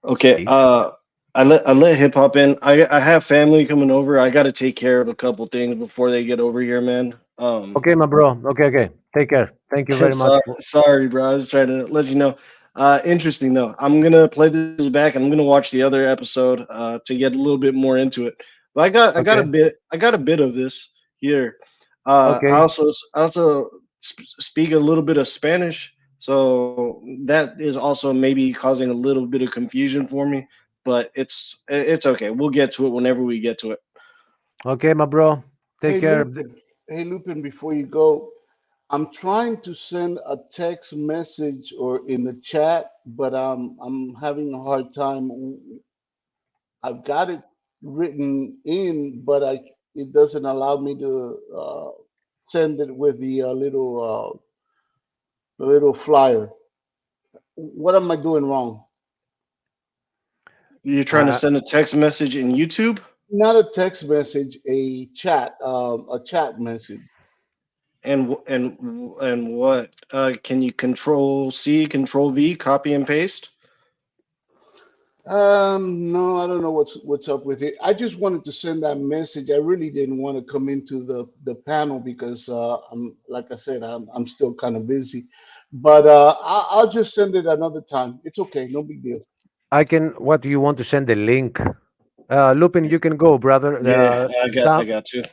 Okay. Steve. I let hip hop in. I have family coming over. I got to take care of a couple things before they get over here, man. Okay, my bro. Okay. Take care. Thank you very much sorry, for. sorry, bro. I was trying to let you know. Interesting though. I'm gonna play this back and I'm gonna watch the other episode to get a little bit more into it. But I got a Okay. bit of this here. I Okay. also speak a little bit of Spanish, so that is also maybe causing a little bit of confusion for me. But it's okay. We'll get to it whenever we get to it. Okay, my bro. Take Hey care. Lupin, hey Lupin, before you go, I'm trying to send a text message or in the chat, but I'm having a hard time. I've got it written in, but it doesn't allow me to send it with the little flyer. What am I doing wrong? You're trying to Uh, send a text message in YouTube, Not a text message, a chat message. and what? Can you Control C, Control V, copy and paste? No, I don't know what's up with it. I just wanted to send that message. I really didn't want to come into the panel because I'm like I said, I'm still kind of busy. But I'll just send it another time. It's okay, no big deal. I can. What do you want to send a link? Lupin, you can go, brother. Yeah, I got you.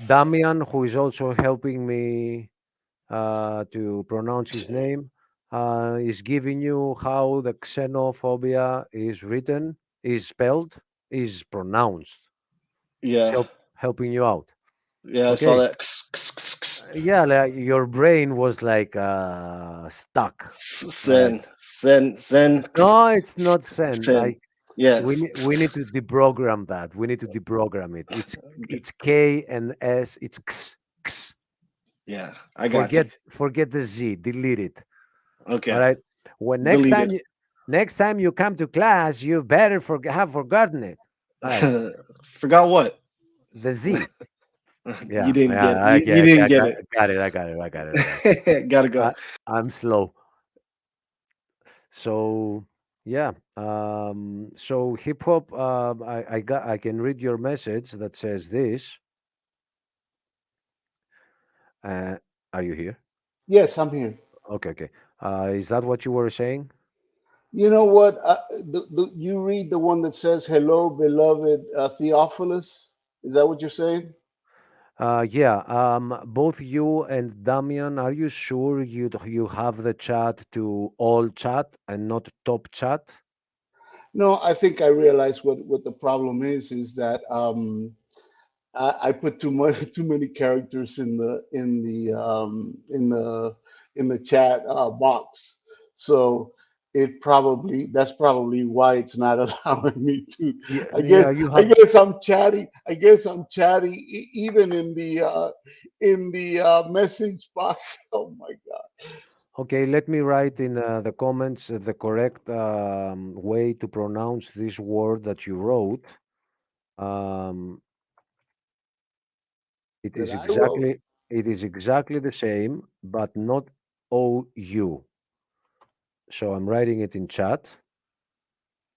Damian, who is also helping me to pronounce his name, is giving you how the xenophobia is written, is spelled, is pronounced. It's Yeah, helping you out. yeah, I saw Okay. that. Yeah, like your brain was like stuck. Like, Sen, no, it's not send. sen. Like Yes. we need to deprogram that. We need to deprogram it. It's K and S. It's X. X. Yeah, I got you. Forget the Z. Delete it. All Okay, right. When delete it. next time you come to class, you better have forgotten it. All right. Forgot what? The Z. You Yeah. didn't get it. Yeah. You didn't get it. I got it. I got it. I got it. I got it. Gotta go. I, I'm slow. So yeah. So hip hop. I can read your message that says this. Uh, are you here? Yes, I'm here. Okay. Okay. Is that what you were saying? You know what? You read the one that says, "Hello, beloved Theophilus." Is that what you're saying? Yeah. Both you and Damian, are you sure you have the chat to all chat and not top chat? No, I think I realize what the problem is that I put too much too many characters in the chat box, so that's probably why it's not allowing me to. Yeah. I guess Yeah. You I have. guess I'm chatty. I guess I'm chatty even in the message box. Oh my God! Okay. Let me write in the comments the correct way to pronounce this word that you wrote. Um, it That is I wrote. exactly the same, but not OU. So I'm writing it in chat,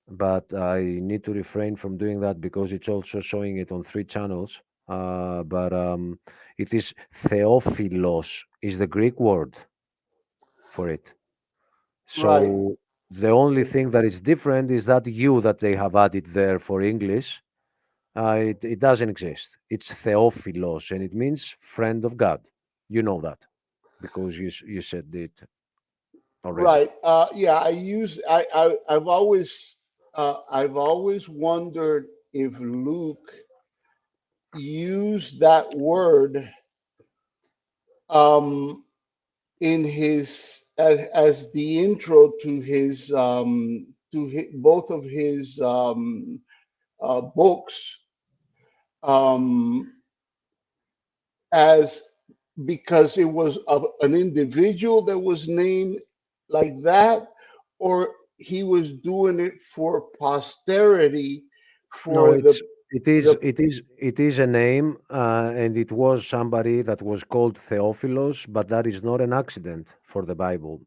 but I need to refrain from doing that because it's also showing it on 3 channels. But it is Theophilos is the Greek word for it. Right. So the only thing that is different is that you that they have added there for English. It doesn't exist. It's Theophilos, and it means friend of God. You know that because you said it already. Right. Yeah, I've always wondered if Luke used that word um, in his as the intro to both of his books um, as because it was an individual that was named like that, or he was doing it for posterity No, for the it is a name, and it was somebody that was called Theophilos, but that is not an accident for the Bible.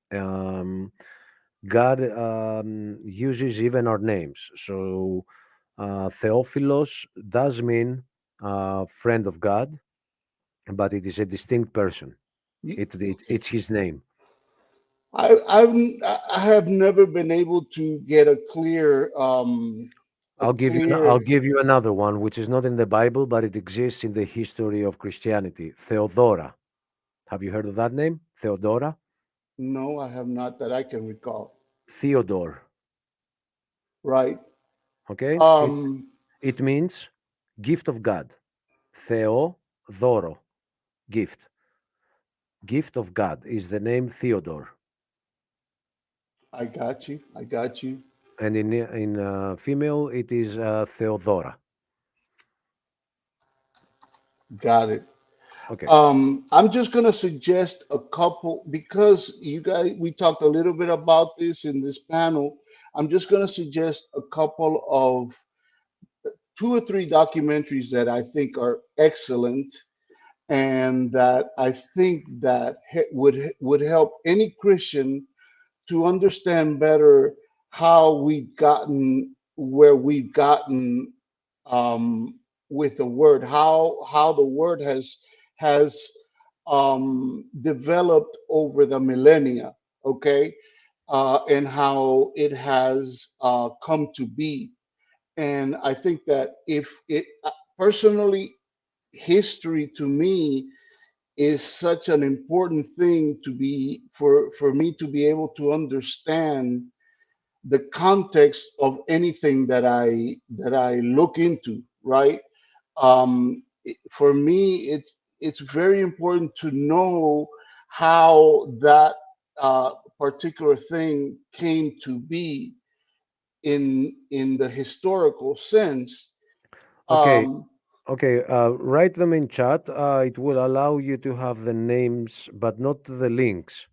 God uses even our names. So Theophilos does mean friend of God, but it is a distinct person. It's his name. I have never been able to get a I'll clear. give you another one, which is not in the Bible, but it exists in the history of Christianity. Theodora. Have you heard of that name? Theodora? No, I have not that I can recall. Theodore. Right. Okay? Um. It means gift of God. Theo Doro. Gift. Gift of God is the name Theodore. I got you. I got you. And in female, it is Theodora. Got it. Okay. I'm just gonna suggest a couple because you guys we talked a little bit about this in this panel. I'm just gonna suggest a couple of 2 or 3 documentaries that I think are excellent and that I think that would help any Christian to understand better how we've gotten where we've gotten with the word, how the word has developed over the millennia, okay, and how it has come to be. And I think that if it personally, history to me is such an important thing to be for me to be able to understand the context of anything that I look into, right? For me, it's very important to know how that particular thing came to be in the historical sense. Okay, Um, okay. Write them in chat. It will allow you to have the names, but not the links.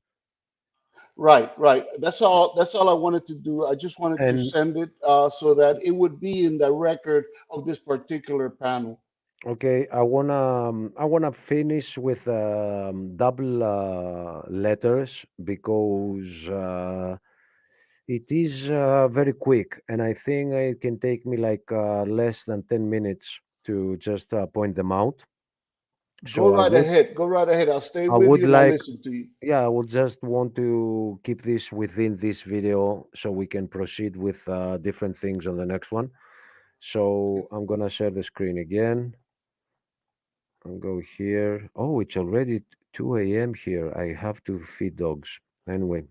right, right. That's all. That's all I wanted to do. I just wanted to And send it so that it would be in the record of this particular panel. okay, I wanna finish with double letters because it is very quick, and I think it can take me like less than 10 minutes to just point them out. Go So right ahead. Go right ahead. I'll stay I with you would and I'll like, listen to you. yeah, I would just want to keep this within this video so we can proceed with different things on the next one. So I'm gonna share the screen again and go here. Oh, it's already 2 a.m. here. I have to feed dogs. Anyway,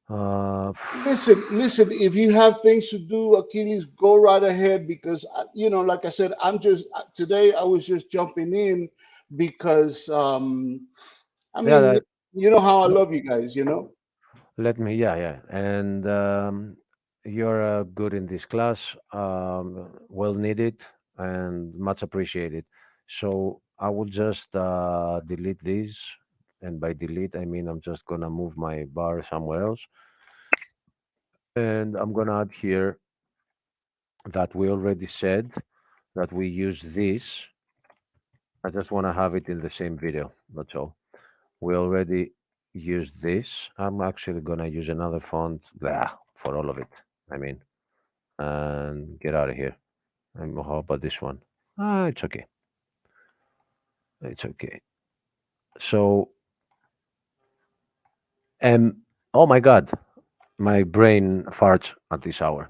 uh, Listen, listen. If you have things to do, Achilles, go right ahead because like I said, I'm just today. I was just jumping in because I yeah, mean, you know how I love you guys. let me, yeah, yeah. And you're good in this class, well needed and much appreciated. So I will just delete these. And by delete, I mean I'm just gonna move my bar somewhere else. And I'm gonna add here that we already said that we use this. I just wanna have it in the same video. That's all. We already used this. I'm actually gonna use another font for all of it. I mean, and get out of here. And how about this one? It's okay. It's okay. So, oh my God, my brain farts at this hour.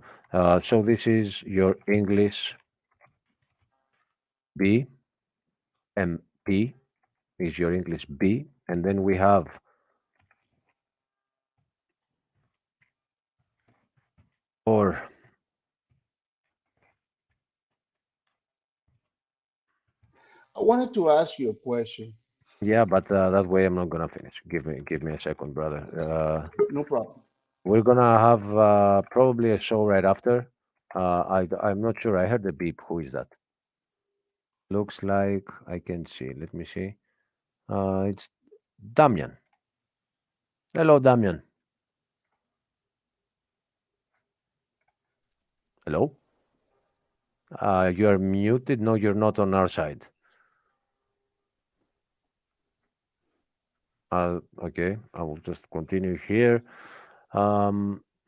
So this is your English B, MP is your English B, and then we have or I wanted to ask you a question. yeah, but that way I'm not gonna finish. Give me a second, brother. No problem. We're gonna have probably a show right after. I'm not sure. I heard the beep. Who is that? Looks like I can see. Let me see. It's Damian. Hello, Damian. Hello. You're muted. No, you're not on our side. Okay, I will just continue here.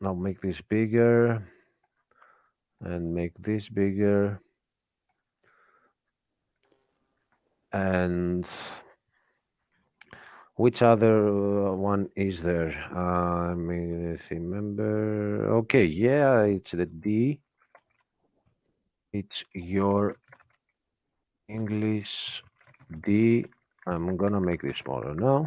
I'll make this bigger and make this bigger. And which other one is there? I mean, let's remember. Okay, yeah, it's the D. It's your English D. I'm gonna make this smaller now.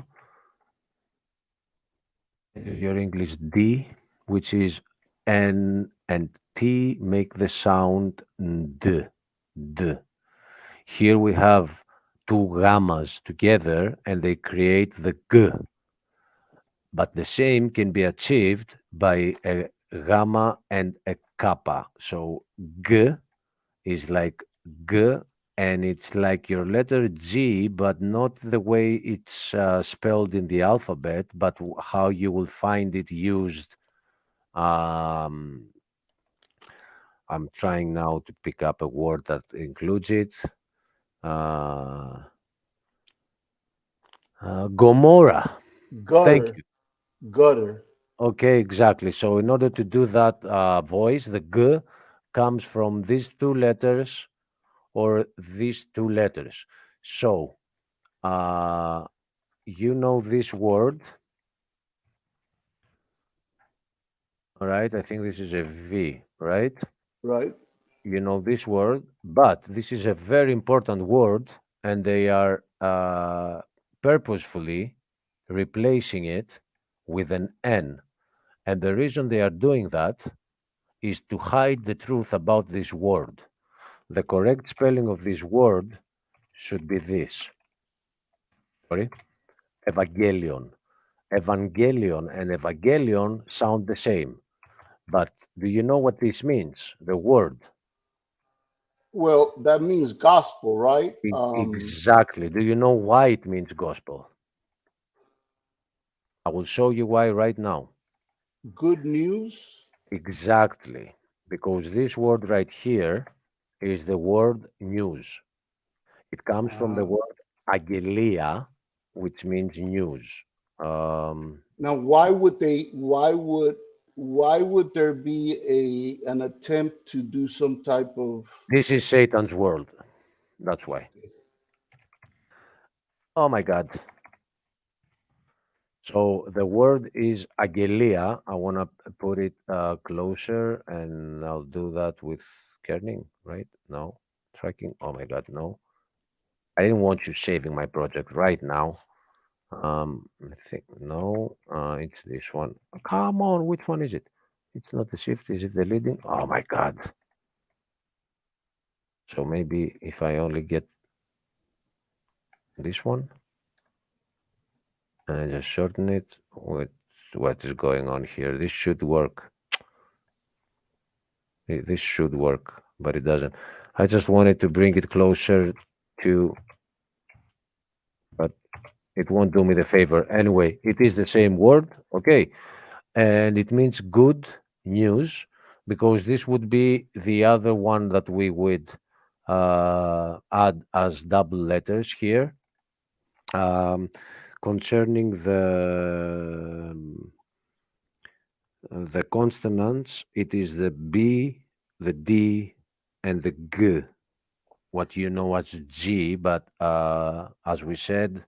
Your English D, which is N and T make the sound D. D. Here we have two gammas together and they create the G. But the same can be achieved by a gamma and a kappa. So G is like G, and it's like your letter G, but not the way it's spelled in the alphabet, but how you will find it used. Um, I'm trying now to pick up a word that includes it. Uh, Gomorrah. Thank Gutter, you. gutter. Okay, exactly. So in order to do that voice, the G comes from these two letters or these two letters. So uh, you know this word, all right? I think this is a V, right? Right. You know this word, but this is a very important word, and they are purposefully replacing it with an N. And the reason they are doing that is to hide the truth about this word. The correct spelling of this word should be this. Sorry, Evangelion. Evangelion and Evangelion sound the same. But do you know what this means? The word. Well, that means gospel, right? Exactly. Do you know why it means gospel? I will show you why right now. Good news. Exactly. Because this word right here is the word news. It comes from the Uh, word agelia, which means news. Now, why would there be an attempt to do some type of? This is Satan's world. That's why. Oh my God. So the word is agelia. I want to put it closer, and I'll do that with kerning, right? No. Tracking. Oh my God, no. I didn't want you saving my project right now. I think no, it's this one. Come on, which one is it? It's not the shift. Is it the leading? Oh my God. So maybe if I only get this one and I just shorten it, what is going on here? This should work. This should work, but it doesn't. I just wanted to bring it closer to, but it won't do me the favor. Anyway, it is the same word, okay? And it means good news because this would be the other one that we would add as double letters here. Concerning the consonants, it is the B, the D, and the G, what you know as G, but as we said,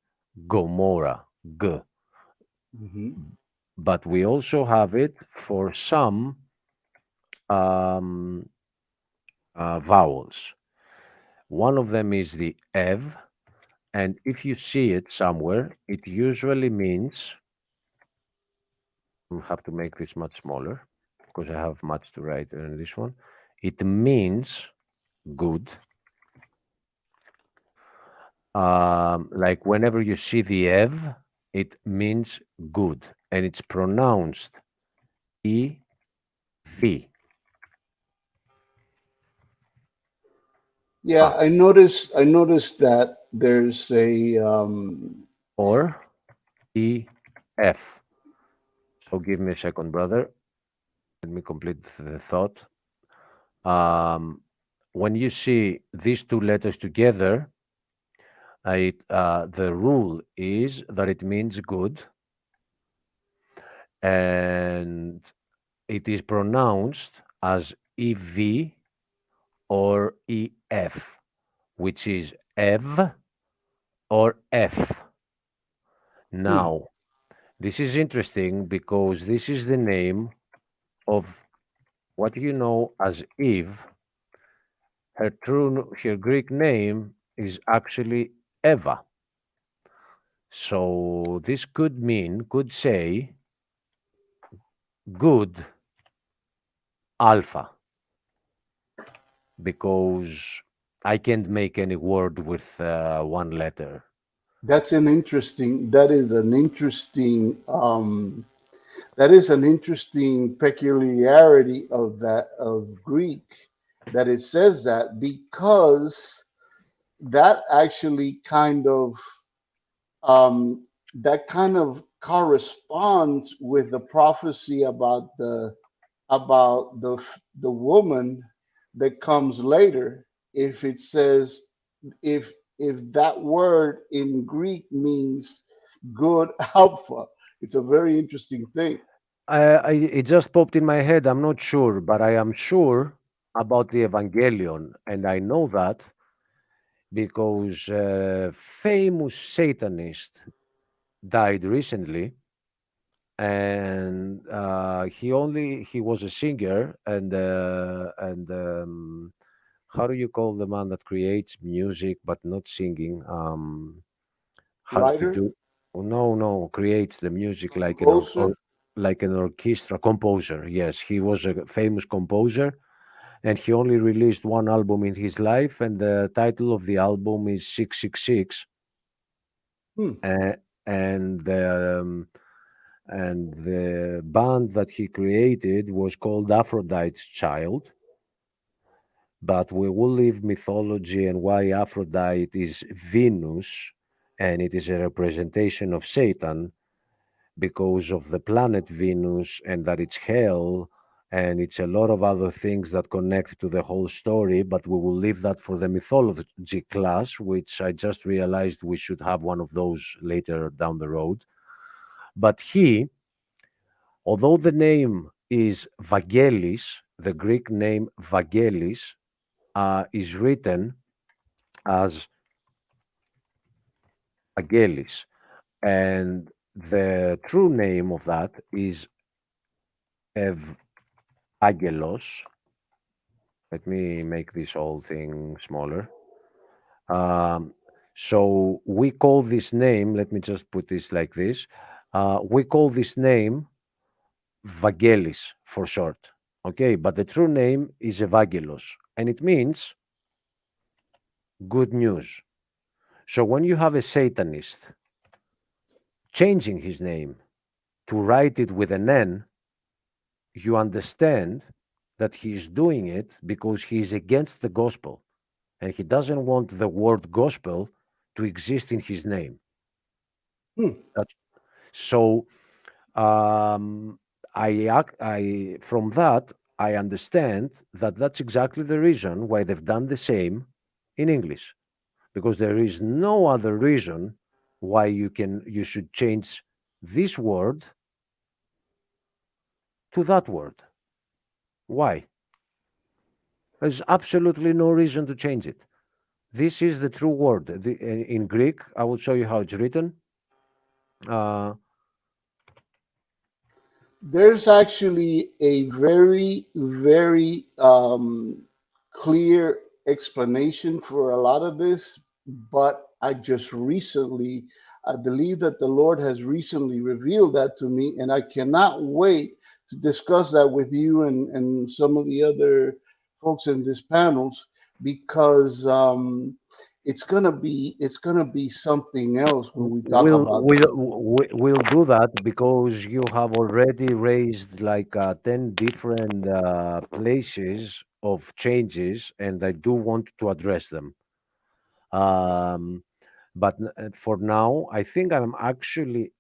Gomorrah, G. But we also have it for some vowels. One of them is the ev, and if you see it somewhere, it usually means, I have to make this much smaller because I have much to write in this one. It means good. Like whenever you see the ev, it means good, and it's pronounced E V. Yeah, I noticed. I noticed that there's a. Or E F. So give me a second, brother. Let me complete the thought. When you see these two letters together, the rule is that it means good, and it is pronounced as EV or EF, which is EV or F. Now, this is interesting because this is the name of what you know as Eve. Her Greek name is actually Eva. So this could say good alpha, because I can't make any word with one letter. That's an interesting. That is an interesting. That is an interesting peculiarity of Greek, that it says that, because that actually that kind of corresponds with the prophecy about the woman that comes later. If it says, if that word in Greek means good alpha, it's a very interesting thing. It just popped in my head. I'm not sure, but I am sure about the Evangelion, and I know that because a famous Satanist died recently, and he was a singer, and how do you call the man that creates music but not singing? Has to Writer, do, oh, no, creates the music like composer. like an orchestra composer. Yes, he was a famous composer, and he only released one album in his life, and the title of the album is 666. Hmm. uh, and the band that he created was called Aphrodite's Child. But we will leave mythology and why Aphrodite is Venus, and it is a representation of Satan because of the planet Venus, and that it's hell, and it's a lot of other things that connect to the whole story. But we will leave that for the mythology class, which I just realized we should have one of those later down the road. But he, although the name is Vagelis, the Greek name Vagelis, is written as Vagelis, and the true name of that is Evangelos. Let me make this whole thing smaller. Um, so we call this name, let me just put this like this. We call this name Vagelis for short. Okay, but the true name is Evangelos, and it means good news. So when you have a Satanist changing his name to write it with an N, you understand that he is doing it because he is against the gospel and he doesn't want the word gospel to exist in his name. Hmm. So I from that I understand that that's exactly the reason why they've done the same in English, because there is no other reason why you should change this word to that word. Why? There's absolutely no reason to change it. This is the true word. In Greek, I will show you how it's written. Uh, There's actually a very, very clear explanation for a lot of this, but I believe that the Lord has recently revealed that to me, and I cannot wait to discuss that with you and some of the other folks in this panels because it's gonna be something else when we talk we'll about we'll that. we'll do that because you have already raised like 10 different places of changes, and I do want to address them. Um, but for now, I think I'm actually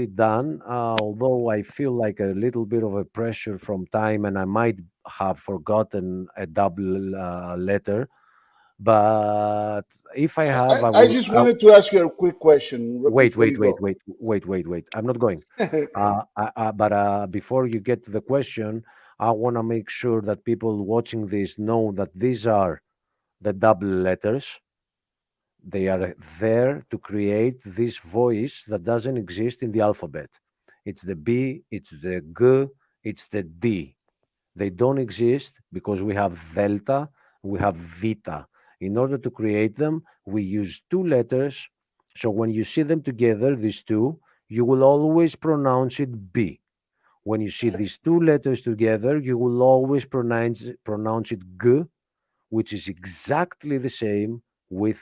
done. Although I feel like a little bit of a pressure from time, and I might have forgotten a double letter. But if I have, I I will. just wanted to ask you a quick question Wait, before wait, you wait, go. wait, wait, wait, wait. I'm not going. But before you get to the question, I want to make sure that people watching this know that these are the double letters. They are there to create this voice that doesn't exist in the alphabet. It's the B, it's the G, it's the D. They don't exist because we have delta, we have vita. In order to create them, we use two letters. So when you see them together, these two, you will always pronounce it B. When you see these two letters together, you will always pronounce it G, which is exactly the same with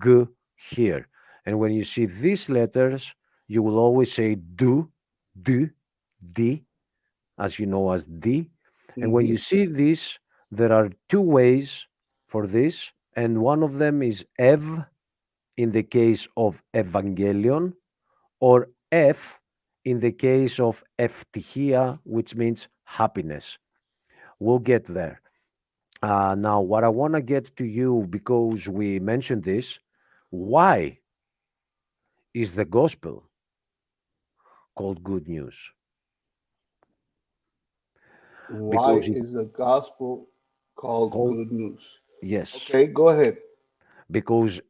G here. And when you see these letters, you will always say do, D, D, as you know as D. And when Hmm. you see this, there are two ways for this, and one of them is Ev in the case of Evangelion, or F in the case of Ευτυχία, which means happiness. We'll get there. Now, what I want to get to you, because we mentioned this, why is the gospel called good news? Why Because it is the gospel called called, good news? yes, Okay, go ahead. because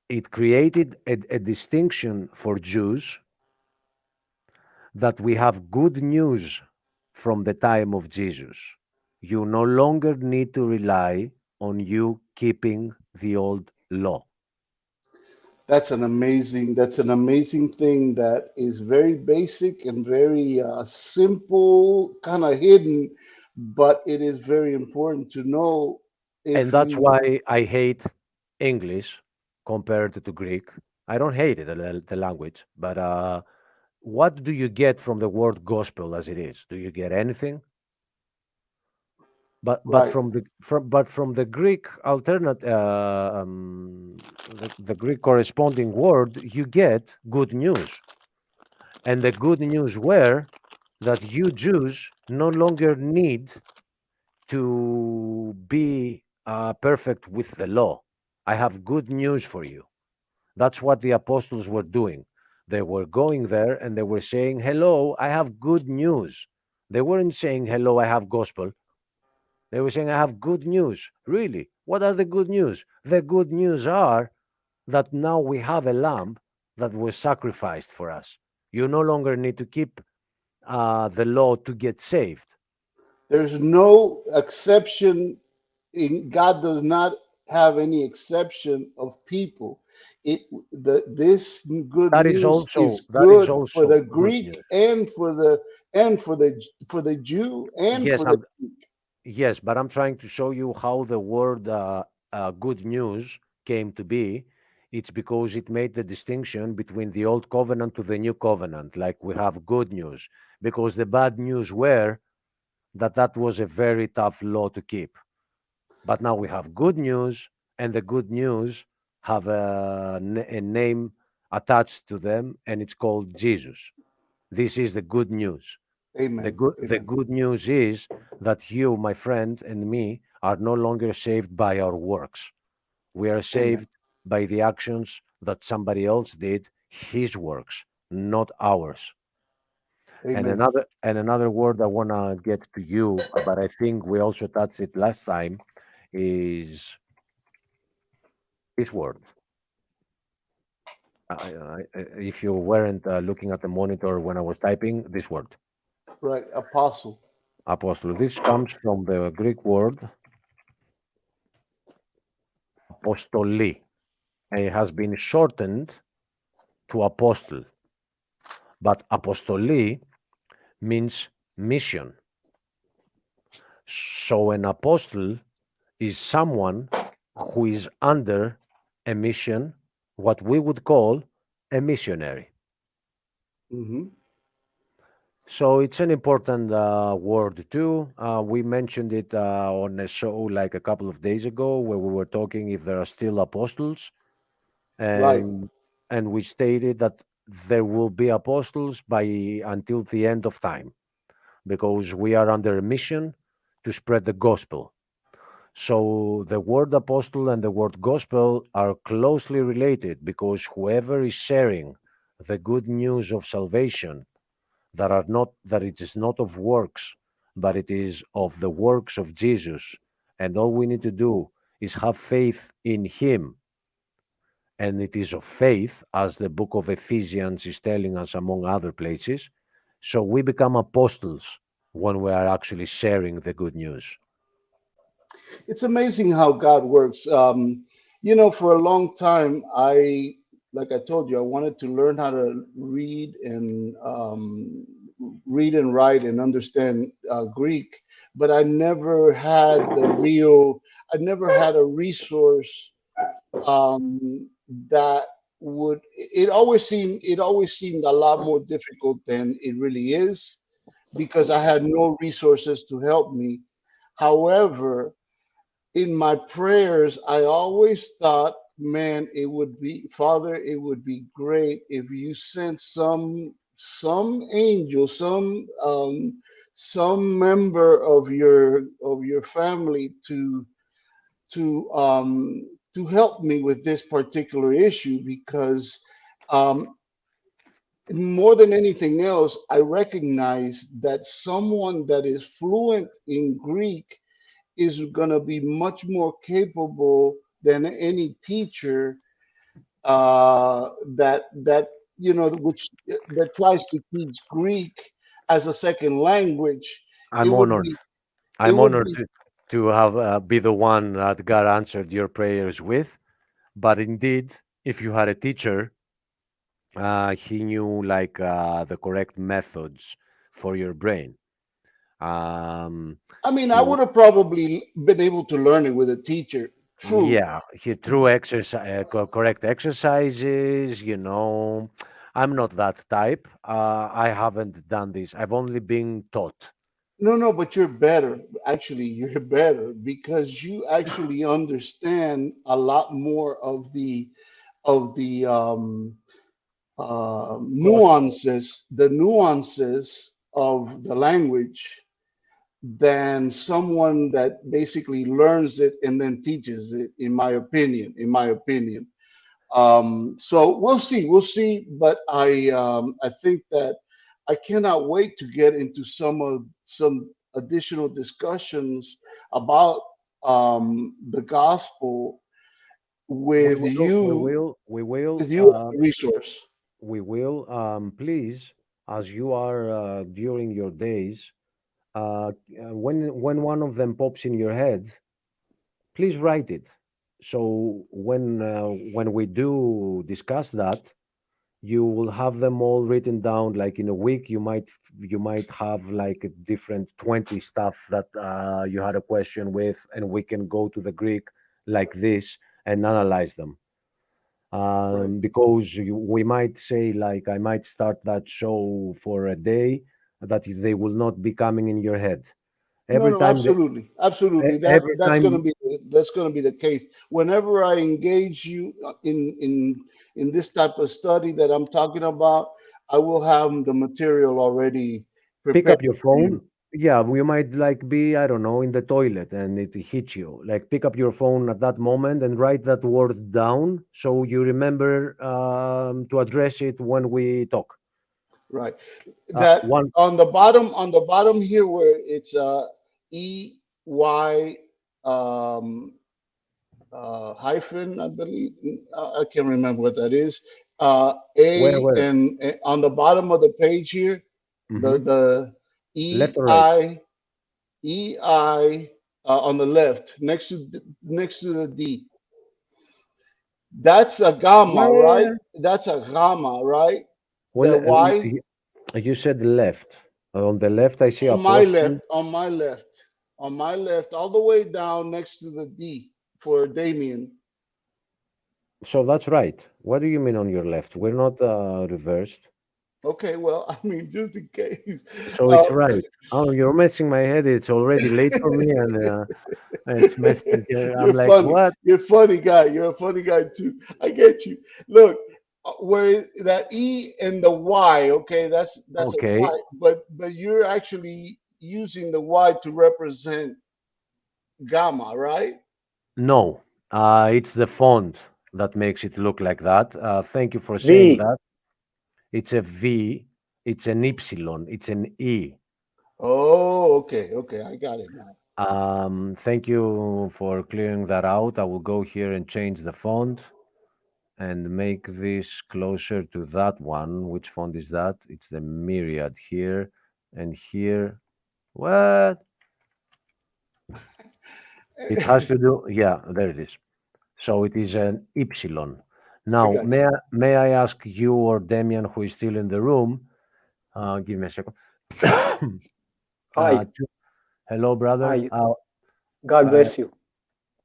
it created a distinction for Jews that we have good news from the time of Jesus. You no longer need to rely on you keeping the old law. That's an amazing thing that is very basic and very simple, kind of hidden, but it is very important to know And if that's we why I hate English compared to Greek. I don't hate it, the language, but what do you get from the word gospel as it is? Do you get anything? But right. from the Greek alternate the Greek corresponding word, you get good news, and the good news were that you Jews no longer need to be perfect with the law. I have good news for you. That's what the apostles were doing. They were going there and they were saying, "Hello, I have good news." They weren't saying, "Hello, I have gospel." They were saying, "I have good news." Really? What are the good news? The good news are that now we have a lamb that was sacrificed for us. You no longer need to keep the law to get saved. There's no exception in God does not have any exception of people. It this good That is news is also that is good for also the good Greek news. and for the Jew and Yes, for the yes, but I'm trying to show you how the word good news came to be. It's because it made the distinction between the old covenant to the new covenant. Like we have good news, because the bad news were that was a very tough law to keep. But now we have good news, and the good news have a name attached to them, and it's called Jesus. This is the good news. The Amen. good the Amen. good news is that you, my friend, and me are no longer saved by our works. We are Amen. saved by the actions that somebody else did, his works, not ours. And Amen. another word I wanna get to you, but I think we also touched it last time, is this word. If you weren't looking at the monitor when I was typing, this word, Right. Apostle. apostle. This comes from the Greek word apostoli, and it has been shortened to apostle. But apostoli means mission. So an apostle is someone who is under a mission, what we would call a missionary. Hmm. So it's an important word too. We mentioned it on a show like a couple of days ago where we were talking if there are still apostles, Right. and we stated that there will be apostles by until the end of time, because we are under a mission to spread the gospel. So the word apostle and the word gospel are closely related, because whoever is sharing the good news of salvation, that it is not of works, but it is of the works of Jesus, and all we need to do is have faith in him, and it is of faith, as the book of Ephesians is telling us, among other places. So we become apostles when we are actually sharing the good news. It's amazing how God works. For a long time, like I told you, I wanted to learn how to read and write and understand Greek, but I never had a resource that would. It always seemed a lot more difficult than it really is because I had no resources to help me. However, in my prayers, I always thought, man, Father, it would be great if you sent some angel, some member of your family to help me with this particular issue because um, more than anything else, I recognize that someone that is fluent in Greek is going to be much more capable than any teacher that which that tries to teach Greek as a second language. It I'm would honored. be it I'm would honored be to have be the one that God answered your prayers with. But indeed, if you had a teacher, he knew like the correct methods for your brain. I mean, I He, would have probably been able to learn it with a teacher. True. yeah, he threw exercise, correct exercises. I'm not that type. I haven't done this. I've only been taught. No, but you're better. Actually, you're better because you actually understand a lot more of the Gospel. nuances of the language than someone that basically learns it and then teaches it. In my opinion, so we'll see. But I think that I cannot wait to get into some additional discussions about the gospel We with will, we you will, we will, with you as a resource. we will. Please, as you are during your days, when one of them pops in your head, please write it. So when we do discuss that, you will have them all written down. Like in a week, you might have like a different 20 stuff that you had a question with, and we can go to the Greek like this and analyze them. Right. Because we might say, like, I might start that show for a day, that they will not be coming in your head every No, time. absolutely. Every time. That's gonna be the case. Whenever I engage you in this type of study that I'm talking about, I will have the material already Pick prepared up your for you. phone. Yeah, we might like be, I don't know, in the toilet and it hits you. Like pick up your phone at that moment and write that word down so you remember to address it when we talk. Right. That One on the bottom here where it's EY um hyphen, I believe. I can't remember what that is. A where? and on the bottom of the page here, Hmm. the Left or right? EI on the left next to the D. That's a Yeah, gamma, yeah, right? yeah. That's a gamma, right? Well, The Y you said left. On the left, I see on my apostles. left, on my left, all the way down next to the D for Damien. So that's right. What do you mean on your left? We're not reversed. Okay, well, I mean, just in case. So Uh, it's right. Oh, you're messing my head. It's already late for me, and it's messed. I'm You're like, funny. what? You're a funny guy. You're a funny guy too. I get you. Look, where that E and the Y, okay, that's a Okay. Y, but you're actually using the Y to represent gamma, right? No, it's the font that makes it look like that. Thank you for saying V. that. It's a V. It's an Y. It's an E. Oh, okay, I got it now. Thank you for clearing that out. I will go here and change the font and make this closer to that one. Which font is that? It's the Myriad here and here. What? It has to do, yeah, there it is. So it is an Y. I Now, got you. may I ask you or Damian, who is still in the room, give me a second. Hi. Hello, brother. Hi. God Uh, bless you.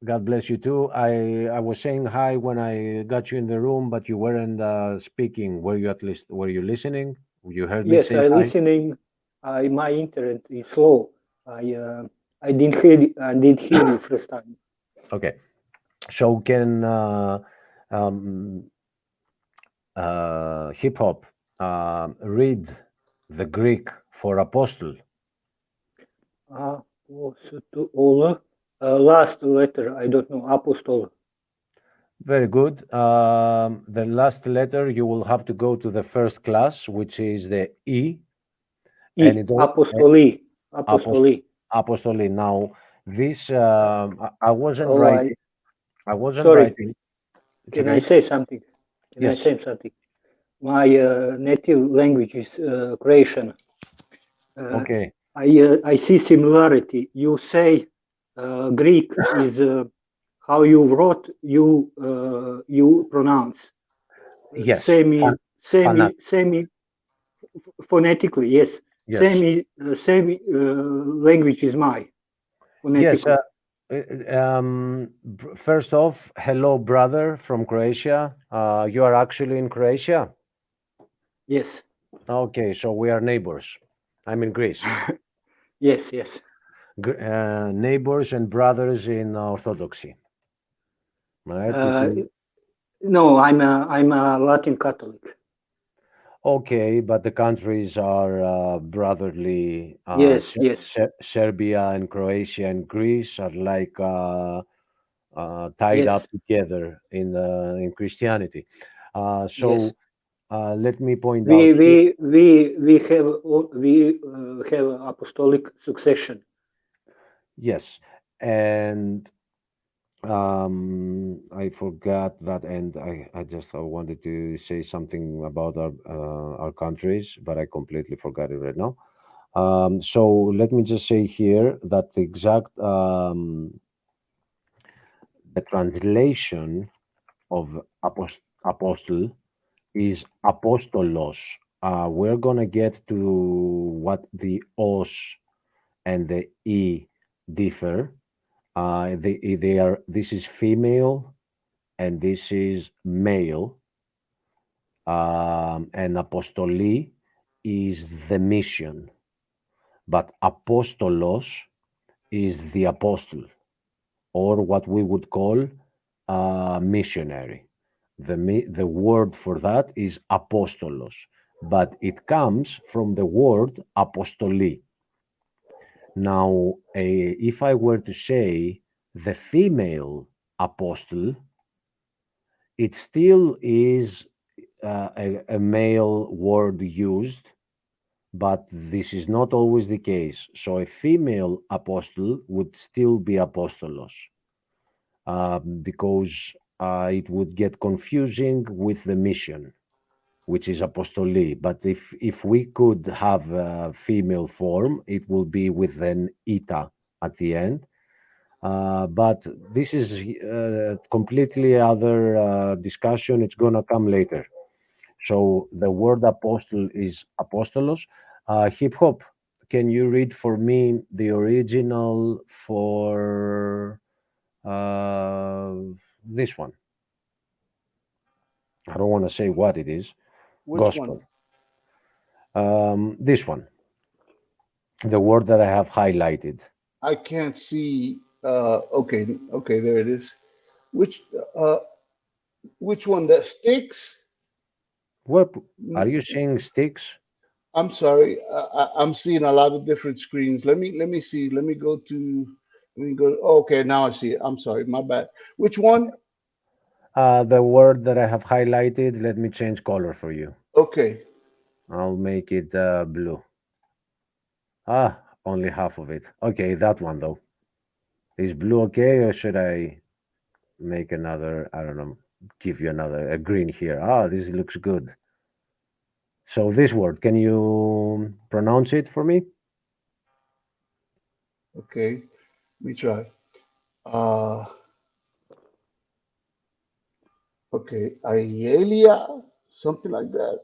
God bless you too. I was saying hi when I got you in the room, but you weren't speaking. Were you at least? Were you listening? You heard me Yes, say I hi. listening. My internet is slow. I didn't hear you first time. Okay. So can hip hop read the Greek for apostle? Last letter, I don't know, apostol. Very good. The last letter you will have to go to the first class, which is the E, and it all Apostoli. apost Apostoli. apostoli. Now, this I wasn't Oh, writing. I wasn't sorry. writing. It's Can I okay. say something? Can I Yes. say something? My native language is Croatian. Okay. I see similarity. You say Greek is how you wrote, you pronounce. Yes. Semi Fanat. phonetically, yes. Yes. Same language is my Yes. phonetically. First off, hello, brother from Croatia. You are actually in Croatia? Yes. Okay, so we are neighbors. I'm in Greece. Yes, yes. Neighbors and brothers in Orthodoxy. Right? No, I'm a Latin Catholic. Okay, but the countries are brotherly. Yes, yes, Serbia and Croatia and Greece are like tied up yes, together in Christianity. yes. So let me point We out here. we have apostolic succession. Yes, and I forgot that, and I just wanted to say something about our countries, but I completely forgot it right now. So let me just say here that the exact the translation of apostle is apostolos. We're gonna get to what the os and the e differ. They are. This is female and this is male. And apostoli is the mission, but apostolos is the apostle, or what we would call missionary. The word for that is apostolos, but it comes from the word apostoli. Now, if I were to say the female apostle, it still is a male word used, but this is not always the case. So a female apostle would still be apostolos, because it would get confusing with the mission, which is apostoli. But if we could have a female form, it will be with an eta at the end. But this is completely other discussion. It's gonna come later. So the word apostle is apostolos. Hip hop, can you read for me the original for this one? I don't want to say what it is. Which Gospel. one? This one, the word that I have highlighted. I can't see. Okay, okay, there it is. Which uh, which one? That sticks? What are Mm, you saying? Sticks? I'm sorry. I'm seeing a lot of different screens. Let me see. Let me go to. Let me go. Okay, now I see it. I'm sorry. My bad. Which one? The word that I have highlighted. Let me change color for you. Okay. I'll make it blue. Only half of it. Okay, that one though. Is blue okay, or should I make another? I don't know. Give you a green here. This looks good. So this word, can you pronounce it for me? Okay. Let me try. Uh, okay. Aelia, something like that.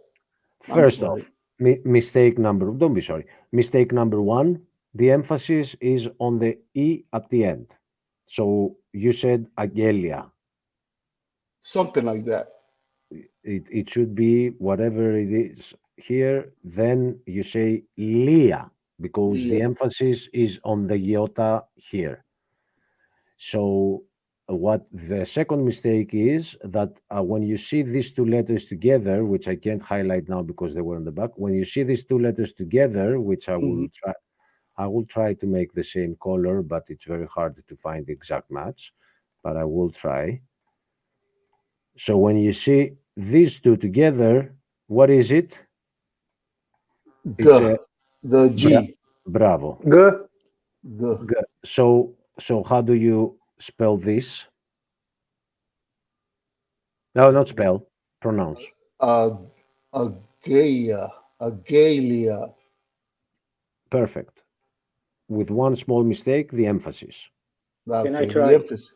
I'm First sorry. off, mistake number. Don't be sorry. Mistake number one. The emphasis is on the e at the end. So you said agelia. Something like that. It should be whatever it is here. Then you say lia, because the Leah. emphasis is on the iota here. So what the second mistake is that when you see these two letters together, which I can't highlight now because they were in the back, when you see these two letters together, which Hmm. I will try to make the same color, but it's very hard to find the exact match, but I will try. So when you see these two together, what is it? G. It's a The G. bravo. G, G. So how do you spell this? No, not spell, pronounce. Uh, Agaia. Agalia. Perfect. With one small mistake, the emphasis. can I Okay. The try? emphasis.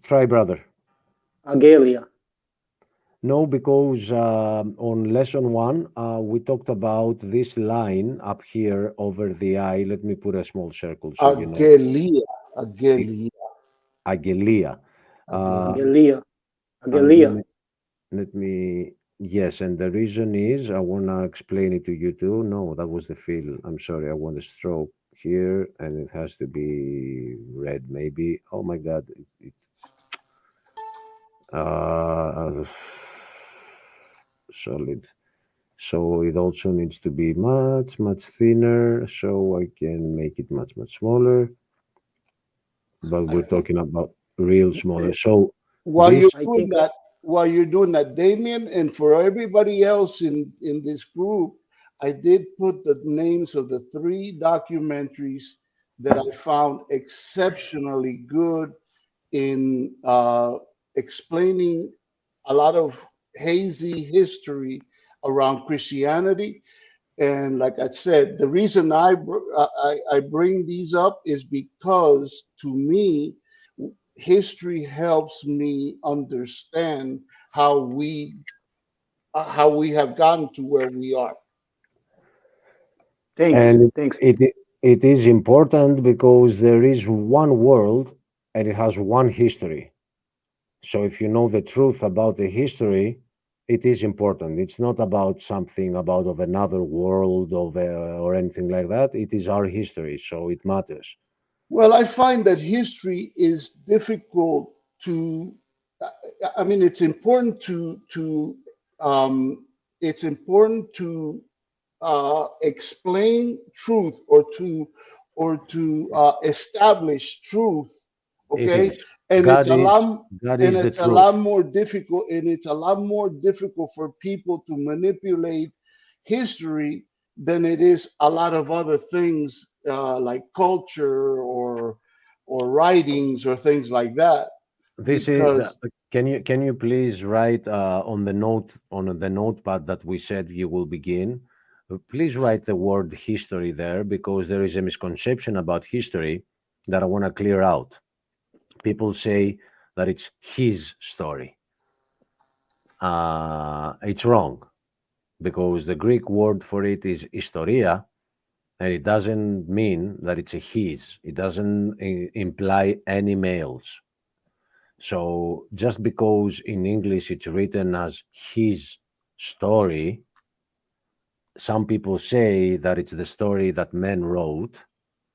Try, brother. Agelia. No, because on lesson 1, we talked about this line up here over the eye. Let me put a small circle so you know. Agelia. Agelia. Agelia. Agelia. And Agelia. let me, yes, and the reason is, I want to explain it to you too. No, that was the fill. I'm sorry, I want a stroke here, and it has to be red, maybe. Oh my God. Solid. So it also needs to be much, much thinner, so I can make it much, much smaller. But we're talking about real smaller. So While this, you're doing that, Damien, and for everybody else in this group, I did put the names of the 3 documentaries that I found exceptionally good in explaining a lot of hazy history around Christianity. And like I said, the reason I bring these up is because, to me, history helps me understand how we have gotten to where we are. Thanks. and Thanks. it is important because there is one world and it has one history. So if you know the truth about the history, it is important. It's not about something about of another world or anything like that. It is our history, so it matters. Well, I find that history is difficult to. I mean, it's important it's important to explain truth or to establish truth. It Okay, is. and it's God a is lot God and is the it's a lot truth. more difficult and it's a lot more difficult for people to manipulate history than it is a lot of other things like culture or writings or things like that, This is. because Can you please write on the notepad that we said you will begin? Please write the word history there because there is a misconception about history that I want to clear out. People say that it's his story. It's wrong because the Greek word for it is historia, and it doesn't mean that it's a his. It doesn't imply any males. So just because in English it's written as his story, some people say that it's the story that men wrote,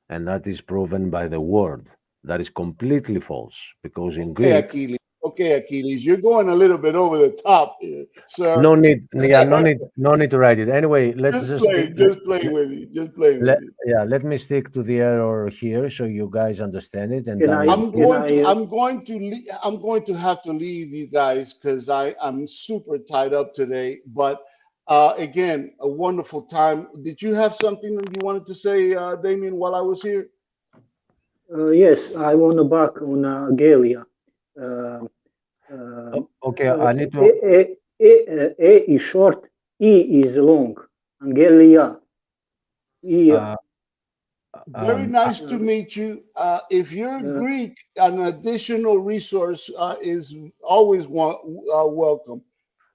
and that is proven by the word. That is completely false because in okay, Greek, Achilles. Okay, Achilles, you're going a little bit over the top here, sir. no need, yeah, no need to write it. Anyway, let's Just just play, just play with you. Just play with you. yeah, let me stick to the error here so you guys understand it, and Can I? Damian, Can I'm going to have to leave you guys because I'm super tied up today. But again, a wonderful time. Did you have something that you wanted to say, Damien, while I was here? Yes, I want to back on Galia. okay, I need to. A is short, E is long. Angelia. E, Very nice to meet you. If you're Greek, an additional resource is always welcome.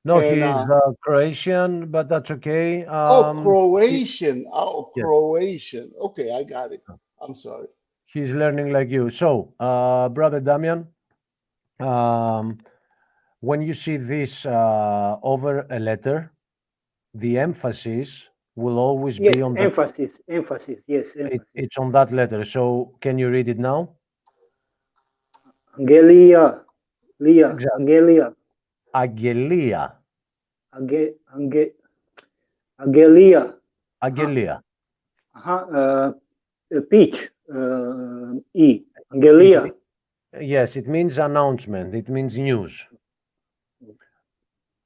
No, And he's Croatian, but that's okay. Croatian. Oh, Yes, Croatian. Okay, I got it. I'm sorry. he's learning like you. So, brother Damian, um, when you see this over a letter, the emphasis will always yes, be on the. emphasis. Yes, emphasis. It's on that letter. So, can you read it now? Angelia. Lia. Exactly. Angelia. Agelia. Angelia. Agelia. Peach. E. Angelia. Yes, it means announcement. It means news.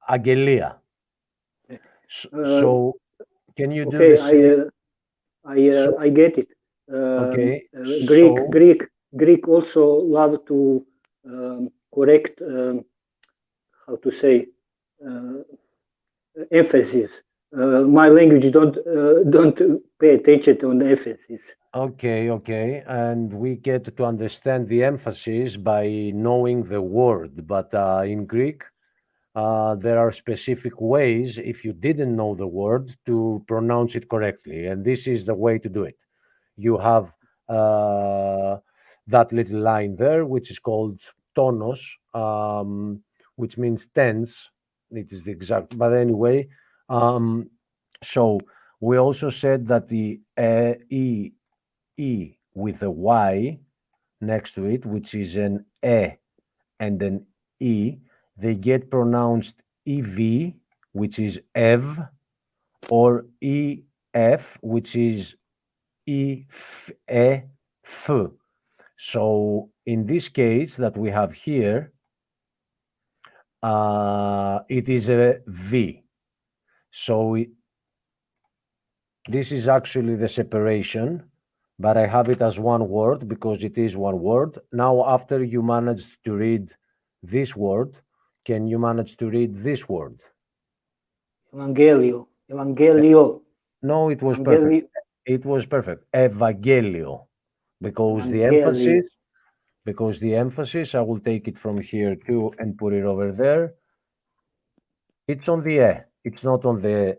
Agelia. So, can you do Okay, the same? I get it. Okay, Greek also love to correct how to say emphasis. My language don't pay attention to the emphasis. okay, and we get to understand the emphasis by knowing the word. But in Greek, there are specific ways, if you didn't know the word, to pronounce it correctly. And this is the way to do it. You have that little line there, which is called tonos, which means tense. It is the exact, but anyway. So we also said that the E with a Y next to it, which is an E and an E, they get pronounced EV, which is EV, or EF, which is EF. So in this case that we have here, it is a V. So this is actually the separation, but I have it as one word because it is one word. Now, after you managed to read this word, can you manage to read this word? Evangelio. Evangelio. No, it was perfect. It was perfect. Evangelio. Because the emphasis, I will take it from here too and put it over there. It's on the E. It's not on the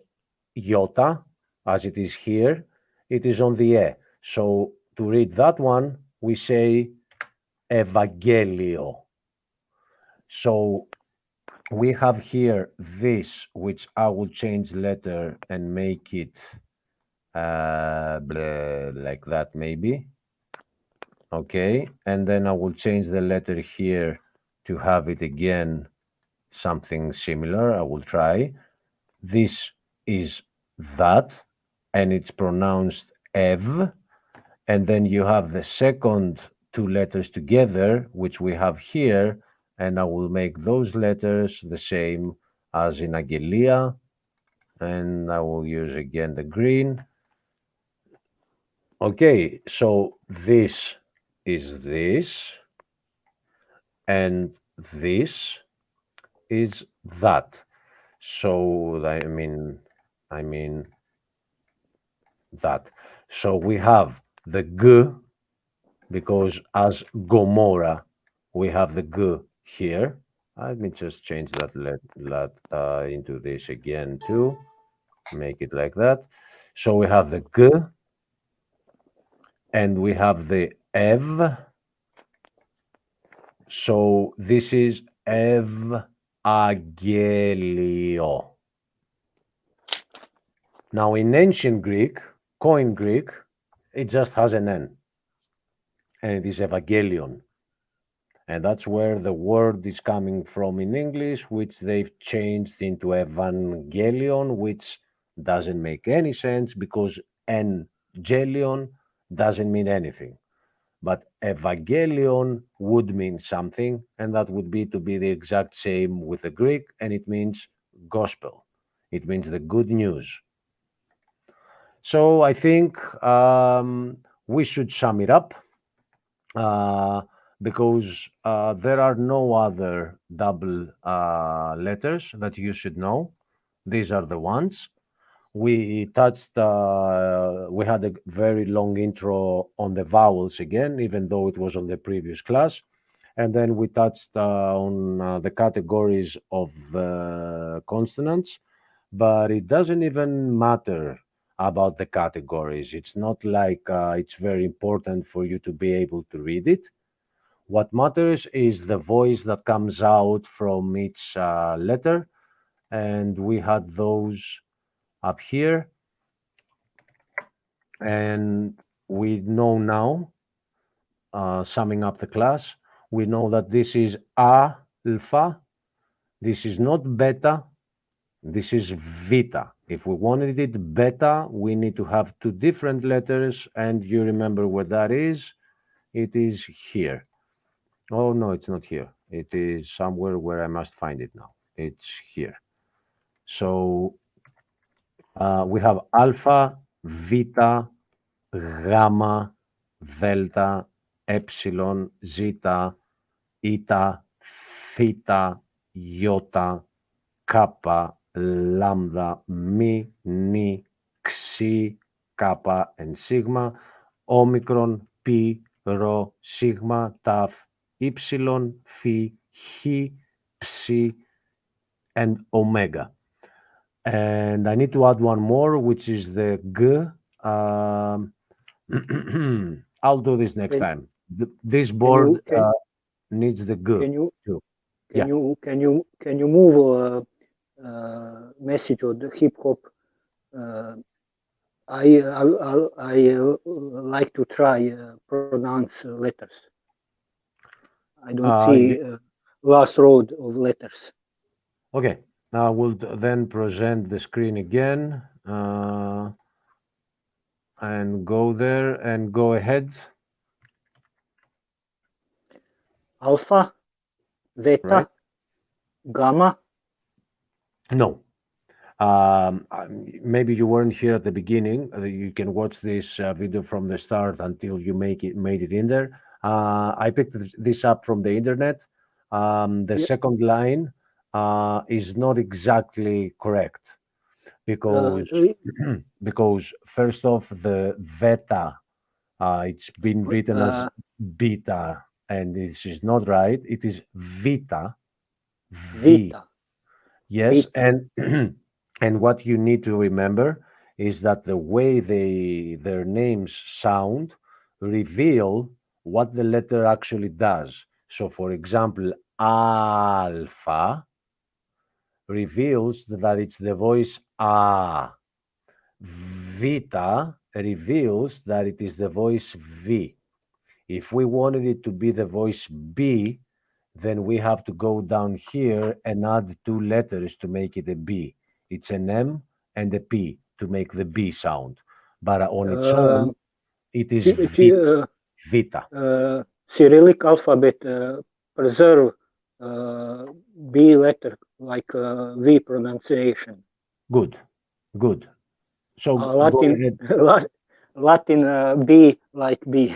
iota as it is here. It is on the E. So to read that one, we say Evangelio. So we have here this, which I will change letter and make it like that maybe. Okay, and then I will change the letter here to have it again something similar. I will try. This is that, and it's pronounced Ev. And then you have the second two letters together, which we have here, and I will make those letters the same as in Agelia. And I will use again the green. Okay, so this is this, and this is that. So I mean that. So we have the G, because as Gomorrah, we have the G here. Let me just change that into this again too. Make it like that. So we have the G, and we have the Ev. So this is Evangelio. Now in ancient Greek, Koine Greek, it just has an N, and it is Evangelion. And that's where the word is coming from in English, which they've changed into Evangelion, which doesn't make any sense because Angelion doesn't mean anything. But Evangelion would mean something, and that would be to be the exact same with the Greek, and it means gospel. It means the good news. So I think we should sum it up because there are no other double letters that you should know. These are the ones. We touched, we had a very long intro on the vowels again, even though it was on the previous class. And then we touched on the categories of consonants, but it doesn't even matter about the categories. It's not like it's very important for you to be able to read it. What matters is the voice that comes out from each letter. And we had those up here, and we know now, summing up the class, we know that this is alpha, this is not beta, this is vita. If we wanted it beta, we need to have two different letters, and you remember where that is. It is here. Oh no, it's not here. It is somewhere where I must find it now. It's here. So we have alpha, vita, gamma, delta, epsilon, zeta, eta, theta, iota, kappa, lambda, mi, ni, xi, kappa, and sigma, omicron, pi, rho, sigma, tau, epsilon, phi, chi, psi, and omega. And I need to add one more, which is the G. I'll do this next Can time. This can board you can needs the G can you too. can Yeah. you move message of the hip hop? Uh, I like to try pronounce letters. I don't see last road of letters. Okay. We'll then present the screen again and go there and go ahead. Alpha, Theta, Right? Gamma. No. Maybe you weren't here at the beginning. You can watch this video from the start until you made it in there. I picked this up from the internet. The Yeah. second line is not exactly correct because because first off, the Veta, it's been written as beta, and this is not right. It is Vita, V. Vita. Yes, Vita. and and what you need to remember is that the way their names sound reveal what the letter actually does. So, for example, alpha reveals that it's the voice a. Vita reveals that it is the voice v. If we wanted it to be the voice b, then we have to go down here and add two letters to make it a B. It's an M and a P to make the B sound. But on its own, it is Vita. Cyrillic alphabet preserve B letter like V pronunciation. Good, good. So go Latin ahead. Latin B like B.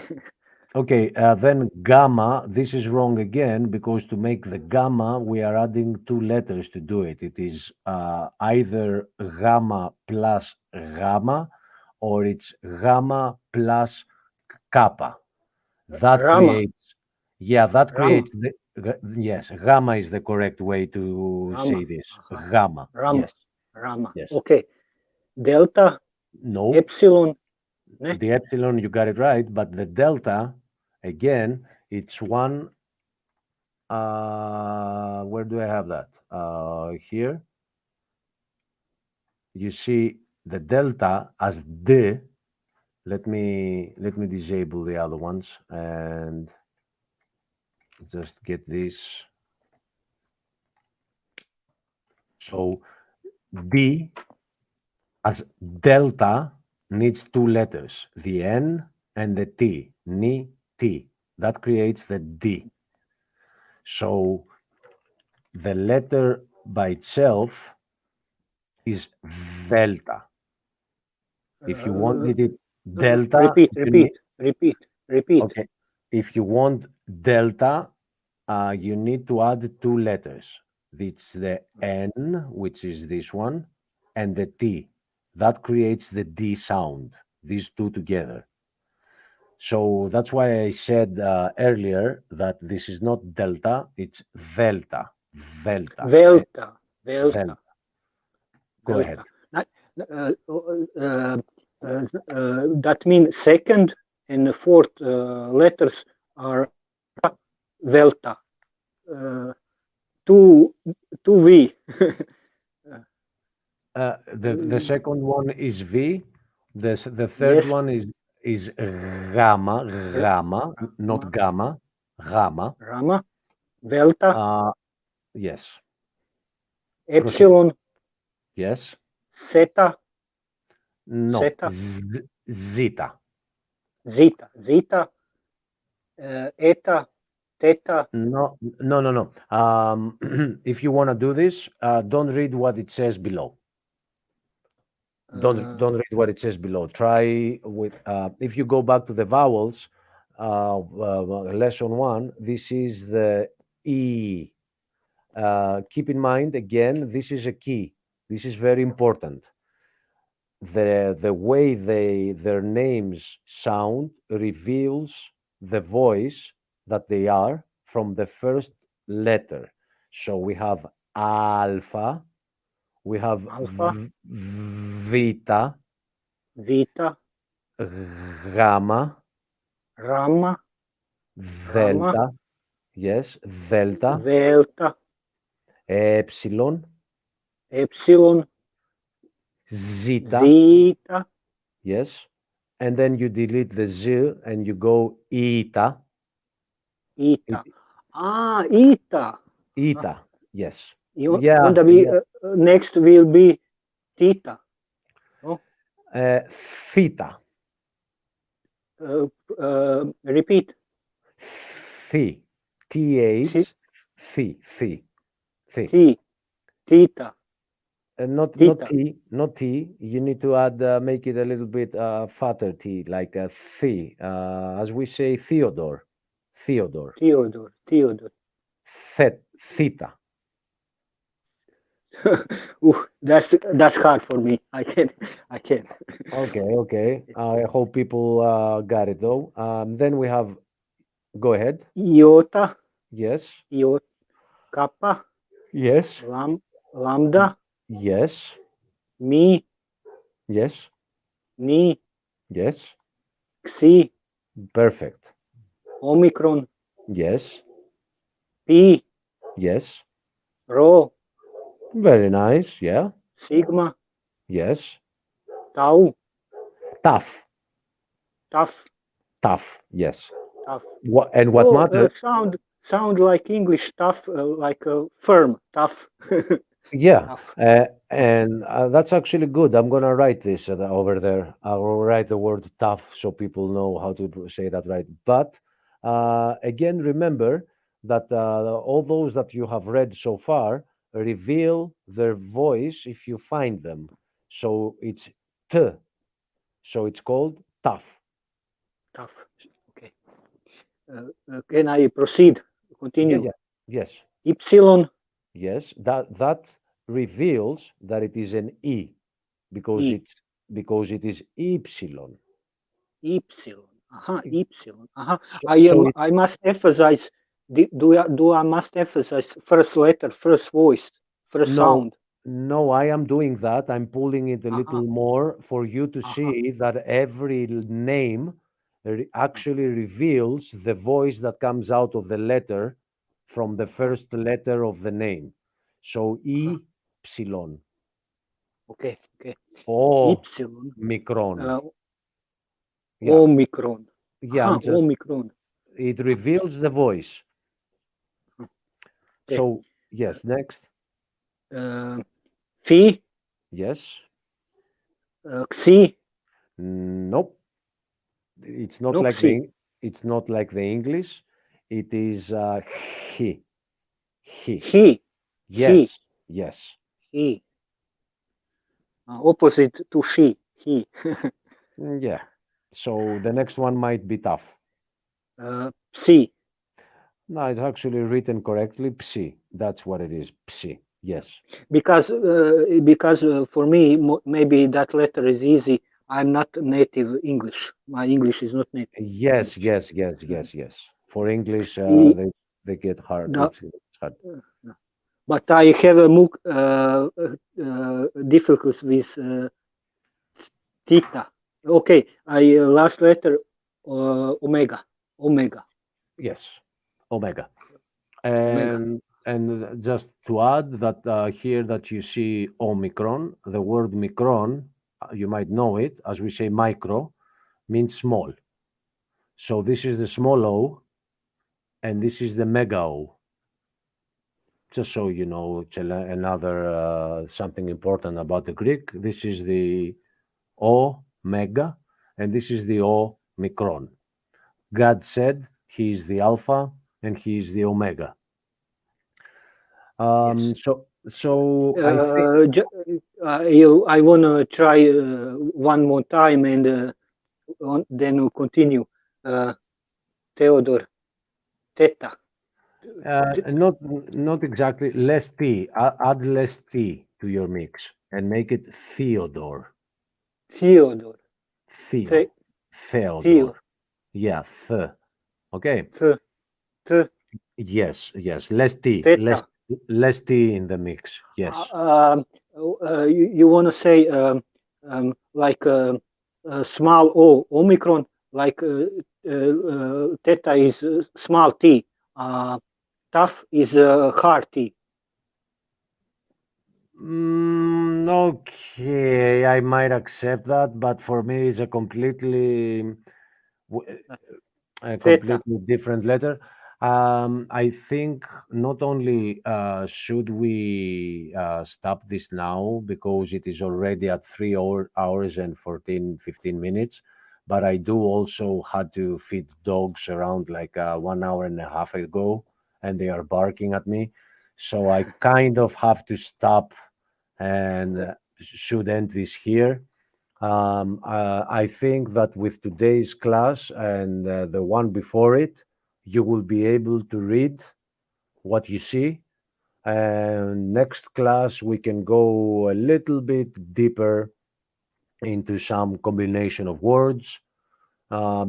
Okay, then gamma, this is wrong again because to make the gamma, we are adding two letters to do it. It is either gamma plus gamma or it's gamma plus kappa. That Rama. creates, yeah, that Rama. creates the, yes, gamma is the correct way to Rama. say this. Gamma, Rama. yes. Rama. Yes. Okay. Delta. No. Epsilon. Ne? The epsilon, you got it right, but the delta, again, it's one. Where do I have that? Here. You see the delta as D. Let me disable the other ones and just get this. So D as delta needs two letters, the N and the T, ni, T. That creates the D. So the letter by itself is delta. If you wanted it delta, Repeat. Okay. If you want delta, you need to add two letters. It's the N, which is this one, and the T. That creates the D sound, these two together. So that's why I said earlier that this is not delta, it's velta. Velta. Velta. Go ahead. That means second and fourth letters are Velta. Two V. The second one is V. The third one is gamma, not gamma. Gamma. Rama. Velta. Yes. Epsilon. Proceed. Yes. Zeta. No. Zeta. Zeta. Zeta. Eta. Theta. No. If you want to do this, don't read what it says below. Don't read what it says below. Try with if you go back to the vowels, lesson 1. This is the E. Keep in mind again, this is a key. This is very important. The way their names sound reveals the voice that they are from the first letter. So we have alpha. We have Alpha. Vita, Vita. Gamma, Gamma. Delta. Yes, Delta. Delta. Epsilon, Epsilon. Zeta. Zeta. Yes. And then you delete the Z and you go Eta. Eta. Eta. Eta. Yes. On Yeah. the next will be theta. No? Theta. Repeat. Phi. TH. Phi. Phi. Phi. T. Theta. Not Theta. T. Not T. You need to add, make it a little bit fatter T, like a Phi. As we say, Theodore. Theodore. Theodore. Theodore. Theta. That's hard for me. I can't. Okay. I hope people got it though. Then we have. Go ahead. Iota. Yes. Iota. Kappa. Yes. Lambda. Yes. Mi. Yes. Ni. Yes. Xi. Perfect. Omicron. Yes. Pi. Yes. Rho. Very nice. Yeah. Sigma. Yes. Tau. Tough. Tough. Yes. Tough. What matters? Sound like English. Tough, like firm. Tough. Yeah. Tough. And that's actually good. I'm gonna write this over there. I will write the word tough so people know how to say that right. But again, remember that all those that you have read so far reveal their voice if you find them. So it's T. So it's called tough. Tough. Okay. Can I proceed? Continue. Yeah. Yes. Epsilon. Yes. That reveals that it is an E because E. it is epsilon. Epsilon. Epsilon. So I must emphasize. Do I must emphasize first letter, first voice, first sound? No, I am doing that. I'm pulling it a little more for you to see that every name actually reveals the voice that comes out of the letter from the first letter of the name. So epsilon. Okay. Omicron. Yeah. Omicron. Yeah, Omicron. It reveals the voice. Okay. So yes, next. Phi. Yes. Xi. Nope. It's not No like Xi. it's not like the English. It is he. He. Yes. Yes. He. Opposite to she. He. Yeah. So the next one might be tough. Psi. No, it's actually written correctly. Psi. That's what it is. Psi. Yes. Because for me, maybe that letter is easy. I'm not native English. My English is not native. Yes. For English, they get hard. It's hard. But I have a difficulty with theta. Okay, last letter omega. Yes, omega. And just to add that here that you see Omicron, the word micron, you might know it, as we say micro, means small. So this is the small o, and this is the mega O. Just so you know, another something important about the Greek. This is the omega, and this is the omicron. God said he is the Alpha and he is the Omega. Yes. So I think I want to try one more time and then we'll continue. Theodore, theta. not exactly less T. Add less T to your mix and make it Theodore. Theodore. Theodore. Yeah, th. Okay. Th. Yes. Less T. Theta. less T in the mix. Yes. You want to say like small O, Omicron, like theta is small T, tough is hard T. Okay, I might accept that, but for me, it's a w- Theta. completely different letter. I think not only should we stop this now because it is already at 3 hours and 15 minutes, but I do also had to feed dogs around like 1 hour and a half ago, and they are barking at me. So I kind of have to stop and should end this here. I think that with today's class and the one before it, you will be able to read what you see. And next class, we can go a little bit deeper into some combination of words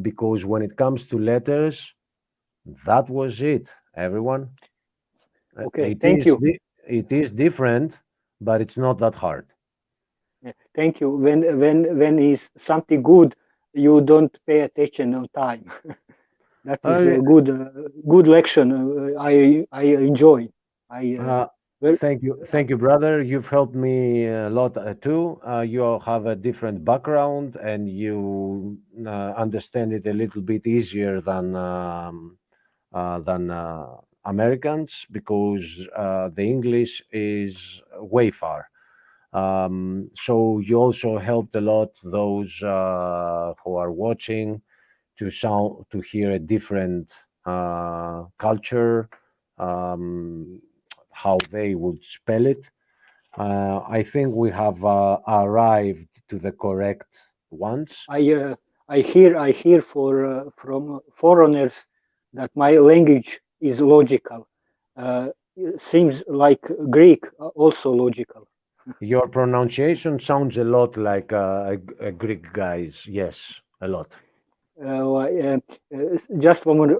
because when it comes to letters, that was it, everyone. Okay, thank you. It is different, but it's not that hard. Yeah, thank you. When is something good, you don't pay attention on time. That is Uh, a good lesson. I enjoy. I Uh, well, thank you, brother. You've helped me a lot too. You have a different background, and you understand it a little bit easier than Americans because the English is way far. So you also helped a lot those who are watching to hear a different culture, um, how they would spell it. I think we have arrived to the correct ones. I hear from foreigners that my language is logical. It seems like Greek also logical. Your pronunciation sounds a lot like a Greek guy's. Yes, a lot. Just one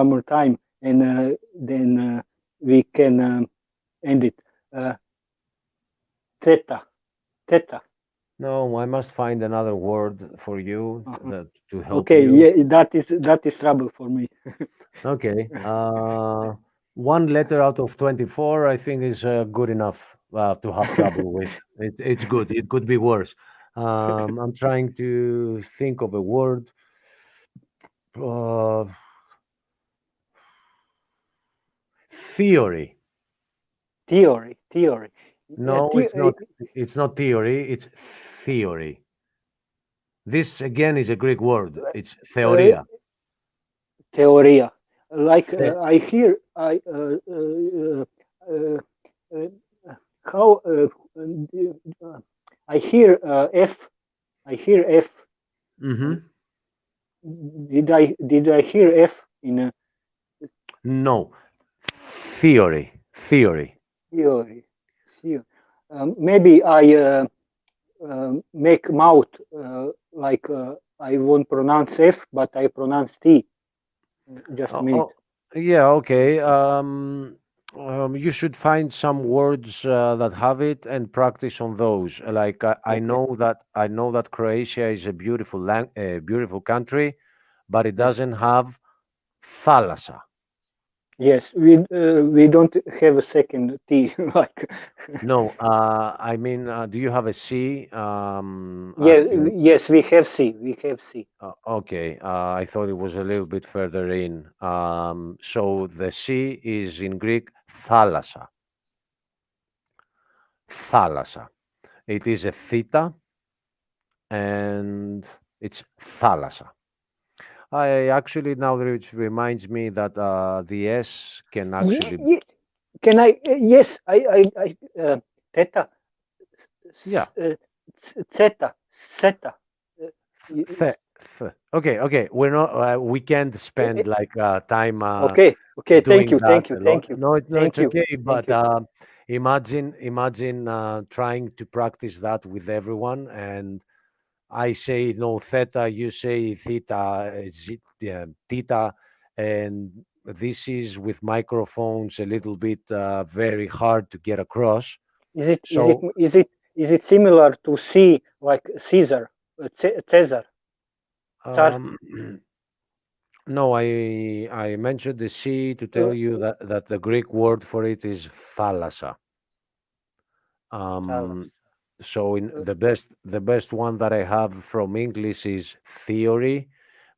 more time, and then we can end it. Uh, theta, theta. No, I must find another word for you Uh-huh. to help Okay, you. yeah, that is trouble for me. Okay. One letter out of 24, I think, is good enough to have trouble with. It's good. It could be worse. I'm trying to think of a word. Uh, theory. Theory. No, it's not. It's not theory. It's theory. This again is a Greek word. It's Uh, theoria. Theoria. Like The- I hear, uh, uh, how I hear F. I hear F. Um, Mhm. did I hear F in a No, theory. Theory. theory? Theory. Maybe I make mouth like I won't pronounce F, but I pronounce T. Just a Oh, minute. oh, yeah, okay. You should find some words that have it and practice on those. Like Okay. I know that Croatia is a beautiful country, but it Yes. doesn't have thalassa. Yes. We don't have a second T like. No, I mean, do you have a C Yeah. at your? Yes. We have C. We have C. Okay, I thought it was a little bit further in. So the C is in Greek thalassa. Thalassa. It is a theta and it's thalassa. I actually now which reminds me that the S can actually Can I? Yes. Theta. yeah. Theta. Theta. Uh, Okay, okay. We're not. We can't spend like time okay. Okay. Thank doing you. that Thank you. a lot. Thank you. No, Thank it's you. okay. Thank But you. imagine trying to practice that with everyone, and I say no theta, you say theta, theta, and this is with microphones a little bit very hard to get across. So Is it similar to C, like Caesar, Caesar? um, no, I mentioned the C to tell you that the Greek word for it is thalassa. So in the best one that I have from English is theory,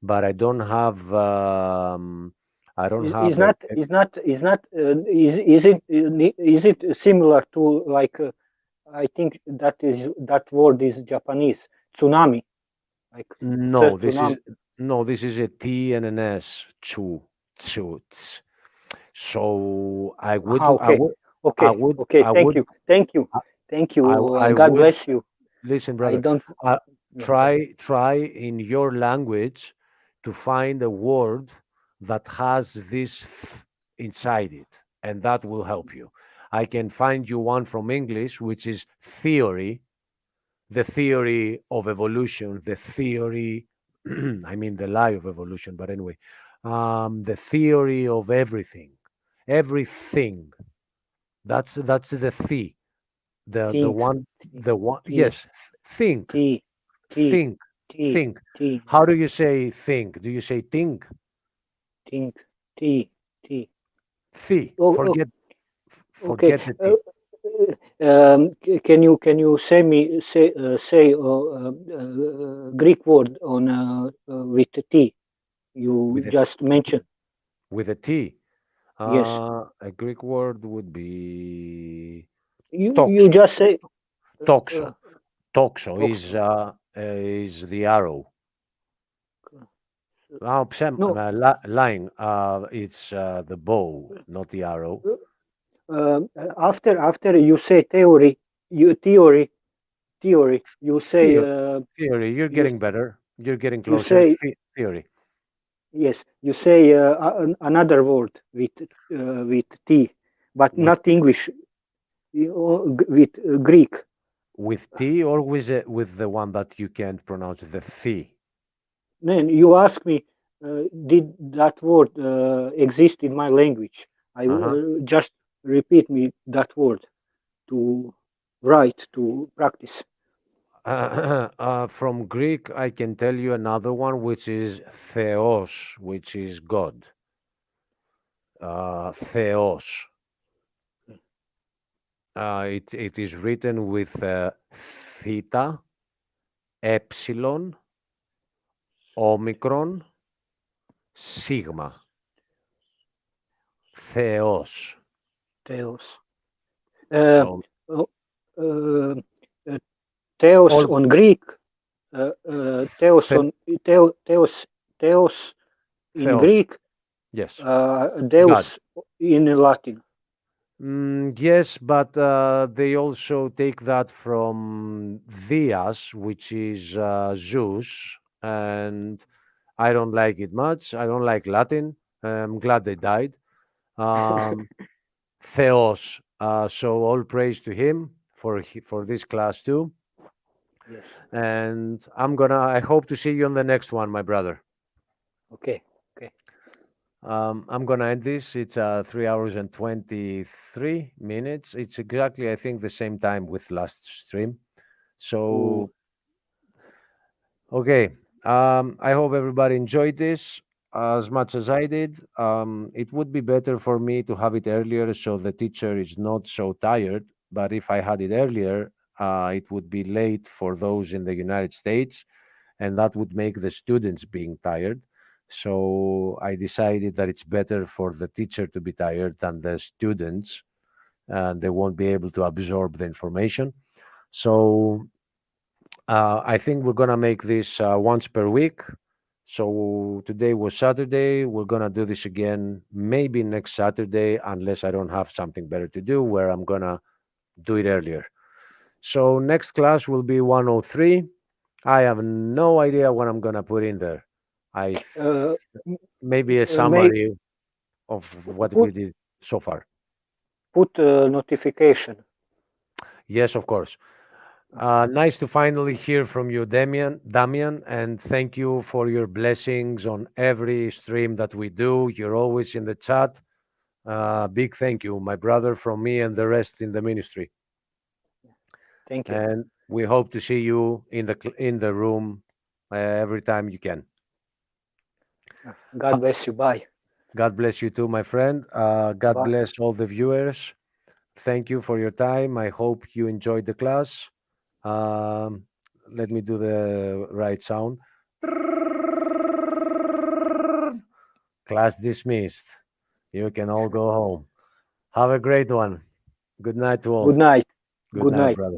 but I don't have Is not is it similar to like I think that word is Japanese, tsunami, like no, tsunami. this is a T and an S, tsu. So I would Okay, okay, okay. I would Thank you, I, thank you. I God would bless you. listen, I brother. don't. Uh, Yeah. try in your language to find a word that has this inside it, and that will help you. I can find you one from English, which is theory, the theory of evolution, the theory, I mean, the lie of evolution, but anyway, the theory of everything. That's the Think, the one. T, Yes, think, T, T, think, T, think. T, How do you say think? Do you say think? think, T, T. Thi. Oh, okay. Forget the T. Can you say Greek word on with T you With a just mentioned? with a T. Yes. A Greek word would be You toxo. just say uh, Toxo. Toxo talks. is the arrow. Oh, No. lying. It's the bow, not the arrow. After you say theory, you say Theory. Theory. You're you getting better. You're getting you closer. say Theory. yes. You say another word with T, but With not English. With Greek. with T or with the one that you can't pronounce, the Thi. Then you ask me, did that word exist in my language? I Uh-huh. just repeat me that word to write to practice. From Greek, I can tell you another one, which is Theos, which is God. Theos. It is written with theta, epsilon, omicron, sigma. Theos. Theos. So Uh, uh, Theos all on Greek. Theos the, on Theos in Theos. Greek. Yes, God. Deus in Latin. Yes, but they also take that from Dias, which is Zeus, and I don't like it much. I don't like Latin. I'm glad they died. Um, Theos. So all praise to him for this class too. Yes. And I hope to see you on the next one, my brother. Okay. Okay. I'm gonna end this. It's 3 hours and 23 minutes. It's exactly, I think, the same time with last stream. Ooh. So, okay. I hope everybody enjoyed this as much as I did. It would be better for me to have it earlier so the teacher is not so tired. But if I had it earlier, it would be late for those in the United States, and that would make the students being tired. So I decided that it's better for the teacher to be tired than the students, and they won't be able to absorb the information. So I think we're gonna make this once per week. So today was Saturday. We're gonna do this again maybe next Saturday, unless I don't have something better to do where I'm gonna do it earlier. So next class will be 103. I have no idea what I'm gonna put in there. I Uh, maybe a may summary of what we put did so far. put notification. Yes, of course. Nice to finally hear from you, Damian, and thank you for your blessings on every stream that we do. You're always in the chat. Big thank you, my brother, from me and the rest in the ministry. Thank you. And we hope to see you in the room every time you can. God bless you. Bye. God bless you too, my friend. God Bye. bless all the viewers. Thank you for your time. I hope you enjoyed the class. Let me do the right sound. Class dismissed. You can all go home. Have a great one. Good night to all. Good night. Good Good night, night. brother.